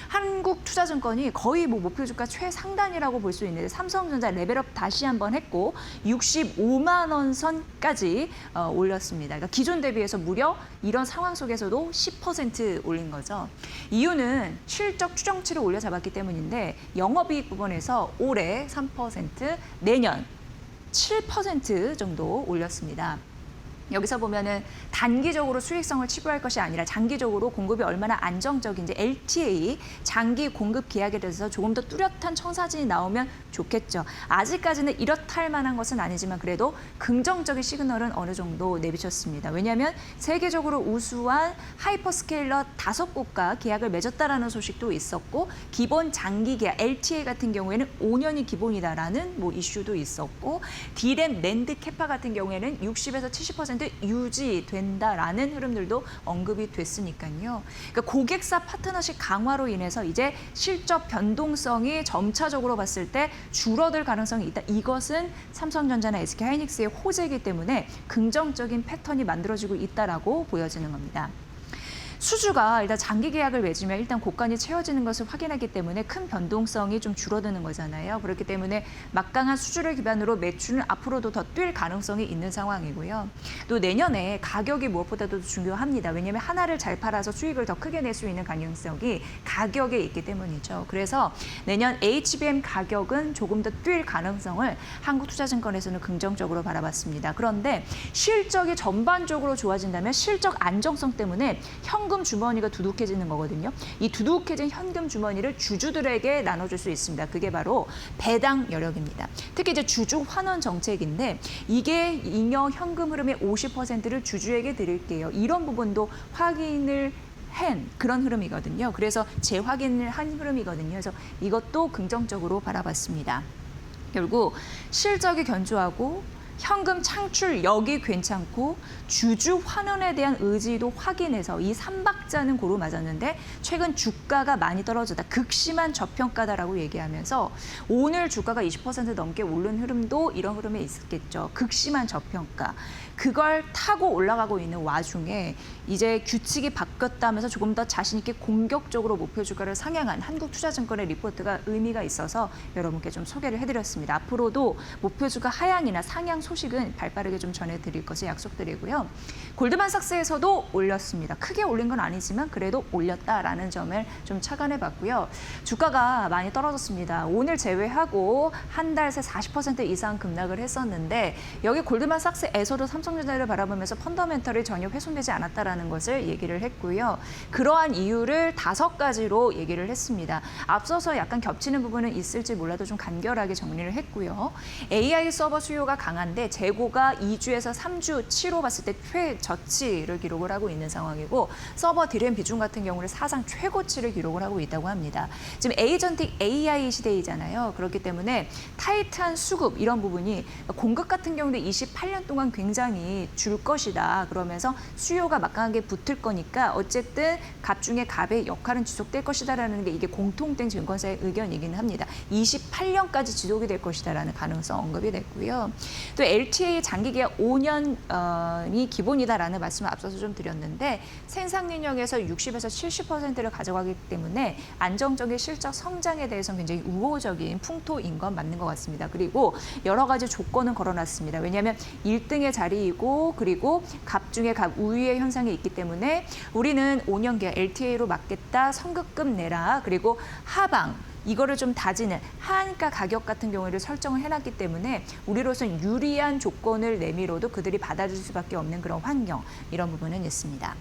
한국투자증권이 거의 뭐 목표 주가 최상단이라고 볼 수 있는데 삼성전자 레벨업 다시 한번 했고 65만 원 선까지 올렸습니다. 그러니까 기존 대비해서 무려 이런 상황 속에서도 10% 올린 거죠. 이유는 실적 추정치를 올려잡았기 때문인데 영업이익 부분에서 올해 3%, 내년 7% 정도 올렸습니다. 여기서 보면은 단기적으로 수익성을 치부할 것이 아니라 장기적으로 공급이 얼마나 안정적인지 LTA, 장기 공급 계약에 대해서 조금 더 뚜렷한 청사진이 나오면 좋겠죠. 아직까지는 이렇다 할 만한 것은 아니지만 그래도 긍정적인 시그널은 어느 정도 내비쳤습니다. 왜냐하면 세계적으로 우수한 하이퍼스케일러 5곳과 계약을 맺었다라는 소식도 있었고, 기본 장기 계약 LTA 같은 경우에는 5년이 기본이다라는 뭐 이슈도 있었고, D램 낸드 캐파 같은 경우에는 60에서 70% 유지된다라는 흐름들도 언급이 됐으니까요. 그러니까 고객사 파트너십 강화로 인해서 이제 실적 변동성이 점차적으로 봤을 때 줄어들 가능성이 있다. 이것은 삼성전자나 SK하이닉스의 호재이기 때문에 긍정적인 패턴이 만들어지고 있다라고 보여지는 겁니다. 수주가 일단 장기 계약을 맺으면 일단 고간이 채워지는 것을 확인하기 때문에 큰 변동성이 좀 줄어드는 거잖아요. 그렇기 때문에 막강한 수주를 기반으로 매출은 앞으로도 더 뛸 가능성이 있는 상황이고요. 또 내년에 가격이 무엇보다도 중요합니다. 왜냐하면 하나를 잘 팔아서 수익을 더 크게 낼 수 있는 가능성이 가격에 있기 때문이죠. 그래서 내년 HBM 가격은 조금 더 뛸 가능성을 한국투자증권에서는 긍정적으로 바라봤습니다. 그런데 실적이 전반적으로 좋아진다면 실적 안정성 때문에 현금 주머니가 두둑해지는 거거든요. 이 두둑해진 현금 주머니를 주주들에게 나눠줄 수 있습니다. 그게 바로 배당 여력입니다. 특히 이제 주주 환원 정책인데 이게 잉여 현금 흐름의 50%를 주주에게 드릴게요. 이런 부분도 확인을 한 그런 흐름이거든요. 그래서 재확인을 한 흐름이거든요. 그래서 이것도 긍정적으로 바라봤습니다. 결국 실적이 견조하고 현금 창출력이 괜찮고 주주 환원에 대한 의지도 확인해서 이 3박자는 고루 맞았는데 최근 주가가 많이 떨어졌다. 극심한 저평가다라고 얘기하면서 오늘 주가가 20% 넘게 오른 흐름도 이런 흐름에 있었겠죠. 극심한 저평가. 그걸 타고 올라가고 있는 와중에 이제 규칙이 바뀌었다면서 조금 더 자신 있게 공격적으로 목표 주가를 상향한 한국투자증권의 리포트가 의미가 있어서 여러분께 좀 소개를 해드렸습니다. 앞으로도 목표 주가 하향이나 상향 소식은 발빠르게 좀 전해드릴 것을 약속드리고요. 골드만삭스에서도 올렸습니다. 크게 올린 건 아니지만 그래도 올렸다라는 점을 좀 착안해봤고요. 주가가 많이 떨어졌습니다. 오늘 제외하고 한 달 새 40% 이상 급락을 했었는데 여기 골드만삭스에서도 삼성전자를 바라보면서 펀더멘털이 전혀 훼손되지 않았다라는 것을 얘기를 했고요. 그러한 이유를 5가지로 얘기를 했습니다. 앞서서 약간 겹치는 부분은 있을지 몰라도 좀 간결하게 정리를 했고요. AI 서버 수요가 강한데 재고가 2주에서 3주치로 봤을 때 최저치를 기록을 하고 있는 상황이고 서버 디램 비중 같은 경우는 사상 최고치를 기록을 하고 있다고 합니다. 지금 에이전틱 AI 시대이잖아요. 그렇기 때문에 타이트한 수급 이런 부분이 공급 같은 경우는 28년 동안 굉장히 줄 것이다. 그러면서 수요가 막강하게 붙을 거니까 어쨌든 갑 중에 갑의 역할은 지속될 것이다라는 게 이게 공통된 증권사의 의견이긴 합니다. 28년까지 지속이 될 것이다라는 가능성 언급이 됐고요. 또 LTA 장기 계약 5년이 기본이다라는 말씀을 앞서서 좀 드렸는데 생산능력에서 60에서 70%를 가져가기 때문에 안정적인 실적 성장에 대해서는 굉장히 우호적인 풍토인 건 맞는 것 같습니다. 그리고 여러 가지 조건은 걸어놨습니다. 왜냐하면 1등의 자리이고 그리고 갑 중에 갑 우위의 현상이 있기 때문에 우리는 5년 계약 LTA로 맞겠다. 선급금 내라. 그리고 하방. 이거를 좀 다지는 하한가 가격 같은 경우를 설정을 해놨기 때문에 우리로서는 유리한 조건을 내미로도 그들이 받아줄 수밖에 없는 그런 환경 이런 부분은 있습니다.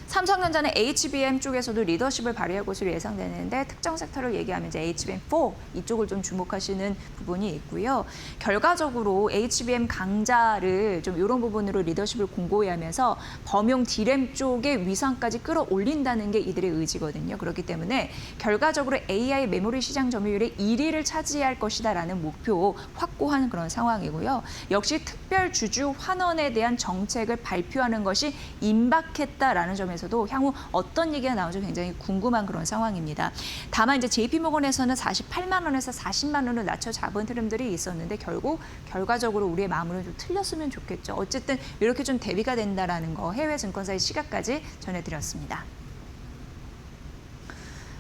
삼성전자는 HBM 쪽에서도 리더십을 발휘할 것으로 예상되는데 특정 섹터를 얘기하면 이제 HBM4 이쪽을 좀 주목하시는 부분이 있고요. 결과적으로 HBM 강자를 좀 이런 부분으로 리더십을 공고히 하면서 범용 D램 쪽의 위상까지 끌어올린다는 게 이들의 의지거든요. 그렇기 때문에 결과적으로 AI 메모리 시장 점유율의 1위를 차지할 것이다라는 목표 확고한 그런 상황이고요. 역시 특별 주주 환원에 대한 정책을 발표하는 것이 임박했다라는 점에서 도 향후 어떤 얘기가 나올지 굉장히 궁금한 그런 상황입니다. 다만 이제 JP모건에서는 48만 원에서 40만 원을 낮춰 잡은 흐름들이 있었는데 결국 결과적으로 우리의 마음으로 좀 틀렸으면 좋겠죠. 어쨌든 이렇게 좀 대비가 된다라는 거 해외 증권사의 시각까지 전해드렸습니다.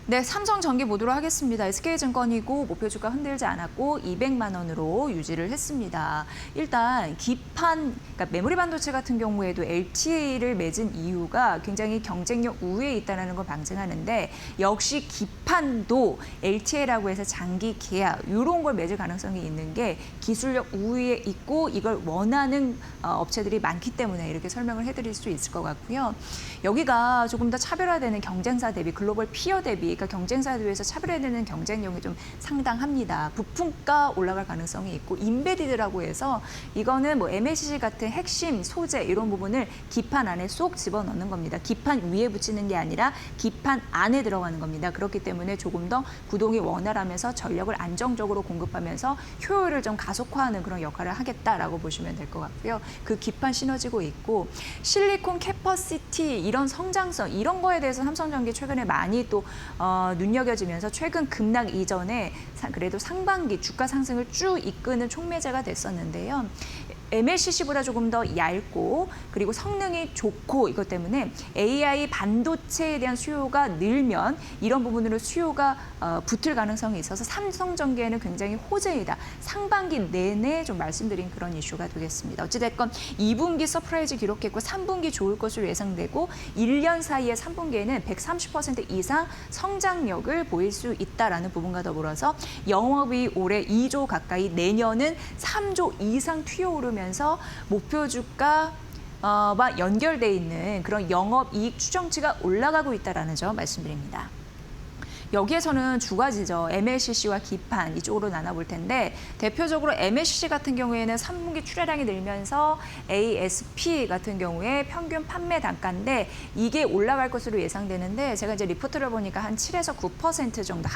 네, 삼성전기 보도록 하겠습니다. SK증권이고 목표 주가 흔들지 않았고 200만 원으로 유지를 했습니다. 일단 기판, 그러니까 메모리 반도체 같은 경우에도 LTA를 맺은 이유가 굉장히 경쟁력 우위에 있다는 걸 방증하는데 역시 기판도 LTA라고 해서 장기 계약 이런 걸 맺을 가능성이 있는 게 기술력 우위에 있고 이걸 원하는 업체들이 많기 때문에 이렇게 설명을 해드릴 수 있을 것 같고요. 여기가 조금 더 차별화되는 경쟁사 대비 글로벌 피어 대비 그러니까 경쟁사에 비해서 차별화되는 경쟁력이 좀 상당합니다. 부품가 올라갈 가능성이 있고 인베디드라고 해서 이거는 뭐 MLCC 같은 핵심 소재 이런 부분을 기판 안에 쏙 집어넣는 겁니다. 기판 위에 붙이는 게 아니라 기판 안에 들어가는 겁니다. 그렇기 때문에 조금 더 구동이 원활하면서 전력을 안정적으로 공급하면서 효율을 좀 가속화하는 그런 역할을 하겠다라고 보시면 될 것 같고요. 그 기판 시너지고 있고 실리콘 캐퍼시티 이런 성장성 이런 거에 대해서 삼성전기 최근에 많이 또 눈여겨지면서 최근 급락 이전에 그래도 상반기 주가 상승을 쭉 이끄는 촉매제가 됐었는데요. MLCC보다 조금 더 얇고 그리고 성능이 좋고 이것 때문에 AI 반도체에 대한 수요가 늘면 이런 부분으로 수요가 붙을 가능성이 있어서 삼성전기에는 굉장히 호재이다. 상반기 내내 좀 말씀드린 그런 이슈가 되겠습니다. 어찌됐건 2분기 서프라이즈 기록했고 3분기 좋을 것으로 예상되고 1년 사이에 3분기에는 130% 이상 성장력을 보일 수 있다라는 부분과 더불어서 영업이 올해 2조 가까이 내년은 3조 이상 튀어오르면 목표 주가와 연결돼 있는 그런 영업이익 추정치가 올라가고 있다는 점 말씀드립니다. 여기에서는 두 가지죠. MLCC와 기판 이쪽으로 나눠볼 텐데 대표적으로 MLCC 같은 경우에는 3분기 출하량이 늘면서 ASP 같은 경우에 평균 판매 단가인데 이게 올라갈 것으로 예상되는데 제가 이제 리포트를 보니까 한 7에서 9% 정도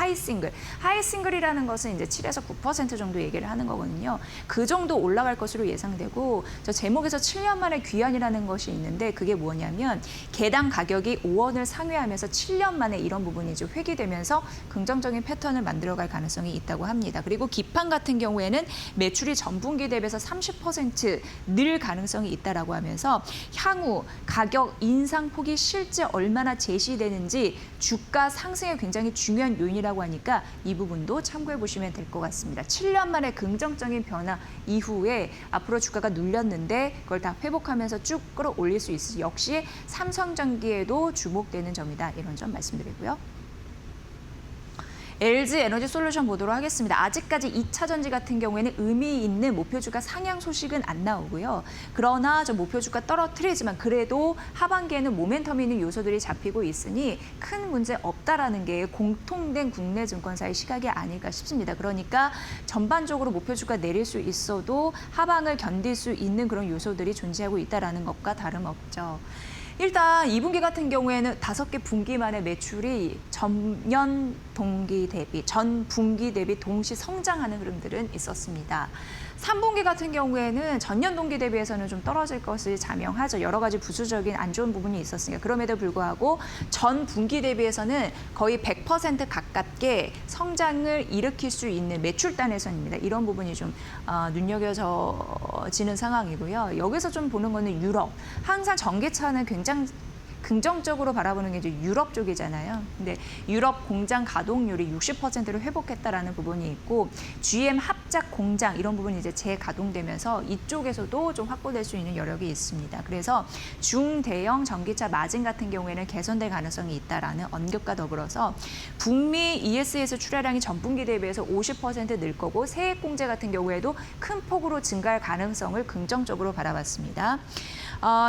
하이싱글이라는 것은 이제 7에서 9% 정도 얘기를 하는 거거든요. 그 정도 올라갈 것으로 예상되고 저 제목에서 7년 만에 귀환이라는 것이 있는데 그게 뭐냐면 개당 가격이 5원을 상회하면서 7년 만에 이런 부분이 좀 회귀되면서 긍정적인 패턴을 만들어갈 가능성이 있다고 합니다. 그리고 기판 같은 경우에는 매출이 전분기 대비해서 30% 늘 가능성이 있다라고 하면서 향후 가격 인상폭이 실제 얼마나 제시되는지 주가 상승에 굉장히 중요한 요인이라고 하니까 이 부분도 참고해 보시면 될 것 같습니다. 7년 만에 긍정적인 변화 이후에 앞으로 주가가 눌렸는데 그걸 다 회복하면서 쭉 끌어올릴 수 있을지 역시 삼성전기에도 주목되는 점이다. 이런 점 말씀드리고요. LG 에너지 솔루션 보도록 하겠습니다. 아직까지 2차 전지 같은 경우에는 의미 있는 목표주가 상향 소식은 안 나오고요. 그러나 저 목표주가 떨어뜨리지만 그래도 하반기에는 모멘텀이 있는 요소들이 잡히고 있으니 큰 문제 없다라는 게 공통된 국내 증권사의 시각이 아닐까 싶습니다. 그러니까 전반적으로 목표주가 내릴 수 있어도 하방을 견딜 수 있는 그런 요소들이 존재하고 있다라는 것과 다름없죠. 일단 2분기 같은 경우에는 5개 분기만의 매출이 전년 분기 대비 동시 성장하는 흐름들은 있었습니다. 3분기 같은 경우에는 전년 동기 대비해서는 좀 떨어질 것을 자명하죠. 여러 가지 부수적인 안 좋은 부분이 있었으니까. 그럼에도 불구하고 전 분기 대비해서는 거의 100% 가깝게 성장을 일으킬 수 있는 매출단에서입니다. 이런 부분이 좀 눈여겨지는 상황이고요. 여기서 좀 보는 거는 유럽. 항상 전기차는 굉장히 긍정적으로 바라보는 게 이제 유럽 쪽이잖아요. 근데 유럽 공장 가동률이 60%를 회복했다라는 부분이 있고 GM 합작 공장 이런 부분이 이제 재가동되면서 이쪽에서도 좀 확보될 수 있는 여력이 있습니다. 그래서 중대형 전기차 마진 같은 경우에는 개선될 가능성이 있다라는 언급과 더불어서 북미 ESS 출하량이 전분기 대비해서 50% 늘 거고 세액 공제 같은 경우에도 큰 폭으로 증가할 가능성을 긍정적으로 바라봤습니다.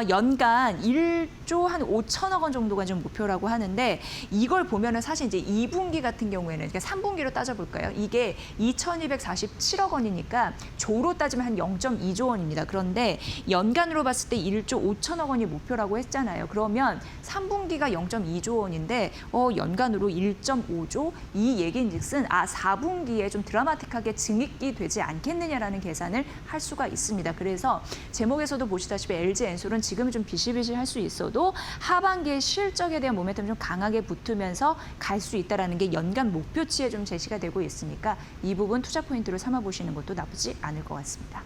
연간 1조 한 5천억 원 정도가 좀 목표라고 하는데 이걸 보면은 사실 이제 2분기 같은 경우에는 그러니까 3분기로 따져볼까요? 이게 2,247억 원이니까 조로 따지면 한 0.2조 원입니다. 그런데 연간으로 봤을 때 1조 5천억 원이 목표라고 했잖아요. 그러면 3분기가 0.2조 원인데 연간으로 1.5조 이 얘기인즉슨 4분기에 좀 드라마틱하게 증액이 되지 않겠느냐라는 계산을 할 수가 있습니다. 그래서 제목에서도 보시다시피 LG 엔솔은 지금은 좀 비실비실할 수 있어도 하반기에 실적에 대한 모멘텀이 좀 강하게 붙으면서 갈 수 있다는 게 연간 목표치에 좀 제시가 되고 있으니까 이 부분 투자 포인트로 삼아보시는 것도 나쁘지 않을 것 같습니다.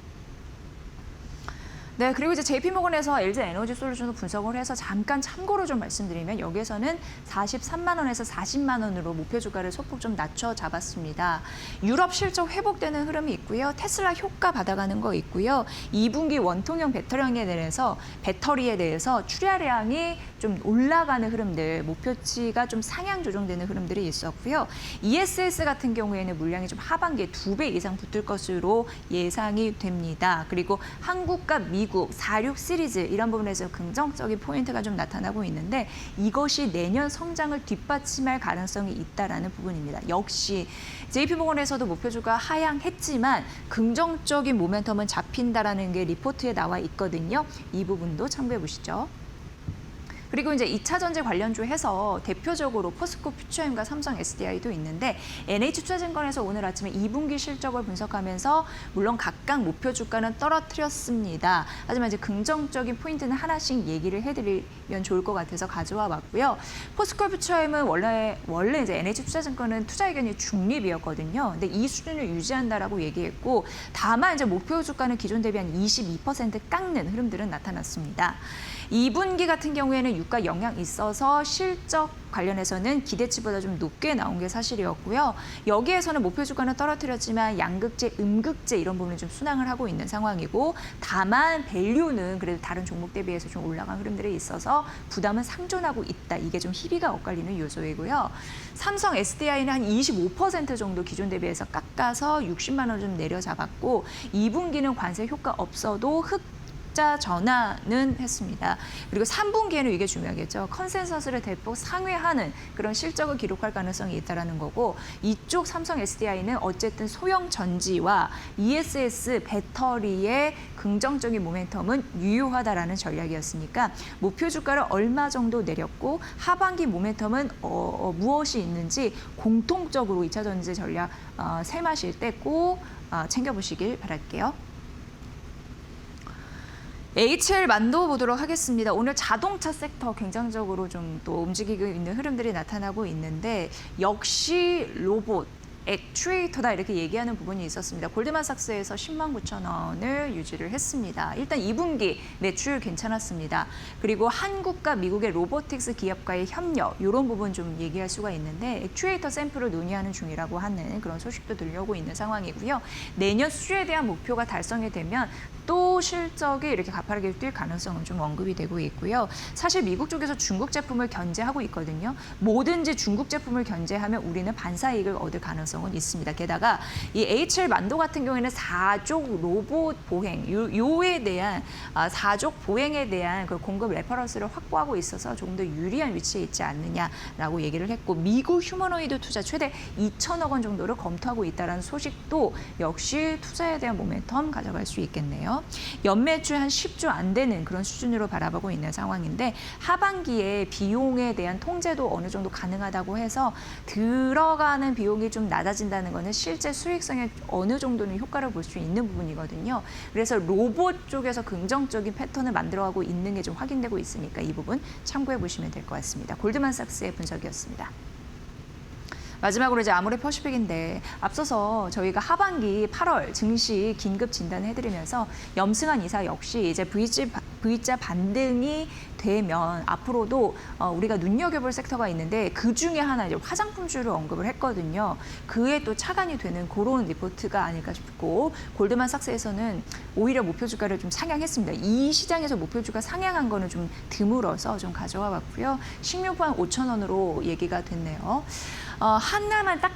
네, 그리고 이제 JP모건에서 LG 에너지 솔루션을 분석을 해서 잠깐 참고로 좀 말씀드리면 여기에서는 43만 원에서 40만 원으로 목표 주가를 소폭 좀 낮춰 잡았습니다. 유럽 실적 회복되는 흐름이 있고요. 테슬라 효과 받아가는 거 있고요. 2분기 원통형 배터리에 대해서 출하량이 좀 올라가는 흐름들, 목표치가 좀 상향 조정되는 흐름들이 있었고요. ESS 같은 경우에는 물량이 좀 하반기에 2배 이상 붙을 것으로 예상이 됩니다. 그리고 한국과 미국 46 시리즈 이런 부분에서 긍정적인 포인트가 좀 나타나고 있는데 이것이 내년 성장을 뒷받침할 가능성이 있다라는 부분입니다. 역시 JP모건에서도 목표주가 하향했지만 긍정적인 모멘텀은 잡힌다라는 게 리포트에 나와 있거든요. 이 부분도 참고해 보시죠. 그리고 이제 2차 전지 관련주 해서 대표적으로 포스코 퓨처엠과 삼성 SDI도 있는데 NH투자증권에서 오늘 아침에 2분기 실적을 분석하면서 물론 각각 목표 주가는 떨어뜨렸습니다. 하지만 이제 긍정적인 포인트는 하나씩 얘기를 해드리면 좋을 것 같아서 가져와 봤고요. 포스코 퓨처엠은 원래 이제 NH투자증권은 투자 의견이 중립이었거든요. 근데 이 수준을 유지한다라고 얘기했고 다만 이제 목표 주가는 기존 대비 한 22% 깎는 흐름들은 나타났습니다. 2분기 같은 경우에는 유가 영향 있어서 실적 관련해서는 기대치보다 좀 높게 나온 게 사실이었고요. 여기에서는 목표 주가는 떨어뜨렸지만 양극재, 음극재 이런 부분을 좀 순항을 하고 있는 상황이고 다만 밸류는 그래도 다른 종목 대비해서 좀 올라간 흐름들이 있어서 부담은 상존하고 있다. 이게 좀 희비가 엇갈리는 요소이고요. 삼성 SDI는 한 25% 정도 기존 대비해서 깎아서 60만 원 좀 내려잡았고 2분기는 관세 효과 없어도 적자 전환은 했습니다. 그리고 3분기에는 이게 중요하겠죠. 컨센서스를 대폭 상회하는 그런 실적을 기록할 가능성이 있다는 거고 이쪽 삼성 SDI는 어쨌든 소형 전지와 ESS 배터리의 긍정적인 모멘텀은 유효하다라는 전략이었으니까 목표 주가를 얼마 정도 내렸고 하반기 모멘텀은 무엇이 있는지 공통적으로 2차 전지 전략 세 마실 때 꼭 챙겨보시길 바랄게요. HL 만도 보도록 하겠습니다. 오늘 자동차 섹터 굉장적으로 좀 또 움직이고 있는 흐름들이 나타나고 있는데 역시 로봇, 액추에이터다 이렇게 얘기하는 부분이 있었습니다. 골드만삭스에서 10만 9천 원을 유지를 했습니다. 일단 2분기 매출 괜찮았습니다. 그리고 한국과 미국의 로보틱스 기업과의 협력 이런 부분 좀 얘기할 수가 있는데 액추에이터 샘플을 논의하는 중이라고 하는 그런 소식도 들려오고 있는 상황이고요. 내년 수주에 대한 목표가 달성이 되면 또 실적이 이렇게 가파르게 뛸 가능성은 좀 언급이 되고 있고요. 사실 미국 쪽에서 중국 제품을 견제하고 있거든요. 뭐든지 중국 제품을 견제하면 우리는 반사이익을 얻을 가능성은 있습니다. 게다가 이 HL 만도 같은 경우에는 4족 로봇 보행, 요에 대한 4족 보행에 대한 그 공급 레퍼런스를 확보하고 있어서 조금 더 유리한 위치에 있지 않느냐라고 얘기를 했고 미국 휴머노이드 투자 최대 2천억 원 정도를 검토하고 있다는 소식도 역시 투자에 대한 모멘텀 가져갈 수 있겠네요. 연매출 한 10조 안 되는 그런 수준으로 바라보고 있는 상황인데 하반기에 비용에 대한 통제도 어느 정도 가능하다고 해서 들어가는 비용이 좀 낮아진다는 거는 실제 수익성에 어느 정도는 효과를 볼 수 있는 부분이거든요. 그래서 로봇 쪽에서 긍정적인 패턴을 만들어가고 있는 게 좀 확인되고 있으니까 이 부분 참고해 보시면 될 것 같습니다. 골드만삭스의 분석이었습니다. 마지막으로 이제 아모레퍼시픽인데 앞서서 저희가 하반기 8월 증시 긴급 진단해드리면서 염승한 이사 역시 이제 V자 반등이 되면 앞으로도 우리가 눈여겨볼 섹터가 있는데 그 중에 하나 이제 화장품주를 언급을 했거든요. 그에 또 차관이 되는 그런 리포트가 아닐까 싶고 골드만삭스에서는 오히려 목표 주가를 좀 상향했습니다. 이 시장에서 목표 주가 상향한 거는 좀 드물어서 좀 가져와 봤고요. 식료품 한 5천 원으로 얘기가 됐네요. 하나만 딱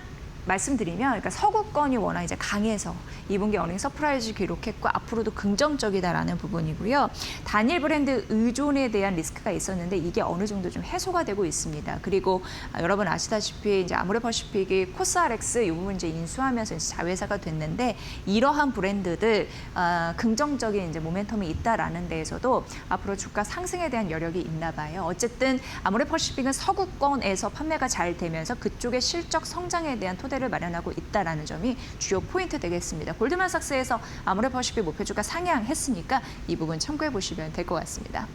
말씀드리면, 그러니까 서구권이 워낙 이제 강해서 2분기 어닝 서프라이즈 기록했고 앞으로도 긍정적이다라는 부분이고요. 단일 브랜드 의존에 대한 리스크가 있었는데 이게 어느 정도 좀 해소가 되고 있습니다. 그리고 여러분 아시다시피 이제 아모레퍼시픽이 코스알엑스 이 부분 이제 인수하면서 이제 자회사가 됐는데 이러한 브랜드들 긍정적인 이제 모멘텀이 있다라는 데에서도 앞으로 주가 상승에 대한 여력이 있나 봐요. 어쨌든 아모레퍼시픽은 서구권에서 판매가 잘 되면서 그쪽의 실적 성장에 대한 토대를 마련하고 있다라는 점이 주요 포인트 되겠습니다. 골드만삭스에서 아모레퍼시픽 목표주가 상향했으니까 이 부분 참고해 보시면 될 것 같습니다.